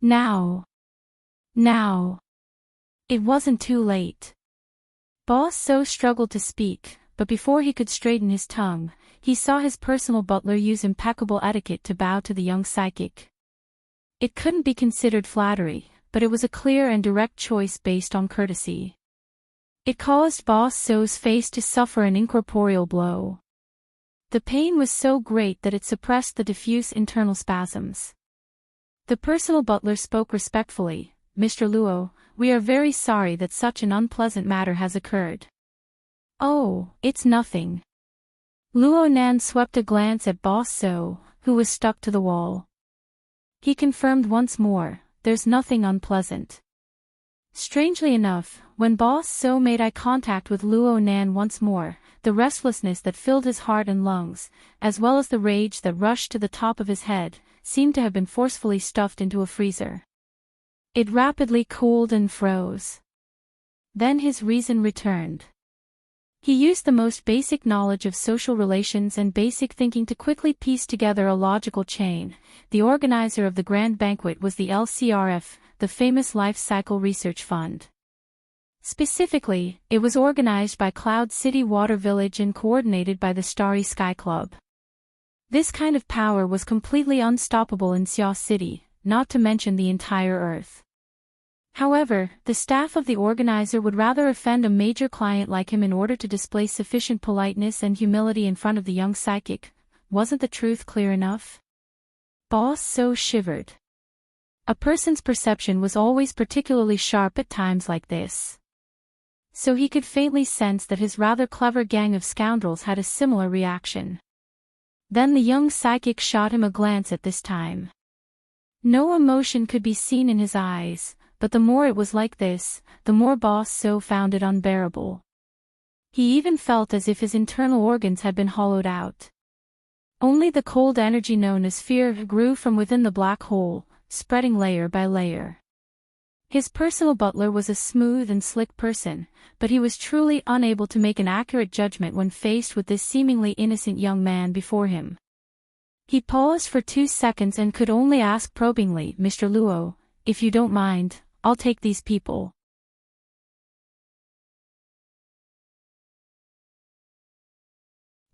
Now. It wasn't too late. Boss So struggled to speak, but before he could straighten his tongue, he saw his personal butler use impeccable etiquette to bow to the young psychic. It couldn't be considered flattery, but it was a clear and direct choice based on courtesy. It caused Boss So's face to suffer an incorporeal blow. The pain was so great that it suppressed the diffuse internal spasms. The personal butler spoke respectfully, "Mr. Luo, we are very sorry that such an unpleasant matter has occurred." "Oh, it's nothing." Luo Nan swept a glance at Boss So, who was stuck to the wall. He confirmed once more, there's nothing unpleasant. Strangely enough, when Boss So made eye contact with Luo Nan once more, the restlessness that filled his heart and lungs, as well as the rage that rushed to the top of his head, seemed to have been forcefully stuffed into a freezer. It rapidly cooled and froze. Then his reason returned. He used the most basic knowledge of social relations and basic thinking to quickly piece together a logical chain. The organizer of the grand banquet was the LCRF, the famous Life Cycle Research Fund. Specifically, it was organized by Cloud City Water Village and coordinated by the Starry Sky Club. This kind of power was completely unstoppable in Xia City, not to mention the entire Earth. However, the staff of the organizer would rather offend a major client like him in order to display sufficient politeness and humility in front of the young psychic. Wasn't the truth clear enough? Boss So shivered. A person's perception was always particularly sharp at times like this. So he could faintly sense that his rather clever gang of scoundrels had a similar reaction. Then the young psychic shot him a glance at this time. No emotion could be seen in his eyes, but the more it was like this, the more Boss So found it unbearable. He even felt as if his internal organs had been hollowed out. Only the cold energy known as fear grew from within the black hole, spreading layer by layer. His personal butler was a smooth and slick person, but he was truly unable to make an accurate judgment when faced with this seemingly innocent young man before him. He paused for 2 seconds and could only ask probingly, "Mr. Luo, if you don't mind, I'll take these people."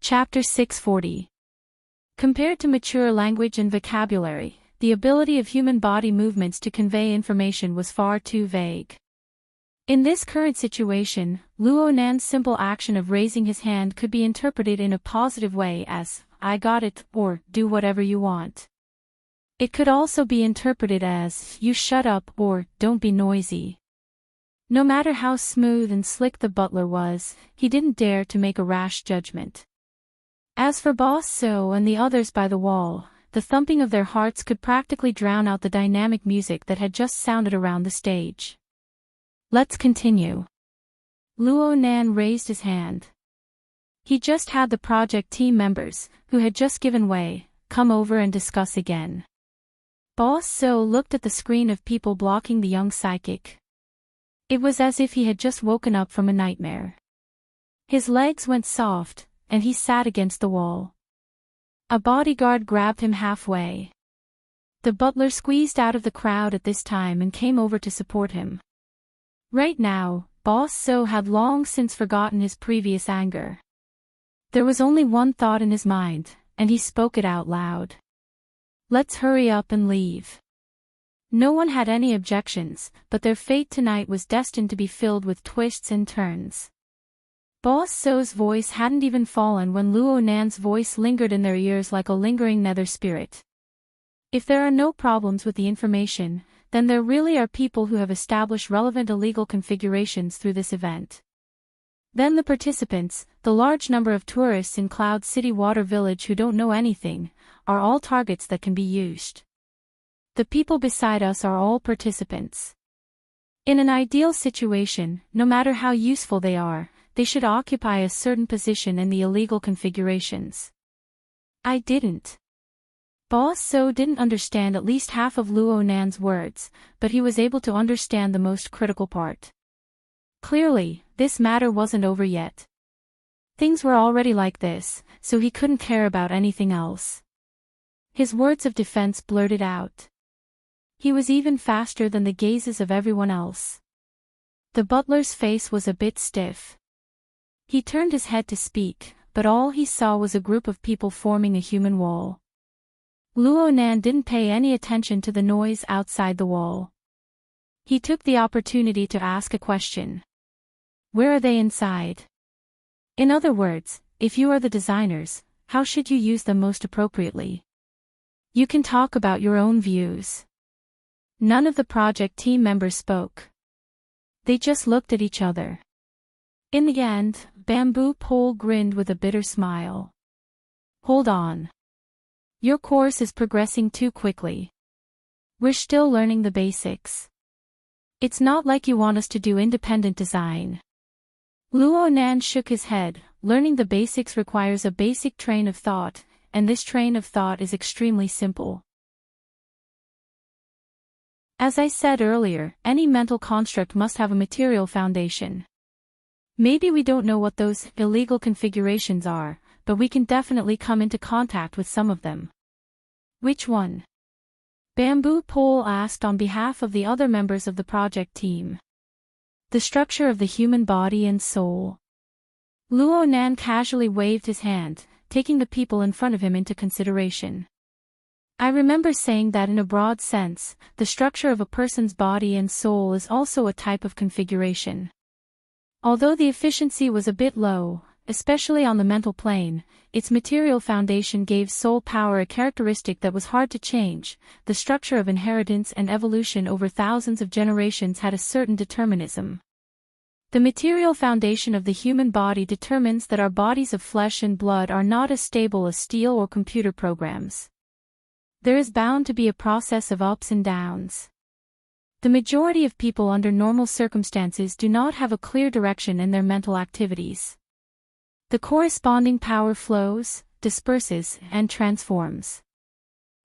Chapter 640. Compared to mature language and vocabulary, the ability of human body movements to convey information was far too vague. In this current situation, Luo Nan's simple action of raising his hand could be interpreted in a positive way as, "I got it," or "do whatever you want." It could also be interpreted as, "You shut up," or "don't be noisy." No matter how smooth and slick the butler was, he didn't dare to make a rash judgment. As for Boss So and the others by the wall, the thumping of their hearts could practically drown out the dynamic music that had just sounded around the stage. "Let's continue." Luo Nan raised his hand. He just had the project team members, who had just given way, come over and discuss again. Boss So looked at the screen of people blocking the young psychic. It was as if he had just woken up from a nightmare. His legs went soft, and he sat against the wall. A bodyguard grabbed him halfway. The butler squeezed out of the crowd at this time and came over to support him. Right now, Boss So had long since forgotten his previous anger. There was only one thought in his mind, and he spoke it out loud. "Let's hurry up and leave." No one had any objections, but their fate tonight was destined to be filled with twists and turns. Boss So's voice hadn't even fallen when Luo Nan's voice lingered in their ears like a lingering nether spirit. If there are no problems with the information, then there really are people who have established relevant illegal configurations through this event. Then the participants, the large number of tourists in Cloud City Water Village who don't know anything, are all targets that can be used. The people beside us are all participants. In an ideal situation, no matter how useful they are, they should occupy a certain position in the illegal configurations. I didn't. Boss So didn't understand at least half of Luo Nan's words, but he was able to understand the most critical part. Clearly, this matter wasn't over yet. Things were already like this, so he couldn't care about anything else. His words of defense blurted out. He was even faster than the gazes of everyone else. The butler's face was a bit stiff. He turned his head to speak, but all he saw was a group of people forming a human wall. Luo Nan didn't pay any attention to the noise outside the wall. He took the opportunity to ask a question. Where are they inside? In other words, if you are the designers, how should you use them most appropriately? You can talk about your own views. None of the project team members spoke. They just looked at each other. In the end, Bamboo Pole grinned with a bitter smile. Hold on. Your course is progressing too quickly. We're still learning the basics. It's not like you want us to do independent design. Luo Nan shook his head. Learning the basics requires a basic train of thought, and this train of thought is extremely simple. As I said earlier, any mental construct must have a material foundation. Maybe we don't know what those illegal configurations are, but we can definitely come into contact with some of them. Which one? Bamboo Pole asked on behalf of the other members of the project team. The structure of the human body and soul. Luo Nan casually waved his hand, taking the people in front of him into consideration. I remember saying that in a broad sense, the structure of a person's body and soul is also a type of configuration. Although the efficiency was a bit low, especially on the mental plane, its material foundation gave soul power a characteristic that was hard to change. The structure of inheritance and evolution over thousands of generations had a certain determinism. The material foundation of the human body determines that our bodies of flesh and blood are not as stable as steel or computer programs. There is bound to be a process of ups and downs. The majority of people under normal circumstances do not have a clear direction in their mental activities. The corresponding power flows, disperses, and transforms.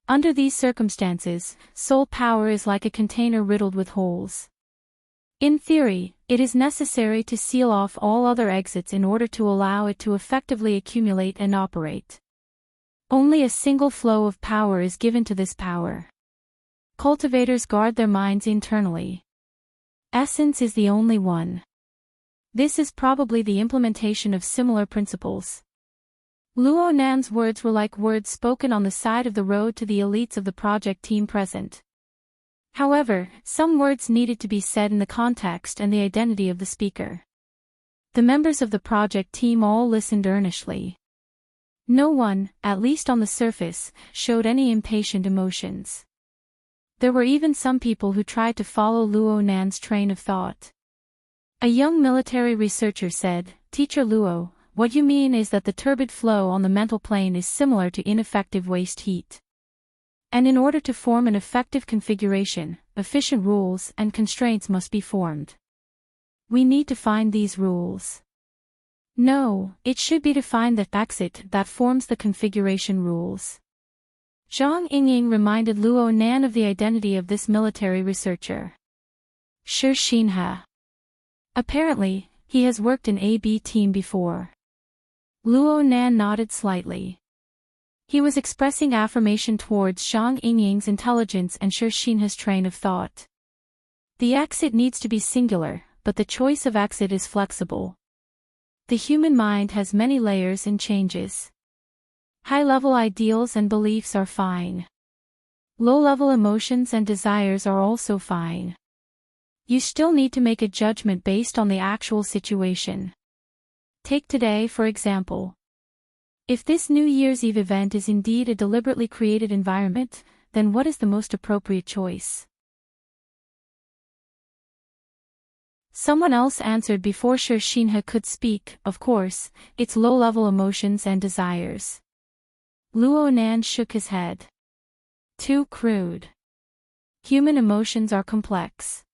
Under these circumstances, soul power is like a container riddled with holes. In theory, it is necessary to seal off all other exits in order to allow it to effectively accumulate and operate. Only a single flow of power is given to this power. Cultivators guard their minds internally. Essence is the only one. This is probably the implementation of similar principles. Luo Nan's words were like words spoken on the side of the road to the elites of the project team present. However, some words needed to be said in the context and the identity of the speaker. The members of the project team all listened earnestly. No one, at least on the surface, showed any impatient emotions. There were even some people who tried to follow Luo Nan's train of thought. A young military researcher said, "Teacher Luo, what you mean is that the turbid flow on the mental plane is similar to ineffective waste heat. And in order to form an effective configuration, efficient rules and constraints must be formed. We need to find these rules." No, it should be to find the exit that forms the configuration rules. Zhang Yingying reminded Luo Nan of the identity of this military researcher. Shi Xinhe. Apparently, he has worked in AB team before. Luo Nan nodded slightly. He was expressing affirmation towards Zhang Yingying's intelligence and Shi Xinhe's train of thought. The exit needs to be singular, but the choice of exit is flexible. The human mind has many layers and changes. High-level ideals and beliefs are fine. Low-level emotions and desires are also fine. You still need to make a judgment based on the actual situation. Take today for example. If this New Year's Eve event is indeed a deliberately created environment, then what is the most appropriate choice? Someone else answered before Shi Xinhe could speak. Of course, it's low-level emotions and desires. Luo Nan shook his head. Too crude. Human emotions are complex.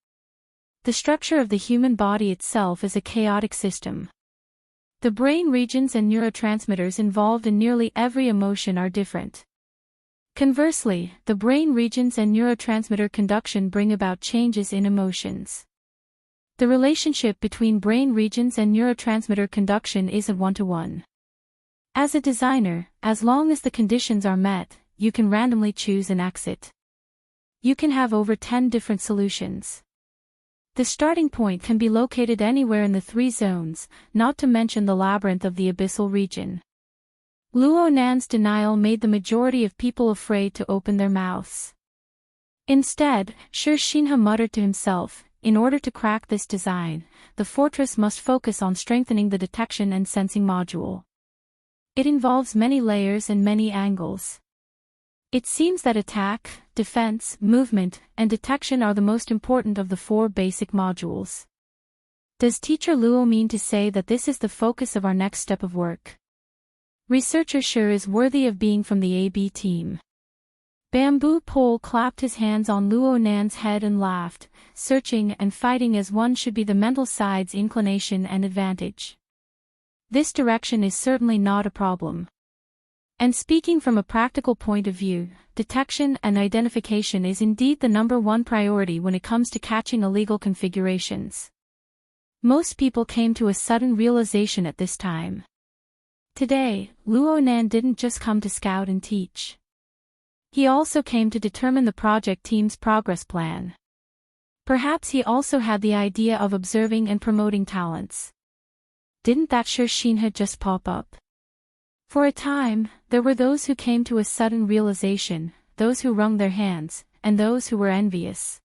The structure of the human body itself is a chaotic system. The brain regions and neurotransmitters involved in nearly every emotion are different. Conversely, the brain regions and neurotransmitter conduction bring about changes in emotions. The relationship between brain regions and neurotransmitter conduction isn't one-to-one. As a designer, as long as the conditions are met, you can randomly choose an exit. You can have over 10 different solutions. The starting point can be located anywhere in the 3 zones, not to mention the labyrinth of the abyssal region. Luo Nan's denial made the majority of people afraid to open their mouths. Instead, Shi Xinhe muttered to himself, in order to crack this design, the fortress must focus on strengthening the detection and sensing module. It involves many layers and many angles. It seems that attack, defense, movement, and detection are the most important of the 4 basic modules. Does Teacher Luo mean to say that this is the focus of our next step of work? Researcher Shi is worthy of being from the AB team. Bamboo Pole clapped his hands on Luo Nan's head and laughed, searching and fighting as one should be the mental side's inclination and advantage. This direction is certainly not a problem. And speaking from a practical point of view, detection and identification is indeed the #1 priority when it comes to catching illegal configurations. Most people came to a sudden realization at this time. Today, Luo Nan didn't just come to scout and teach. He also came to determine the project team's progress plan. Perhaps he also had the idea of observing and promoting talents. Didn't that sure Shinha just pop up? For a time, there were those who came to a sudden realization, those who wrung their hands, and those who were envious.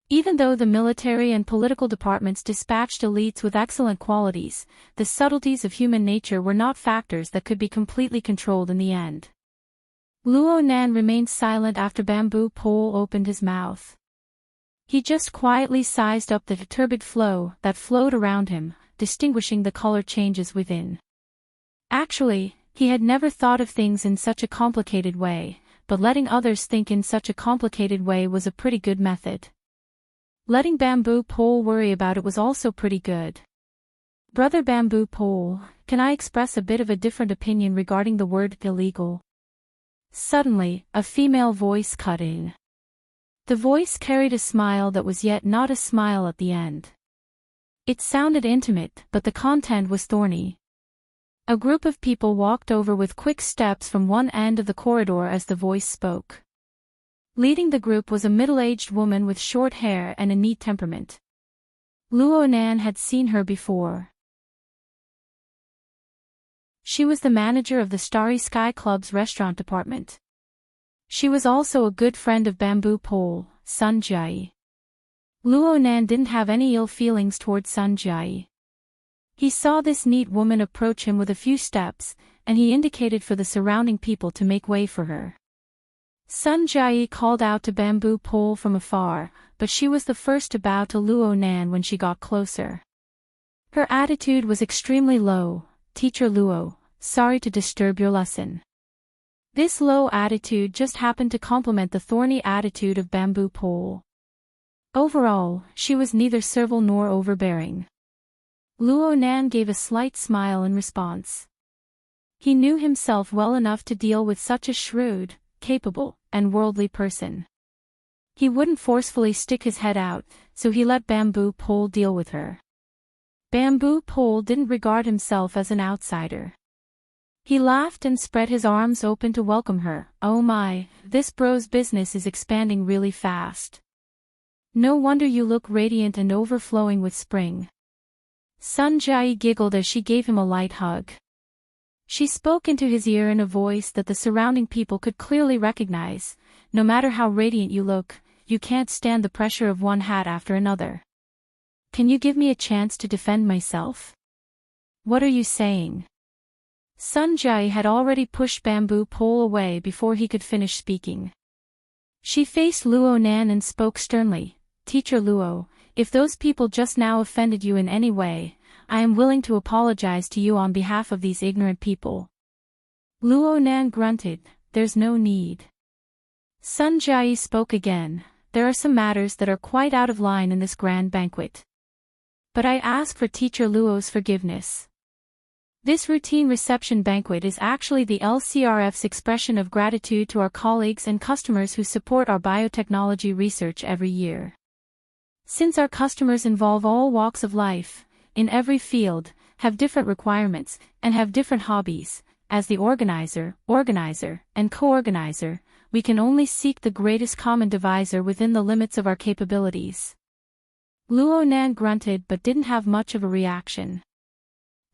Even though the military and political departments dispatched elites with excellent qualities, the subtleties of human nature were not factors that could be completely controlled in the end. Luo Nan remained silent after Bamboo Pole opened his mouth. He just quietly sized up the turbid flow that flowed around him, distinguishing the color changes within. Actually, he had never thought of things in such a complicated way, but letting others think in such a complicated way was a pretty good method. Letting Bamboo Pole worry about it was also pretty good. Brother Bamboo Pole, can I express a bit of a different opinion regarding the word illegal? Suddenly, a female voice cut in. The voice carried a smile that was yet not a smile at the end. It sounded intimate, but the content was thorny. A group of people walked over with quick steps from one end of the corridor as the voice spoke. Leading the group was a middle-aged woman with short hair and a neat temperament. Luo Nan had seen her before. She was the manager of the Starry Sky Club's restaurant department. She was also a good friend of Bamboo Pole, Sun Jai. Luo Nan didn't have any ill feelings toward Sun Jai. He saw this neat woman approach him with a few steps, and he indicated for the surrounding people to make way for her. Sun Jai called out to Bamboo Pole from afar, but she was the first to bow to Luo Nan when she got closer. Her attitude was extremely low. "Teacher Luo, sorry to disturb your lesson." This low attitude just happened to complement the thorny attitude of Bamboo Pole. Overall, she was neither servile nor overbearing. Luo Nan gave a slight smile in response. He knew himself well enough to deal with such a shrewd, capable, and worldly person. He wouldn't forcefully stick his head out, so he let Bamboo Pole deal with her. Bamboo Pole didn't regard himself as an outsider. He laughed and spread his arms open to welcome her. "Oh my, this bro's business is expanding really fast. No wonder you look radiant and overflowing with spring." Sun Jai giggled as she gave him a light hug. She spoke into his ear in a voice that the surrounding people could clearly recognize. "No matter how radiant you look, you can't stand the pressure of one hat after another. Can you give me a chance to defend myself?" "What are you saying?" Sun Jai had already pushed Bamboo Pole away before he could finish speaking. She faced Luo Nan and spoke sternly. "Teacher Luo, if those people just now offended you in any way, I am willing to apologize to you on behalf of these ignorant people." Luo Nan grunted. "There's no need." Sun Jai spoke again. "There are some matters that are quite out of line in this grand banquet. But I ask for Teacher Luo's forgiveness. This routine reception banquet is actually the LCRF's expression of gratitude to our colleagues and customers who support our biotechnology research every year. Since our customers involve all walks of life, in every field, have different requirements, and have different hobbies, as the organizer, and co-organizer, we can only seek the greatest common divisor within the limits of our capabilities." Luo Nan grunted but didn't have much of a reaction.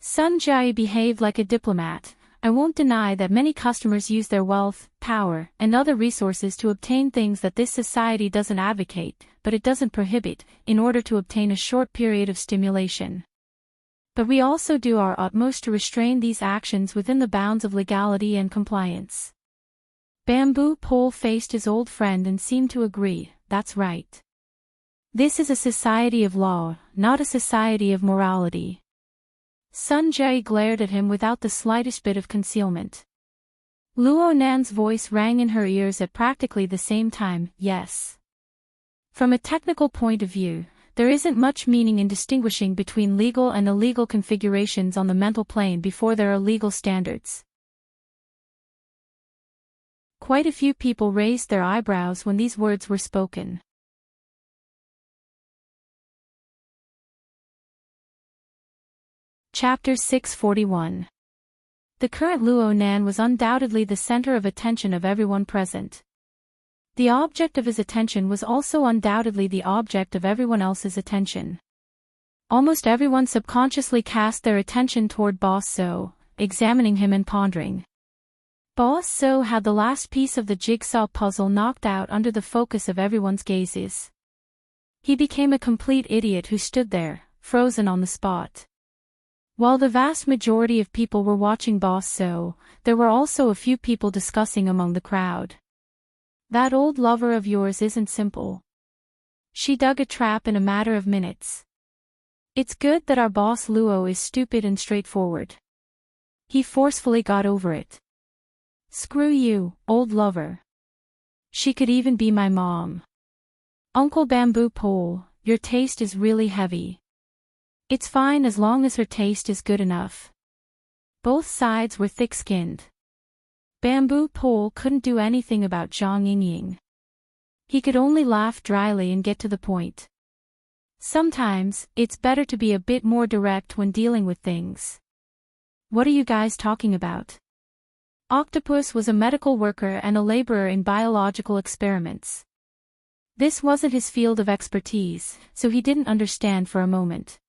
Sun Jai behaved like a diplomat. "I won't deny that many customers use their wealth, power, and other resources to obtain things that this society doesn't advocate, but it doesn't prohibit, in order to obtain a short period of stimulation. But we also do our utmost to restrain these actions within the bounds of legality and compliance." Bamboo Pole faced his old friend and seemed to agree. "That's right. This is a society of law, not a society of morality." Sun Jai glared at him without the slightest bit of concealment. Luo Nan's voice rang in her ears at practically the same time, yes. From a technical point of view, there isn't much meaning in distinguishing between legal and illegal configurations on the mental plane before there are legal standards. Quite a few people raised their eyebrows when these words were spoken. Chapter 641. The current Luo Nan was undoubtedly the center of attention of everyone present. The object of his attention was also undoubtedly the object of everyone else's attention. Almost everyone subconsciously cast their attention toward Boss So, examining him and pondering. Boss So had the last piece of the jigsaw puzzle knocked out under the focus of everyone's gazes. He became a complete idiot who stood there, frozen on the spot. While the vast majority of people were watching Boss So, there were also a few people discussing among the crowd. That old lover of yours isn't simple. She dug a trap in a matter of minutes. It's good that our boss Luo is stupid and straightforward. He forcefully got over it. Screw you, old lover. She could even be my mom. Uncle Bamboo Pole, your taste is really heavy. It's fine as long as her taste is good enough. Both sides were thick-skinned. Bamboo Pole couldn't do anything about Zhang Yingying. He could only laugh dryly and get to the point. Sometimes, it's better to be a bit more direct when dealing with things. What are you guys talking about? Octopus was a medical worker and a laborer in biological experiments. This wasn't his field of expertise, so he didn't understand for a moment.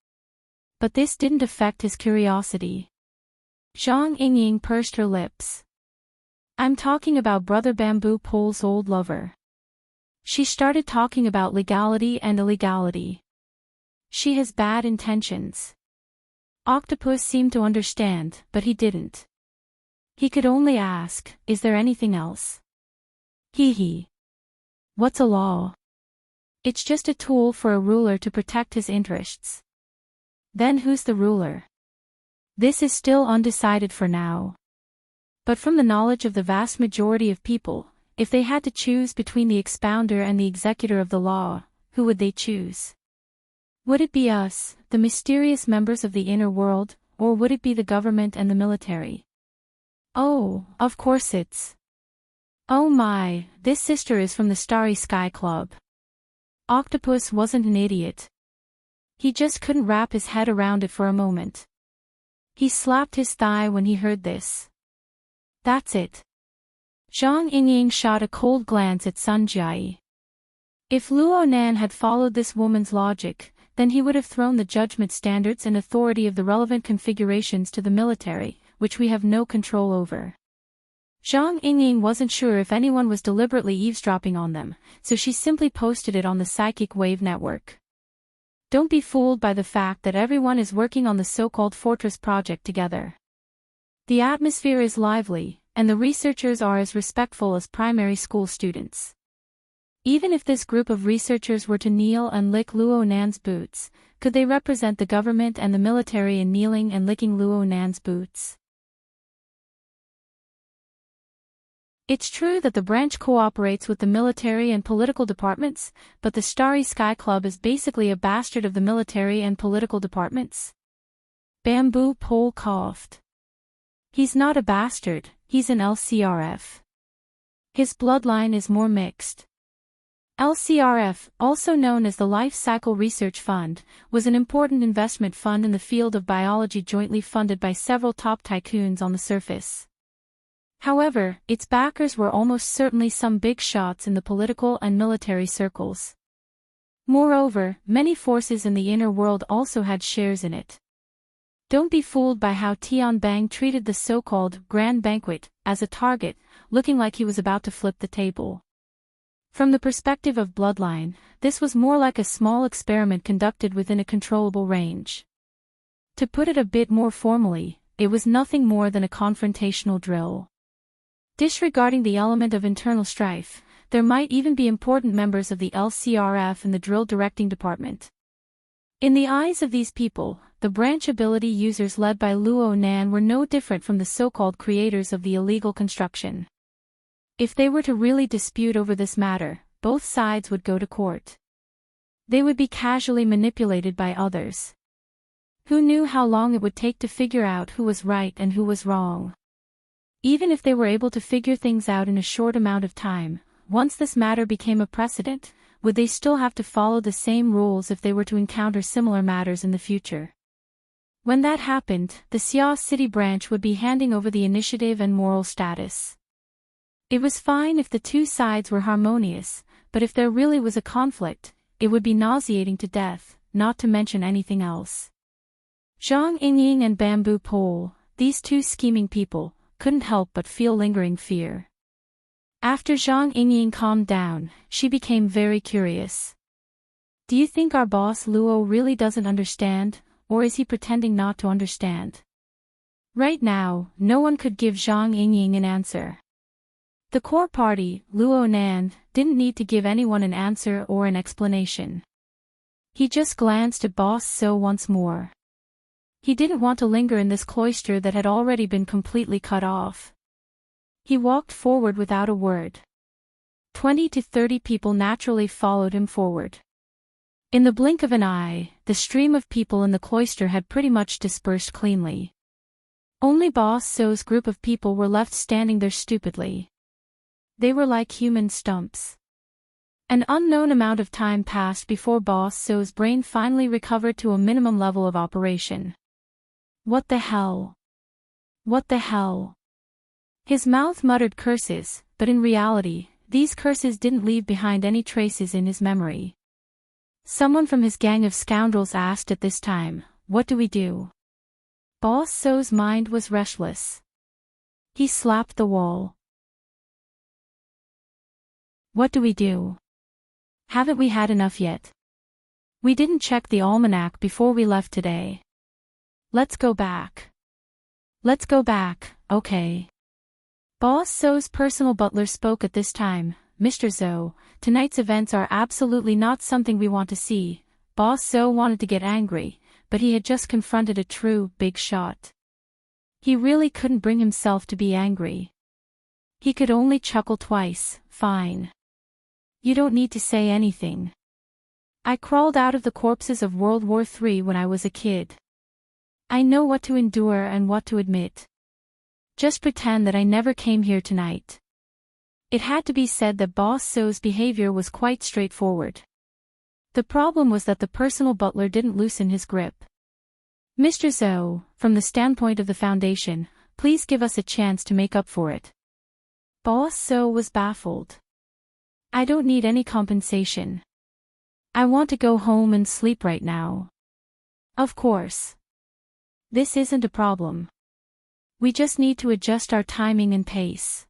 But this didn't affect his curiosity. Zhang Yingying pursed her lips. I'm talking about Brother Bamboo Pole's old lover. She started talking about legality and illegality. She has bad intentions. Octopus seemed to understand, but he didn't. He could only ask, is there anything else? Hee hee. What's a law? It's just a tool for a ruler to protect his interests. Then who's the ruler? This is still undecided for now. But from the knowledge of the vast majority of people, if they had to choose between the expounder and the executor of the law, who would they choose? Would it be us, the mysterious members of the inner world, or would it be the government and the military? Oh, of course it's. Oh my, this sister is from the Starry Sky Club. Octopus wasn't an idiot. He just couldn't wrap his head around it for a moment. He slapped his thigh when he heard this. That's it. Zhang Yingying shot a cold glance at Sun Jiai. If Luo Nan had followed this woman's logic, then he would have thrown the judgment standards and authority of the relevant configurations to the military, which we have no control over. Zhang Yingying wasn't sure if anyone was deliberately eavesdropping on them, so she simply posted it on the psychic wave network. Don't be fooled by the fact that everyone is working on the so-called Fortress project together. The atmosphere is lively, and the researchers are as respectful as primary school students. Even if this group of researchers were to kneel and lick Luo Nan's boots, could they represent the government and the military in kneeling and licking Luo Nan's boots? It's true that the branch cooperates with the military and political departments, but the Starry Sky Club is basically a bastard of the military and political departments. Bamboo Pole coughed. He's not a bastard, he's an LCRF. His bloodline is more mixed. LCRF, also known as the Life Cycle Research Fund, was an important investment fund in the field of biology jointly funded by several top tycoons on the surface. However, its backers were almost certainly some big shots in the political and military circles. Moreover, many forces in the inner world also had shares in it. Don't be fooled by how Tianbang treated the so-called Grand Banquet as a target, looking like he was about to flip the table. From the perspective of bloodline, this was more like a small experiment conducted within a controllable range. To put it a bit more formally, it was nothing more than a confrontational drill. Disregarding the element of internal strife, there might even be important members of the LCRF in the drill directing department. In the eyes of these people, the branch ability users led by Luo Nan were no different from the so-called creators of the illegal construction. If they were to really dispute over this matter, both sides would go to court. They would be casually manipulated by others. Who knew how long it would take to figure out who was right and who was wrong? Even if they were able to figure things out in a short amount of time, once this matter became a precedent, would they still have to follow the same rules if they were to encounter similar matters in the future? When that happened, the Xia City branch would be handing over the initiative and moral status. It was fine if the two sides were harmonious, but if there really was a conflict, it would be nauseating to death, not to mention anything else. Zhang Yingying and Bamboo Pole, these two scheming people, couldn't help but feel lingering fear. After Zhang Yingying calmed down, she became very curious. Do you think our boss Luo really doesn't understand, or is he pretending not to understand? Right now, no one could give Zhang Yingying an answer. The core party, Luo Nan, didn't need to give anyone an answer or an explanation. He just glanced at Boss So once more. He didn't want to linger in this cloister that had already been completely cut off. He walked forward without a word. 20 to 30 people naturally followed him forward. In the blink of an eye, the stream of people in the cloister had pretty much dispersed cleanly. Only Boss So's group of people were left standing there stupidly. They were like human stumps. An unknown amount of time passed before Boss So's brain finally recovered to a minimum level of operation. What the hell? What the hell? His mouth muttered curses, but in reality, these curses didn't leave behind any traces in his memory. Someone from his gang of scoundrels asked at this time, "What do we do?" Boss So's mind was restless. He slapped the wall. What do we do? Haven't we had enough yet? We didn't check the almanac before we left today. Let's go back. Let's go back, okay. Boss So's personal butler spoke at this time. Mr. Zhou, tonight's events are absolutely not something we want to see. Boss Zhou wanted to get angry, but he had just confronted a true big shot. He really couldn't bring himself to be angry. He could only chuckle twice. Fine. You don't need to say anything. I crawled out of the corpses of World War III when I was a kid. I know what to endure and what to admit. Just pretend that I never came here tonight. It had to be said that Boss So's behavior was quite straightforward. The problem was that the personal butler didn't loosen his grip. Mr. Zhou, from the standpoint of the Foundation, please give us a chance to make up for it. Boss So was baffled. I don't need any compensation. I want to go home and sleep right now. Of course. This isn't a problem. We just need to adjust our timing and pace.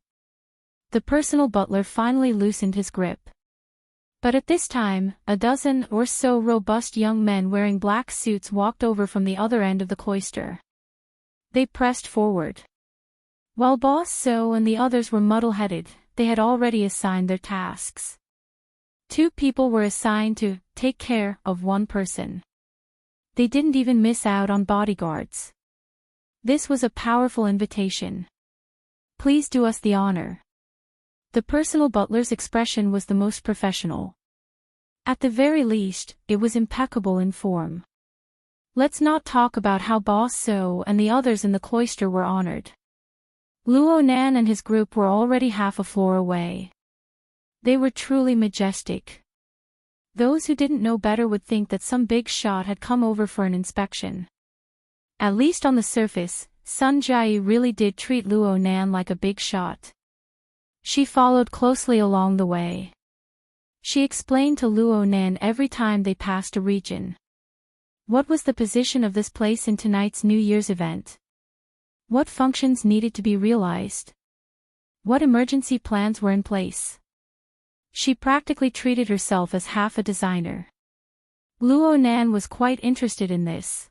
The personal butler finally loosened his grip. But at this time, a dozen or so robust young men wearing black suits walked over from the other end of the cloister. They pressed forward. While Boss So and the others were muddle-headed, they had already assigned their tasks. 2 people were assigned to take care of 1 person. They didn't even miss out on bodyguards. This was a powerful invitation. Please do us the honor. The personal butler's expression was the most professional. At the very least, it was impeccable in form. Let's not talk about how Boss So and the others in the cloister were honored. Luo Nan and his group were already half a floor away. They were truly majestic. Those who didn't know better would think that some big shot had come over for an inspection. At least on the surface, Sun Jai really did treat Luo Nan like a big shot. She followed closely along the way. She explained to Luo Nan every time they passed a region. What was the position of this place in tonight's New Year's event? What functions needed to be realized? What emergency plans were in place? She practically treated herself as half a designer. Luo Nan was quite interested in this.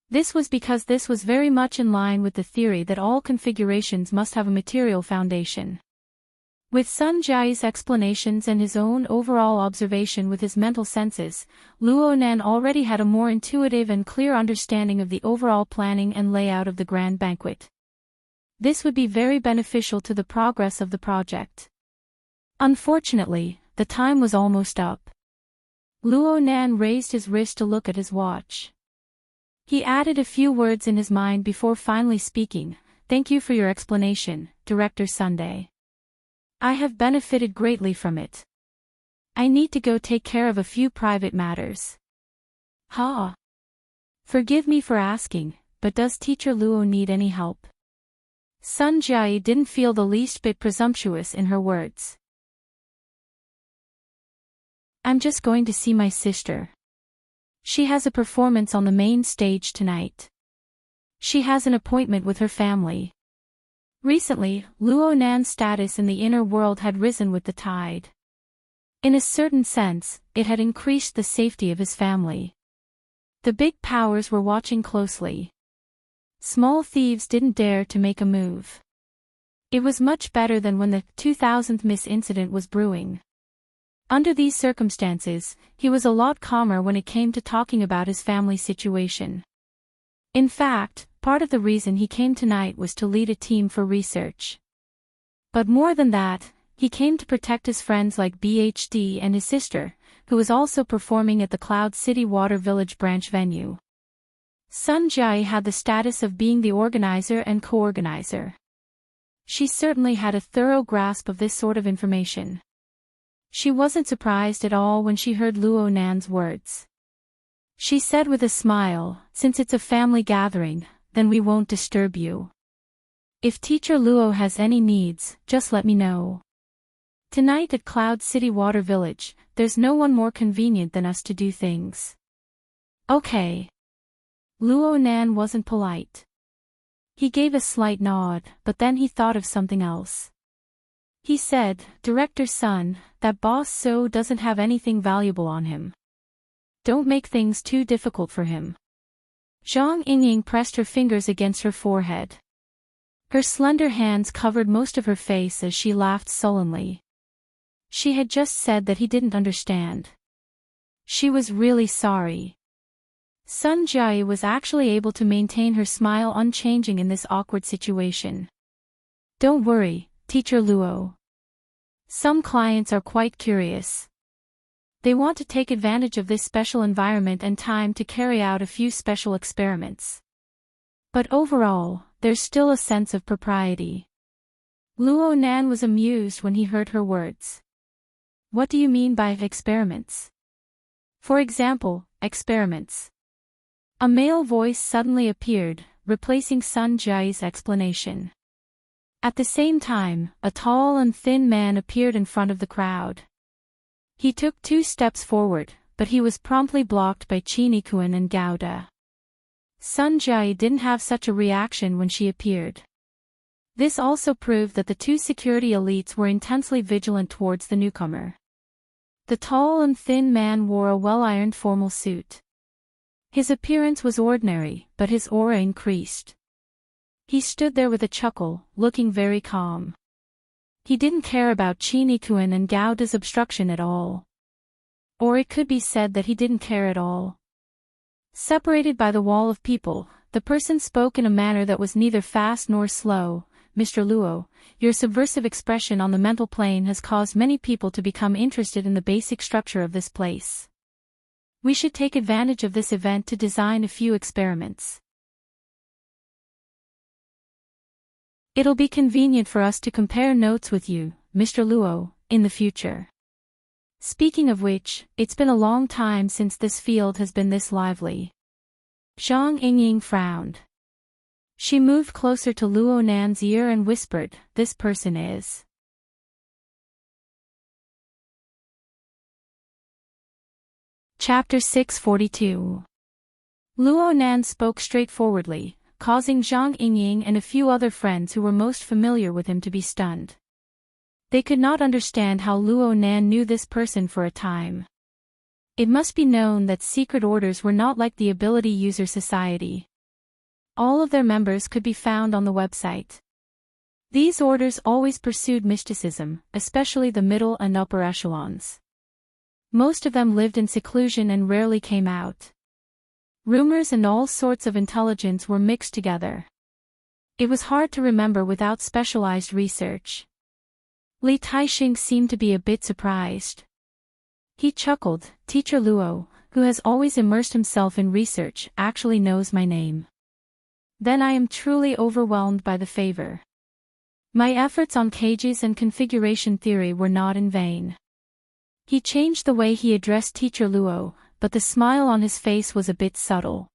This was because this was very much in line with the theory that all configurations must have a material foundation. With Sun Jia's explanations and his own overall observation with his mental senses, Luo Nan already had a more intuitive and clear understanding of the overall planning and layout of the grand banquet. This would be very beneficial to the progress of the project. Unfortunately, the time was almost up. Luo Nan raised his wrist to look at his watch. He added a few words in his mind before finally speaking. "Thank you for your explanation, Director Sunday. I have benefited greatly from it. I need to go take care of a few private matters." "Ha! Forgive me for asking, but does Teacher Luo need any help?" Sun Jia didn't feel the least bit presumptuous in her words. "I'm just going to see my sister. She has a performance on the main stage tonight. She has an appointment with her family." Recently, Luo Nan's status in the inner world had risen with the tide. In a certain sense, it had increased the safety of his family. The big powers were watching closely. Small thieves didn't dare to make a move. It was much better than when the 2000th Miss incident was brewing. Under these circumstances, he was a lot calmer when it came to talking about his family situation. In fact, part of the reason he came tonight was to lead a team for research. But more than that, he came to protect his friends like BHD and his sister, who was also performing at the Cloud City Water Village branch venue. Sun Jia had the status of being the organizer and co-organizer. She certainly had a thorough grasp of this sort of information. She wasn't surprised at all when she heard Luo Nan's words. She said with a smile, "Since it's a family gathering, then we won't disturb you. If Teacher Luo has any needs, just let me know. Tonight at Cloud City Water Village, there's no one more convenient than us to do things." "Okay." Luo Nan wasn't polite. He gave a slight nod, but then he thought of something else. He said, "Director Sun, that boss So doesn't have anything valuable on him. Don't make things too difficult for him." Zhang Yingying pressed her fingers against her forehead. Her slender hands covered most of her face as she laughed sullenly. She had just said that he didn't understand. She was really sorry. Sun Jia was actually able to maintain her smile unchanging in this awkward situation. "Don't worry, Teacher Luo. Some clients are quite curious. They want to take advantage of this special environment and time to carry out a few special experiments. But overall, there's still a sense of propriety." Luo Nan was amused when he heard her words. "What do you mean by experiments? For example, experiments?" A male voice suddenly appeared, replacing Sun Jia's explanation. At the same time, a tall and thin man appeared in front of the crowd. He took 2 steps forward, but he was promptly blocked by Chinikuan and Gouda. Sun Jia didn't have such a reaction when she appeared. This also proved that the 2 security elites were intensely vigilant towards the newcomer. The tall and thin man wore a well-ironed formal suit. His appearance was ordinary, but his aura increased. He stood there with a chuckle, looking very calm. He didn't care about Chinikuan and Gouda's obstruction at all. Or it could be said that he didn't care at all. Separated by the wall of people, the person spoke in a manner that was neither fast nor slow. "Mr. Luo, your subversive expression on the mental plane has caused many people to become interested in the basic structure of this place. We should take advantage of this event to design a few experiments. It'll be convenient for us to compare notes with you, Mr. Luo, in the future. Speaking of which, it's been a long time since this field has been this lively." Zhang Yingying frowned. She moved closer to Luo Nan's ear and whispered, "This person is." Chapter 642. Luo Nan spoke straightforwardly, causing Zhang Yingying and a few other friends who were most familiar with him to be stunned. They could not understand how Luo Nan knew this person for a time. It must be known that secret orders were not like the Ability User Society. All of their members could be found on the website. These orders always pursued mysticism, especially the middle and upper echelons. Most of them lived in seclusion and rarely came out. Rumors and all sorts of intelligence were mixed together. It was hard to remember without specialized research. Li Taixing seemed to be a bit surprised. He chuckled. Teacher Luo, who has always immersed himself in research, actually knows my name. Then I am truly overwhelmed by the favor. My efforts on cages and configuration theory were not in vain. He changed the way he addressed Teacher Luo, but the smile on his face was a bit subtle.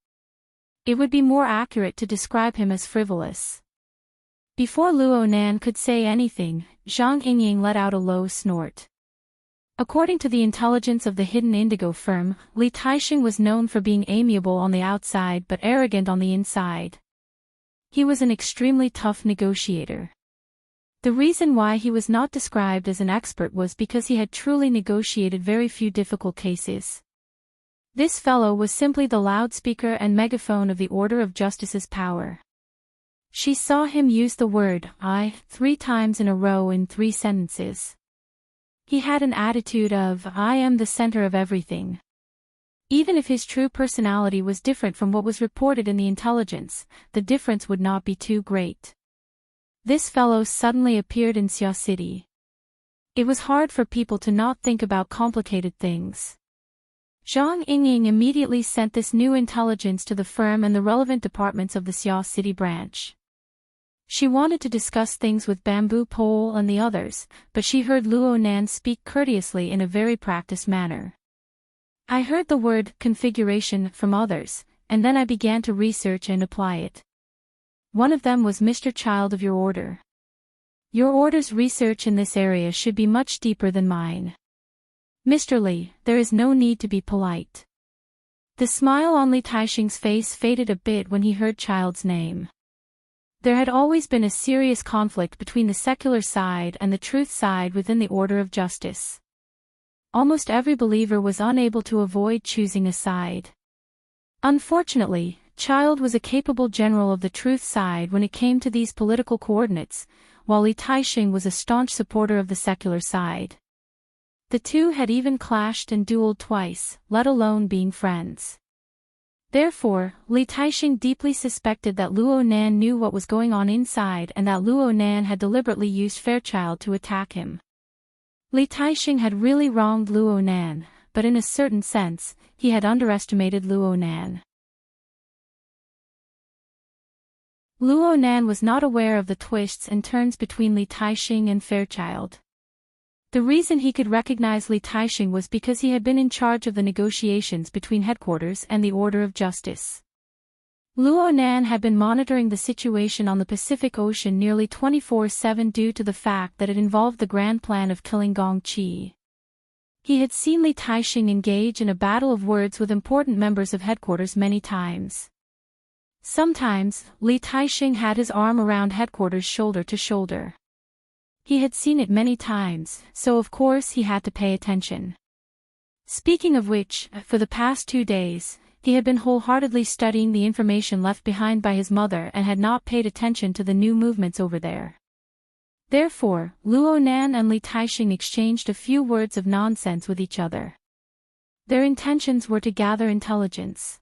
It would be more accurate to describe him as frivolous. Before Luo Nan could say anything, Zhang Yingying let out a low snort. According to the intelligence of the hidden indigo firm, Li Taixing was known for being amiable on the outside but arrogant on the inside. He was an extremely tough negotiator. The reason why he was not described as an expert was because he had truly negotiated very few difficult cases. This fellow was simply the loudspeaker and megaphone of the Order of Justice's power. She saw him use the word "I" 3 times in a row in 3 sentences. He had an attitude of "I am the center of everything." Even if his true personality was different from what was reported in the intelligence, the difference would not be too great. This fellow suddenly appeared in Xia City. It was hard for people to not think about complicated things. Zhang Yingying immediately sent this new intelligence to the firm and the relevant departments of the Xia City branch. She wanted to discuss things with Bamboo Pole and the others, but she heard Luo Nan speak courteously in a very practiced manner. I heard the word configuration from others, and then I began to research and apply it. One of them was Mr. Child of your order. Your order's research in this area should be much deeper than mine. Mr. Li, there is no need to be polite. The smile on Li Taixing's face faded a bit when he heard Child's name. There had always been a serious conflict between the secular side and the truth side within the Order of Justice. Almost every believer was unable to avoid choosing a side. Unfortunately, Child was a capable general of the truth side when it came to these political coordinates, while Li Taixing was a staunch supporter of the secular side. The two had even clashed and dueled twice, let alone being friends. Therefore, Li Taixing deeply suspected that Luo Nan knew what was going on inside and that Luo Nan had deliberately used Fairchild to attack him. Li Taixing had really wronged Luo Nan, but in a certain sense, he had underestimated Luo Nan. Luo Nan was not aware of the twists and turns between Li Taixing and Fairchild. The reason he could recognize Li Taixing was because he had been in charge of the negotiations between headquarters and the Order of Justice. Luo Nan had been monitoring the situation on the Pacific Ocean nearly 24/7 due to the fact that it involved the grand plan of killing Gong Qi. He had seen Li Taixing engage in a battle of words with important members of headquarters many times. Sometimes, Li Taixing had his arm around headquarters shoulder to shoulder. He had seen it many times, so of course he had to pay attention. Speaking of which, for the past 2 days, he had been wholeheartedly studying the information left behind by his mother and had not paid attention to the new movements over there. Therefore, Luo Nan and Li Taixing exchanged a few words of nonsense with each other. Their intentions were to gather intelligence.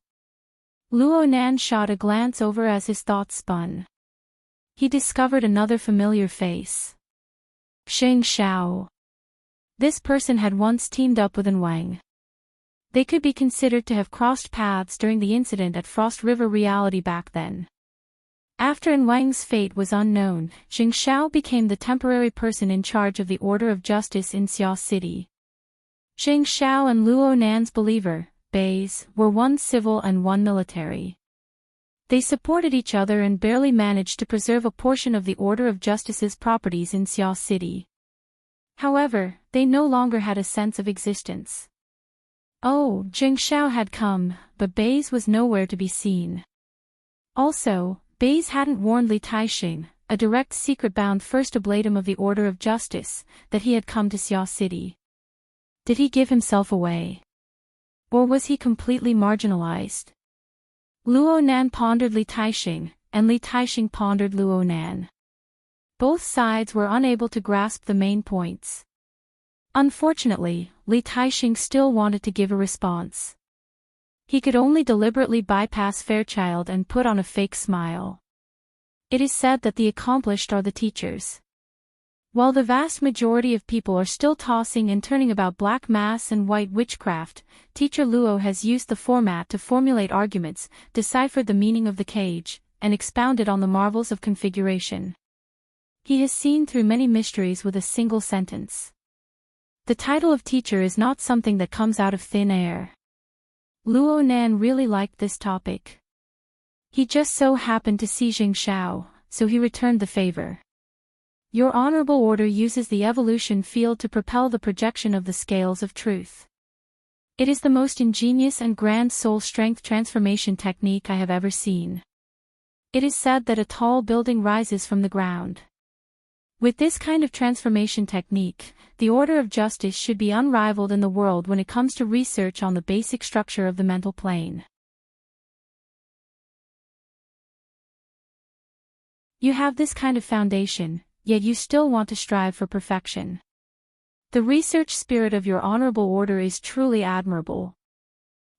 Luo Nan shot a glance over as his thoughts spun. He discovered another familiar face. Xing Xiao. This person had once teamed up with An Wang. They could be considered to have crossed paths during the incident at Frost River Reality back then. After An Wang's fate was unknown, Xing Xiao became the temporary person in charge of the Order of Justice in Xia City. Xing Xiao and Luo Nan's believer, Bays, were one civil and one military. They supported each other and barely managed to preserve a portion of the Order of Justice's properties in Xia City. However, they no longer had a sense of existence. Oh, Xing Xiao had come, but Bays was nowhere to be seen. Also, Bays hadn't warned Li Taixing, a direct secret-bound first oblatum of the Order of Justice, that he had come to Xia City. Did he give himself away? Or was he completely marginalized? Luo Nan pondered Li Taixing, and Li Taixing pondered Luo Nan. Both sides were unable to grasp the main points. Unfortunately, Li Taixing still wanted to give a response. He could only deliberately bypass Fairchild and put on a fake smile. It is said that the accomplished are the teachers. While the vast majority of people are still tossing and turning about black mass and white witchcraft, teacher Luo has used the format to formulate arguments, deciphered the meaning of the cage, and expounded on the marvels of configuration. He has seen through many mysteries with a single sentence. The title of teacher is not something that comes out of thin air. Luo Nan really liked this topic. He just so happened to see Jing Shao, so he returned the favor. Your Honorable Order uses the evolution field to propel the projection of the scales of truth. It is the most ingenious and grand soul strength transformation technique I have ever seen. It is said that a tall building rises from the ground. With this kind of transformation technique, the Order of Justice should be unrivaled in the world when it comes to research on the basic structure of the mental plane. You have this kind of foundation, yet you still want to strive for perfection. The research spirit of your Honorable Order is truly admirable.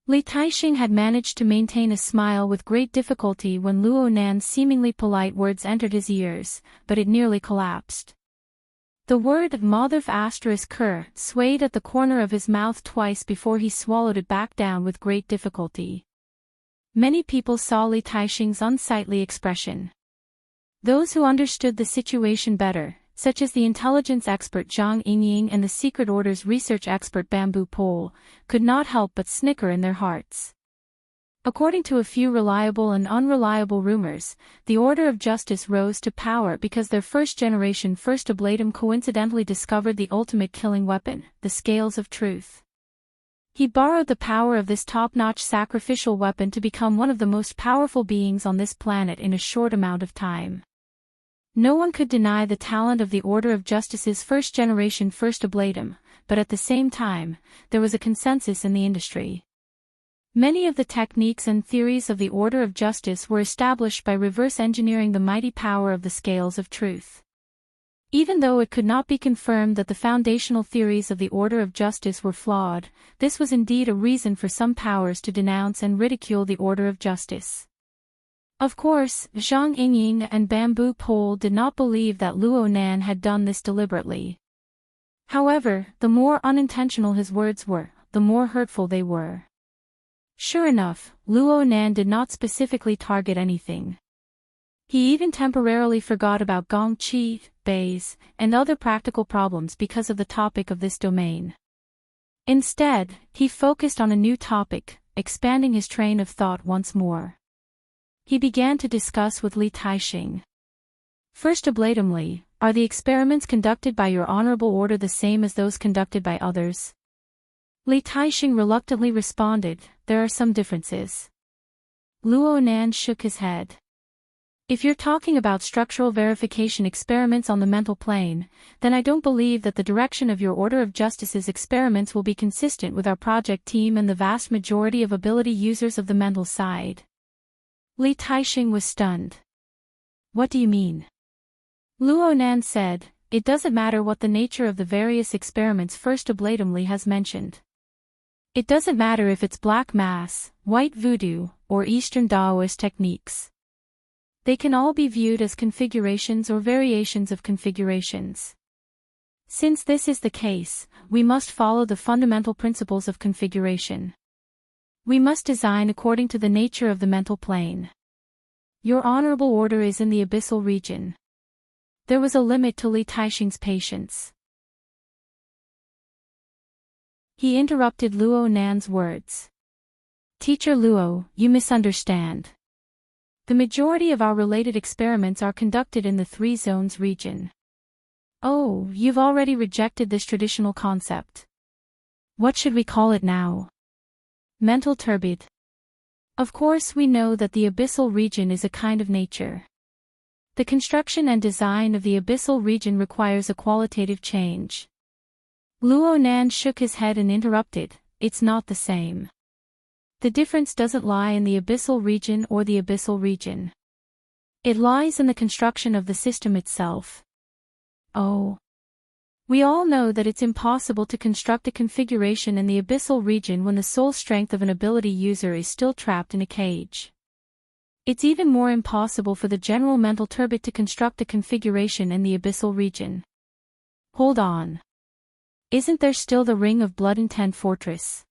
Li Taixing had managed to maintain a smile with great difficulty when Luo Nan's seemingly polite words entered his ears, but it nearly collapsed. The word "mother" swayed at the corner of his mouth twice before he swallowed it back down with great difficulty. Many people saw Li Taixing's unsightly expression. Those who understood the situation better, such as the intelligence expert Zhang Yingying and the Secret Order's research expert Bamboo Pole, could not help but snicker in their hearts. According to a few reliable and unreliable rumors, the Order of Justice rose to power because their first-generation First Ablatum coincidentally discovered the ultimate killing weapon, the Scales of Truth. He borrowed the power of this top-notch sacrificial weapon to become one of the most powerful beings on this planet in a short amount of time. No one could deny the talent of the Order of Justice's first-generation First Ablatum, but at the same time, there was a consensus in the industry. Many of the techniques and theories of the Order of Justice were established by reverse engineering the mighty power of the Scales of Truth. Even though it could not be confirmed that the foundational theories of the Order of Justice were flawed, this was indeed a reason for some powers to denounce and ridicule the Order of Justice. Of course, Zhang Yingying and Bamboo Pole did not believe that Luo Nan had done this deliberately. However, the more unintentional his words were, the more hurtful they were. Sure enough, Luo Nan did not specifically target anything. He even temporarily forgot about Gong Qi, Bays, and other practical problems because of the topic of this domain. Instead, he focused on a new topic, expanding his train of thought once more. He began to discuss with Li Taixing. First ablatumly, are the experiments conducted by your Honorable Order the same as those conducted by others? Li Taixing reluctantly responded, there are some differences. Luo Nan shook his head. If you're talking about structural verification experiments on the mental plane, then I don't believe that the direction of your Order of Justice's experiments will be consistent with our project team and the vast majority of ability users of the mental side. Li Taixing was stunned. What do you mean? Luo Nan said, it doesn't matter what the nature of the various experiments First Ablatumly has mentioned. It doesn't matter if it's black mass, white voodoo, or Eastern Taoist techniques. They can all be viewed as configurations or variations of configurations. Since this is the case, we must follow the fundamental principles of configuration. We must design according to the nature of the mental plane. Your Honorable Order is in the abyssal region. There was a limit to Li Taixing's patience. He interrupted Luo Nan's words. Teacher Luo, you misunderstand. The majority of our related experiments are conducted in the Three Zones region. Oh, you've already rejected this traditional concept. What should we call it now? Mental turbid. Of course we know that the abyssal region is a kind of nature. The construction and design of the abyssal region requires a qualitative change. Luo Nan shook his head and interrupted, it's not the same. The difference doesn't lie in the abyssal region or the abyssal region. It lies in the construction of the system itself. Oh. We all know that it's impossible to construct a configuration in the abyssal region when the soul strength of an ability user is still trapped in a cage. It's even more impossible for the general mental turbot to construct a configuration in the abyssal region. Hold on. Isn't there still the Ring of Blood Intent Fortress?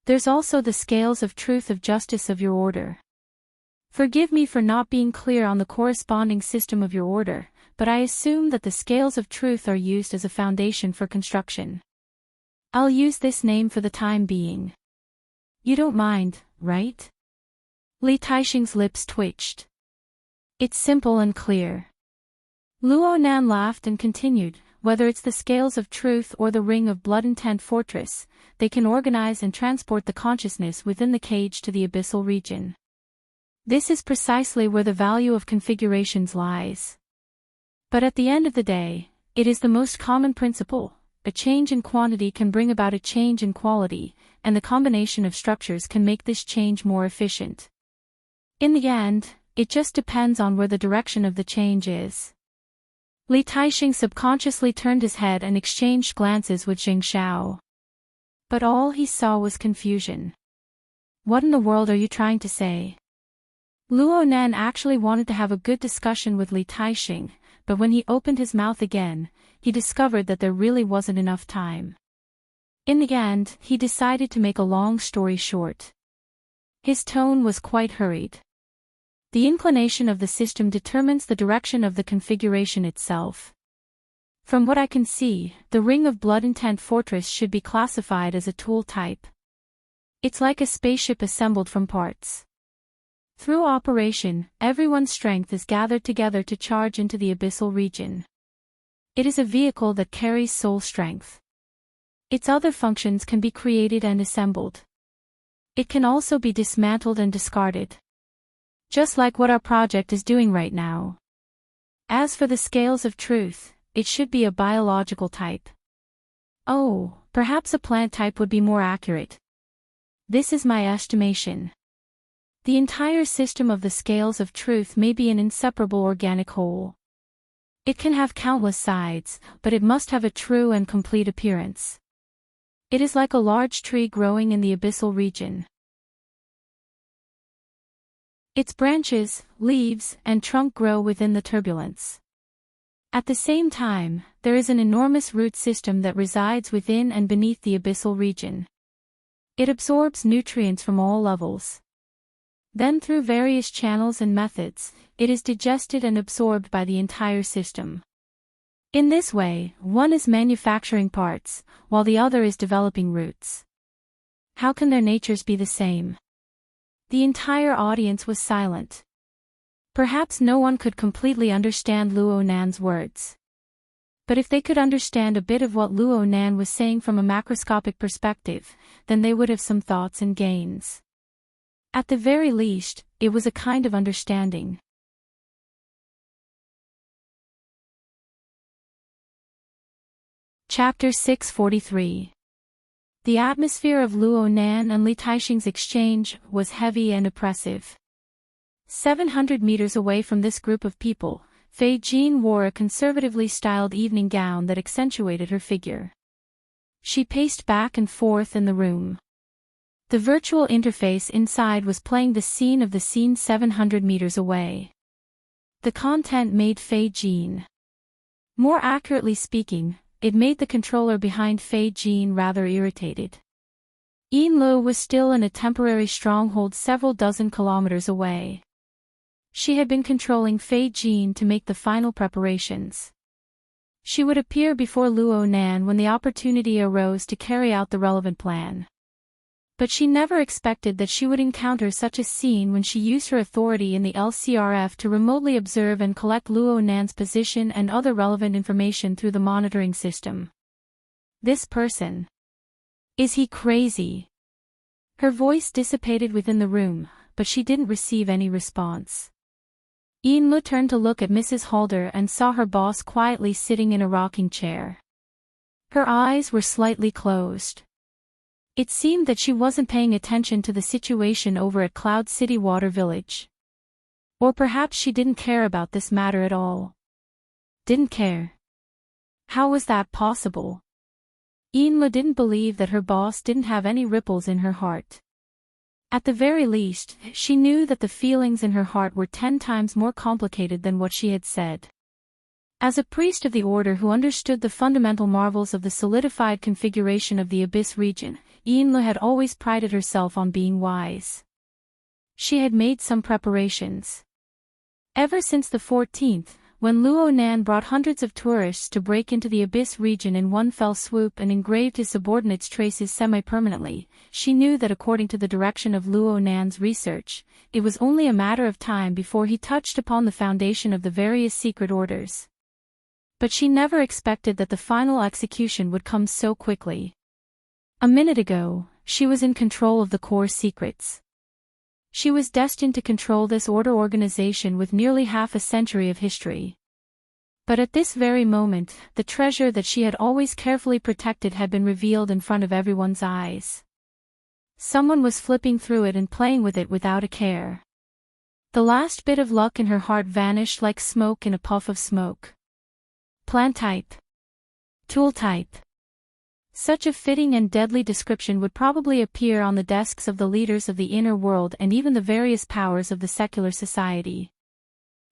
There's also the Scales of Truth of Justice of your order. Forgive me for not being clear on the corresponding system of your order, but I assume that the Scales of Truth are used as a foundation for construction. I'll use this name for the time being. You don't mind, right? Li Taixing's lips twitched. It's simple and clear. Luo Nan laughed and continued, whether it's the Scales of Truth or the Ring of Blood Intent Fortress, they can organize and transport the consciousness within the cage to the abyssal region. This is precisely where the value of configurations lies. But at the end of the day, it is the most common principle. A change in quantity can bring about a change in quality, and the combination of structures can make this change more efficient. In the end, it just depends on where the direction of the change is. Li Taixing subconsciously turned his head and exchanged glances with Jing Xiao. But all he saw was confusion. What in the world are you trying to say? Luo Nan actually wanted to have a good discussion with Li Taixing, but when he opened his mouth again, he discovered that there really wasn't enough time. In the end, he decided to make a long story short. His tone was quite hurried. The inclination of the system determines the direction of the configuration itself. From what I can see, the Ring of Blood Intent Fortress should be classified as a tool type. It's like a spaceship assembled from parts. Through operation, everyone's strength is gathered together to charge into the abyssal region. It is a vehicle that carries soul strength. Its other functions can be created and assembled. It can also be dismantled and discarded. Just like what our project is doing right now. As for the Scales of Truth, it should be a biological type. Oh, perhaps a plant type would be more accurate. This is my estimation. The entire system of the Scales of Truth may be an inseparable organic whole. It can have countless sides, but it must have a true and complete appearance. It is like a large tree growing in the abyssal region. Its branches, leaves, and trunk grow within the turbulence. At the same time, there is an enormous root system that resides within and beneath the abyssal region. It absorbs nutrients from all levels. Then through various channels and methods, it is digested and absorbed by the entire system. In this way, one is manufacturing parts, while the other is developing roots. How can their natures be the same? The entire audience was silent. Perhaps no one could completely understand Luo Nan's words. But if they could understand a bit of what Luo Nan was saying from a macroscopic perspective, then they would have some thoughts and gains. At the very least, it was a kind of understanding. Chapter 643. The atmosphere of Luo Nan and Li Taixing's exchange was heavy and oppressive. 700 meters away from this group of people, Fei Jin wore a conservatively styled evening gown that accentuated her figure. She paced back and forth in the room. The virtual interface inside was playing the scene of the scene 700 meters away. The content made Fei Jin. More accurately speaking, it made the controller behind Fei Jin rather irritated. Yin Lu was still in a temporary stronghold several dozen kilometers away. She had been controlling Fei Jin to make the final preparations. She would appear before Luo Nan when the opportunity arose to carry out the relevant plan. But she never expected that she would encounter such a scene when she used her authority in the LCRF to remotely observe and collect Luo Nan's position and other relevant information through the monitoring system. This person. Is he crazy? Her voice dissipated within the room, but she didn't receive any response. Yin Lu turned to look at Mrs. Halder and saw her boss quietly sitting in a rocking chair. Her eyes were slightly closed. It seemed that she wasn't paying attention to the situation over at Cloud City Water Village. Or perhaps she didn't care about this matter at all. Didn't care. How was that possible? Enla didn't believe that her boss didn't have any ripples in her heart. At the very least, she knew that the feelings in her heart were 10 times more complicated than what she had said. As a priest of the order who understood the fundamental marvels of the solidified configuration of the Abyss region, Enla had always prided herself on being wise. She had made some preparations. Ever since the 14th, when Luo Nan brought hundreds of tourists to break into the Abyss region in one fell swoop and engraved his subordinates' traces semi-permanently, she knew that according to the direction of Luo Nan's research, it was only a matter of time before he touched upon the foundation of the various secret orders. But she never expected that the final execution would come so quickly. A minute ago, she was in control of the core secrets. She was destined to control this order organization with nearly half a century of history. But at this very moment, the treasure that she had always carefully protected had been revealed in front of everyone's eyes. Someone was flipping through it and playing with it without a care. The last bit of luck in her heart vanished like smoke in a puff of smoke. Plant type. Tool type. Such a fitting and deadly description would probably appear on the desks of the leaders of the inner world and even the various powers of the secular society.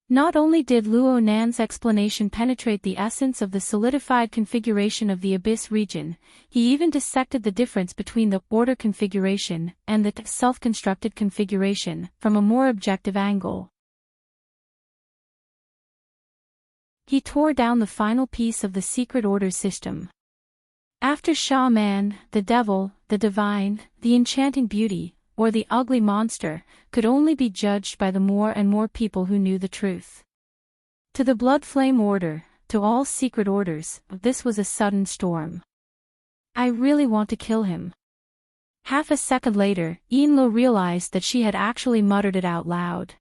Not only did Luo Nan's explanation penetrate the essence of the solidified configuration of the Abyss region, he even dissected the difference between the order configuration and the self-constructed configuration from a more objective angle. He tore down the final piece of the secret order system. After Shaman, the devil, the divine, the enchanting beauty, or the ugly monster, could only be judged by the more and more people who knew the truth. To the Blood Flame Order, to all secret orders, this was a sudden storm. I really want to kill him. Half a second later, Enla realized that she had actually muttered it out loud.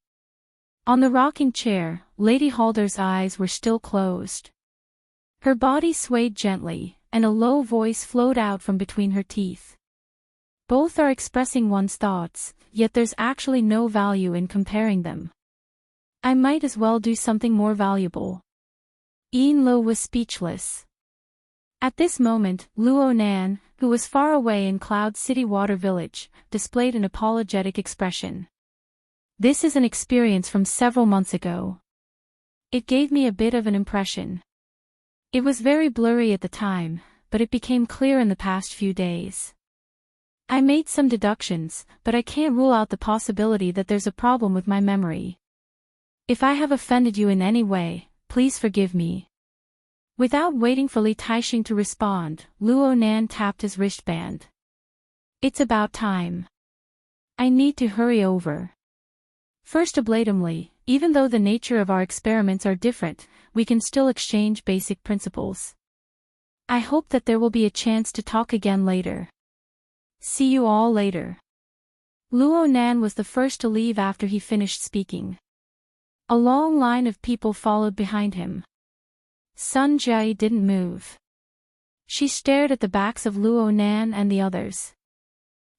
On the rocking chair, Lady Halder's eyes were still closed. Her body swayed gently, and a low voice flowed out from between her teeth. Both are expressing one's thoughts, yet there's actually no value in comparing them. I might as well do something more valuable. Enla was speechless. At this moment, Luo Nan, who was far away in Cloud City Water Village, displayed an apologetic expression. This is an experience from several months ago. It gave me a bit of an impression. It was very blurry at the time, but it became clear in the past few days. I made some deductions, but I can't rule out the possibility that there's a problem with my memory. If I have offended you in any way, please forgive me. Without waiting for Li Taixing to respond, Luo Nan tapped his wristband. It's about time. I need to hurry over. First oblatumly, even though the nature of our experiments are different, we can still exchange basic principles. I hope that there will be a chance to talk again later. See you all later. Luo Nan was the first to leave after he finished speaking. A long line of people followed behind him. Sun Jia didn't move. She stared at the backs of Luo Nan and the others.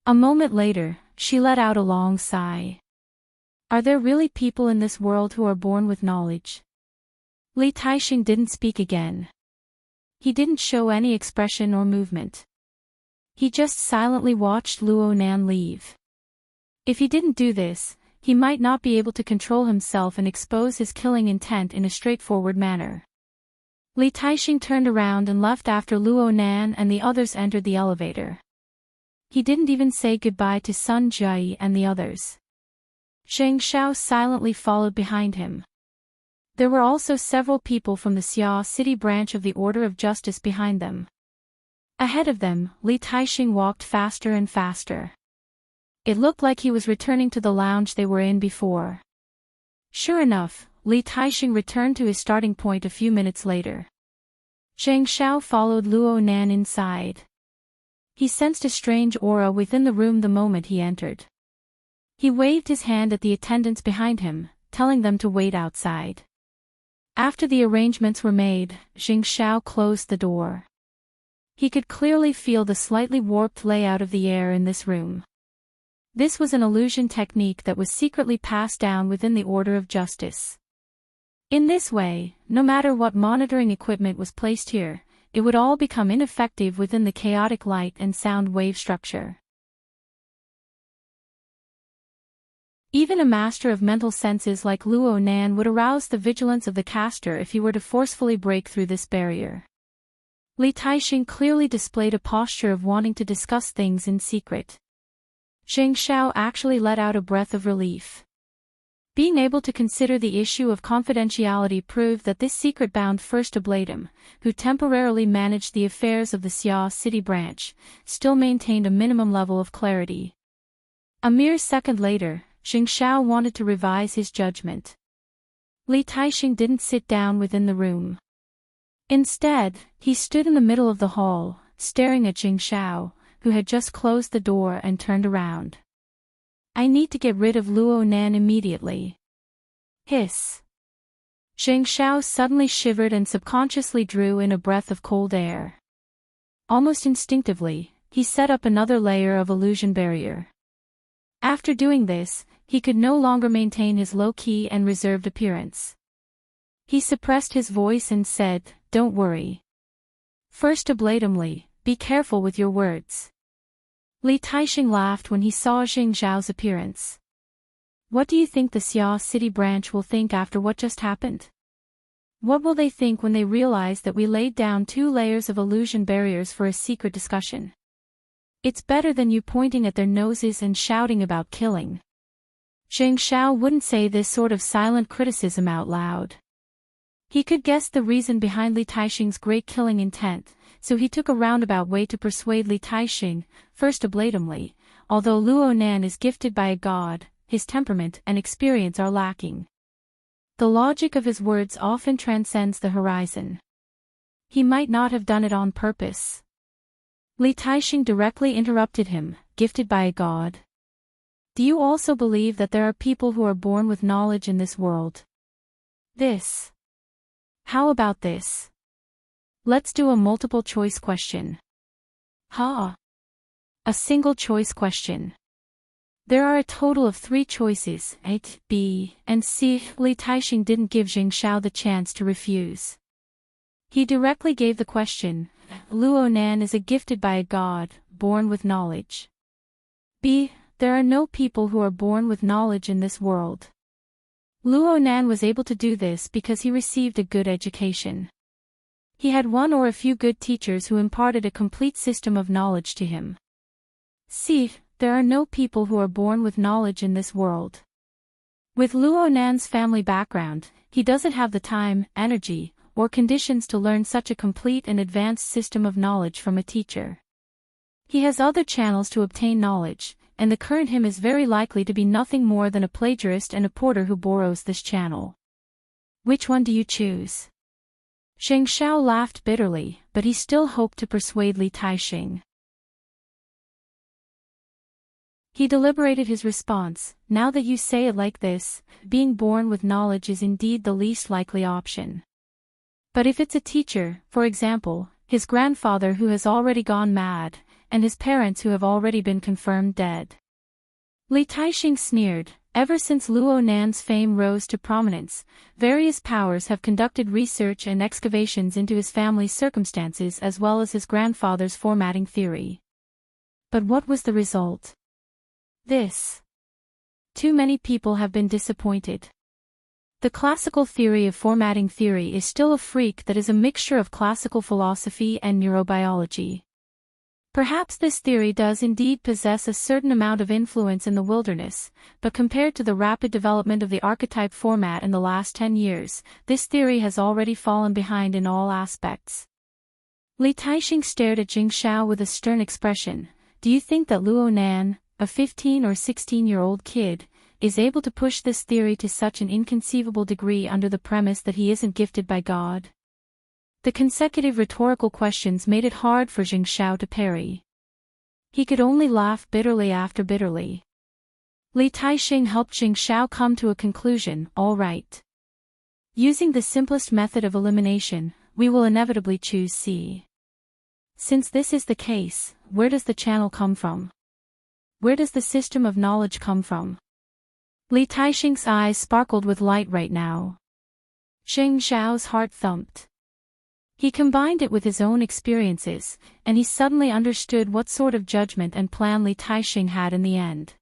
A moment later, she let out a long sigh. Are there really people in this world who are born with knowledge? Li Taixing didn't speak again. He didn't show any expression or movement. He just silently watched Luo Nan leave. If he didn't do this, he might not be able to control himself and expose his killing intent in a straightforward manner. Li Taixing turned around and left after Luo Nan and the others entered the elevator. He didn't even say goodbye to Sun Jia and the others. Zheng Xiao silently followed behind him. There were also several people from the Xia City branch of the Order of Justice behind them. Ahead of them, Li Taixing walked faster and faster. It looked like he was returning to the lounge they were in before. Sure enough, Li Taixing returned to his starting point a few minutes later. Zheng Xiao followed Luo Nan inside. He sensed a strange aura within the room the moment he entered. He waved his hand at the attendants behind him, telling them to wait outside. After the arrangements were made, Zheng Xiao closed the door. He could clearly feel the slightly warped layout of the air in this room. This was an illusion technique that was secretly passed down within the Order of Justice. In this way, no matter what monitoring equipment was placed here, it would all become ineffective within the chaotic light and sound wave structure. Even a master of mental senses like Luo Nan would arouse the vigilance of the caster if he were to forcefully break through this barrier. Li Taixing clearly displayed a posture of wanting to discuss things in secret. Zheng Xiao actually let out a breath of relief. Being able to consider the issue of confidentiality proved that this secret-bound first ablatum, who temporarily managed the affairs of the Xia City branch, still maintained a minimum level of clarity. A mere second later, Zheng Xiao wanted to revise his judgment. Li Taixing didn't sit down within the room. Instead, he stood in the middle of the hall, staring at Zheng Xiao, who had just closed the door and turned around. I need to get rid of Luo Nan immediately. Hiss. Zheng Xiao suddenly shivered and subconsciously drew in a breath of cold air. Almost instinctively, he set up another layer of illusion barrier. After doing this, he could no longer maintain his low-key and reserved appearance. He suppressed his voice and said, "Don't worry. First ablatumly, be careful with your words." Li Taixing laughed when he saw Zheng Xiao's appearance. What do you think the Xia City branch will think after what just happened? What will they think when they realize that we laid down 2 layers of illusion barriers for a secret discussion? It's better than you pointing at their noses and shouting about killing. Zheng Xiao wouldn't say this sort of silent criticism out loud. He could guess the reason behind Li Taixing's great killing intent, so he took a roundabout way to persuade Li Taixing, first ablatumly, although Luo Nan is gifted by a god, his temperament and experience are lacking. The logic of his words often transcends the horizon. He might not have done it on purpose. Li Taixing directly interrupted him, gifted by a god. Do you also believe that there are people who are born with knowledge in this world? This. How about this? Let's do a multiple choice question. A single choice question. There are a total of 3 choices, A, B, and C. Li Taixing didn't give Zheng Xiao the chance to refuse. He directly gave the question, Luo Nan is gifted by a god, born with knowledge. B. There are no people who are born with knowledge in this world. Luo Nan was able to do this because he received a good education. He had one or a few good teachers who imparted a complete system of knowledge to him. C. There are no people who are born with knowledge in this world. With Luo Nan's family background, he doesn't have the time, energy, or conditions to learn such a complete and advanced system of knowledge from a teacher. He has other channels to obtain knowledge, and the current him is very likely to be nothing more than a plagiarist and a porter who borrows this channel. Which one do you choose? Zheng Xiao laughed bitterly, but he still hoped to persuade Li Taixing. He deliberated his response. Now that you say it like this, being born with knowledge is indeed the least likely option. But if it's a teacher, for example, his grandfather who has already gone mad, and his parents who have already been confirmed dead. Li Taixing sneered. Ever since Luo Nan's fame rose to prominence, various powers have conducted research and excavations into his family's circumstances as well as his grandfather's formatting theory. But what was the result? This. Too many people have been disappointed. The classical theory of formatting theory is still a freak that is a mixture of classical philosophy and neurobiology. Perhaps this theory does indeed possess a certain amount of influence in the wilderness, but compared to the rapid development of the archetype format in the last 10 years, this theory has already fallen behind in all aspects. Li Taixing stared at Zheng Xiao with a stern expression. Do you think that Luo Nan, a 15 or 16-year-old kid, is able to push this theory to such an inconceivable degree under the premise that he isn't gifted by God? The consecutive rhetorical questions made it hard for Zheng Xiao to parry. He could only laugh bitterly after bitterly. Li Taixing helped Zheng Xiao come to a conclusion. All right. Using the simplest method of elimination, we will inevitably choose C. Since this is the case, where does the channel come from? Where does the system of knowledge come from? Li Taixing's eyes sparkled with light right now. Zheng Xiao's heart thumped. He combined it with his own experiences, and he suddenly understood what sort of judgment and plan Li Taixing had in the end.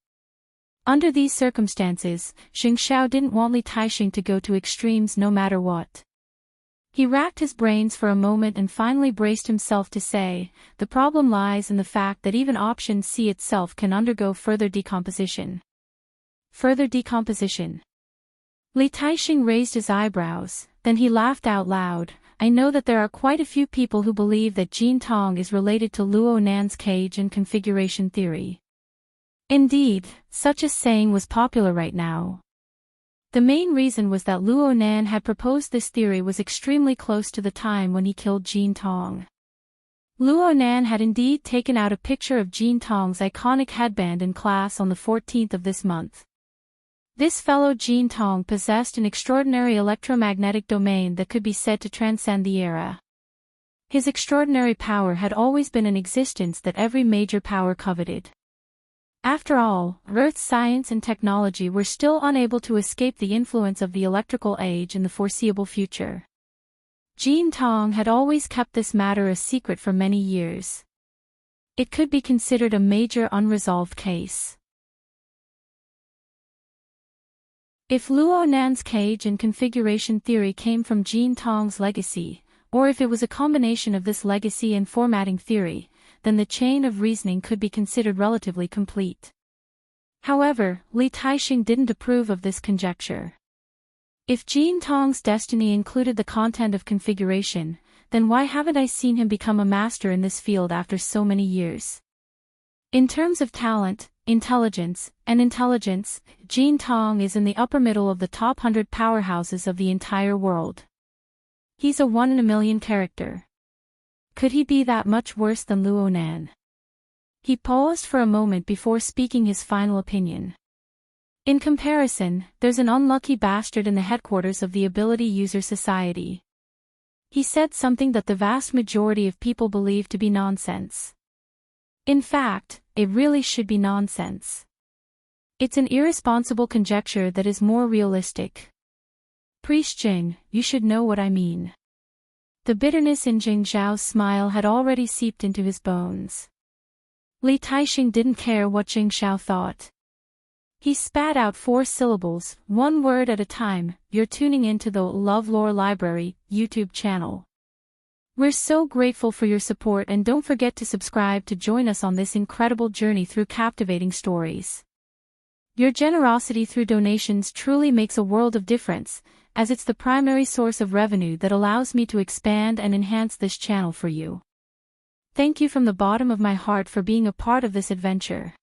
Under these circumstances, Xing Xiao didn't want Li Taixing to go to extremes no matter what. He racked his brains for a moment and finally braced himself to say, the problem lies in the fact that even option C itself can undergo further decomposition. Further decomposition. Li Taixing raised his eyebrows, then he laughed out loud. I know that there are quite a few people who believe that Jin Tong is related to Luo Nan's cage and configuration theory. Indeed, such a saying was popular right now. The main reason was that Luo Nan had proposed this theory was extremely close to the time when he killed Jin Tong. Luo Nan had indeed taken out a picture of Jin Tong's iconic headband in class on the 14th of this month. This fellow Jin Tong possessed an extraordinary electromagnetic domain that could be said to transcend the era. His extraordinary power had always been an existence that every major power coveted. After all, Earth's science and technology were still unable to escape the influence of the electrical age in the foreseeable future. Jin Tong had always kept this matter a secret for many years. It could be considered a major unresolved case. If Luo Nan's cage and configuration theory came from Jin Tong's legacy, or if it was a combination of this legacy and formatting theory, then the chain of reasoning could be considered relatively complete. However, Li Taixing didn't approve of this conjecture. If Jin Tong's destiny included the content of configuration, then why haven't I seen him become a master in this field after so many years? In terms of talent, intelligence, Jin Tong is in the upper middle of the top 100 powerhouses of the entire world. He's a 1 in a million character. Could he be that much worse than Luo Nan? He paused for a moment before speaking his final opinion. In comparison, there's an unlucky bastard in the headquarters of the Ability User Society. He said something that the vast majority of people believe to be nonsense. In fact, it really should be nonsense. It's an irresponsible conjecture that is more realistic. Priest Jing, you should know what I mean. The bitterness in Jing Zhao's smile had already seeped into his bones. Li Taixing didn't care what Jing Zhao thought. He spat out 4 syllables, one word at a time. You're tuning into the LoveLore Library YouTube channel. We're so grateful for your support, and don't forget to subscribe to join us on this incredible journey through captivating stories. Your generosity through donations truly makes a world of difference, as it's the primary source of revenue that allows me to expand and enhance this channel for you. Thank you from the bottom of my heart for being a part of this adventure.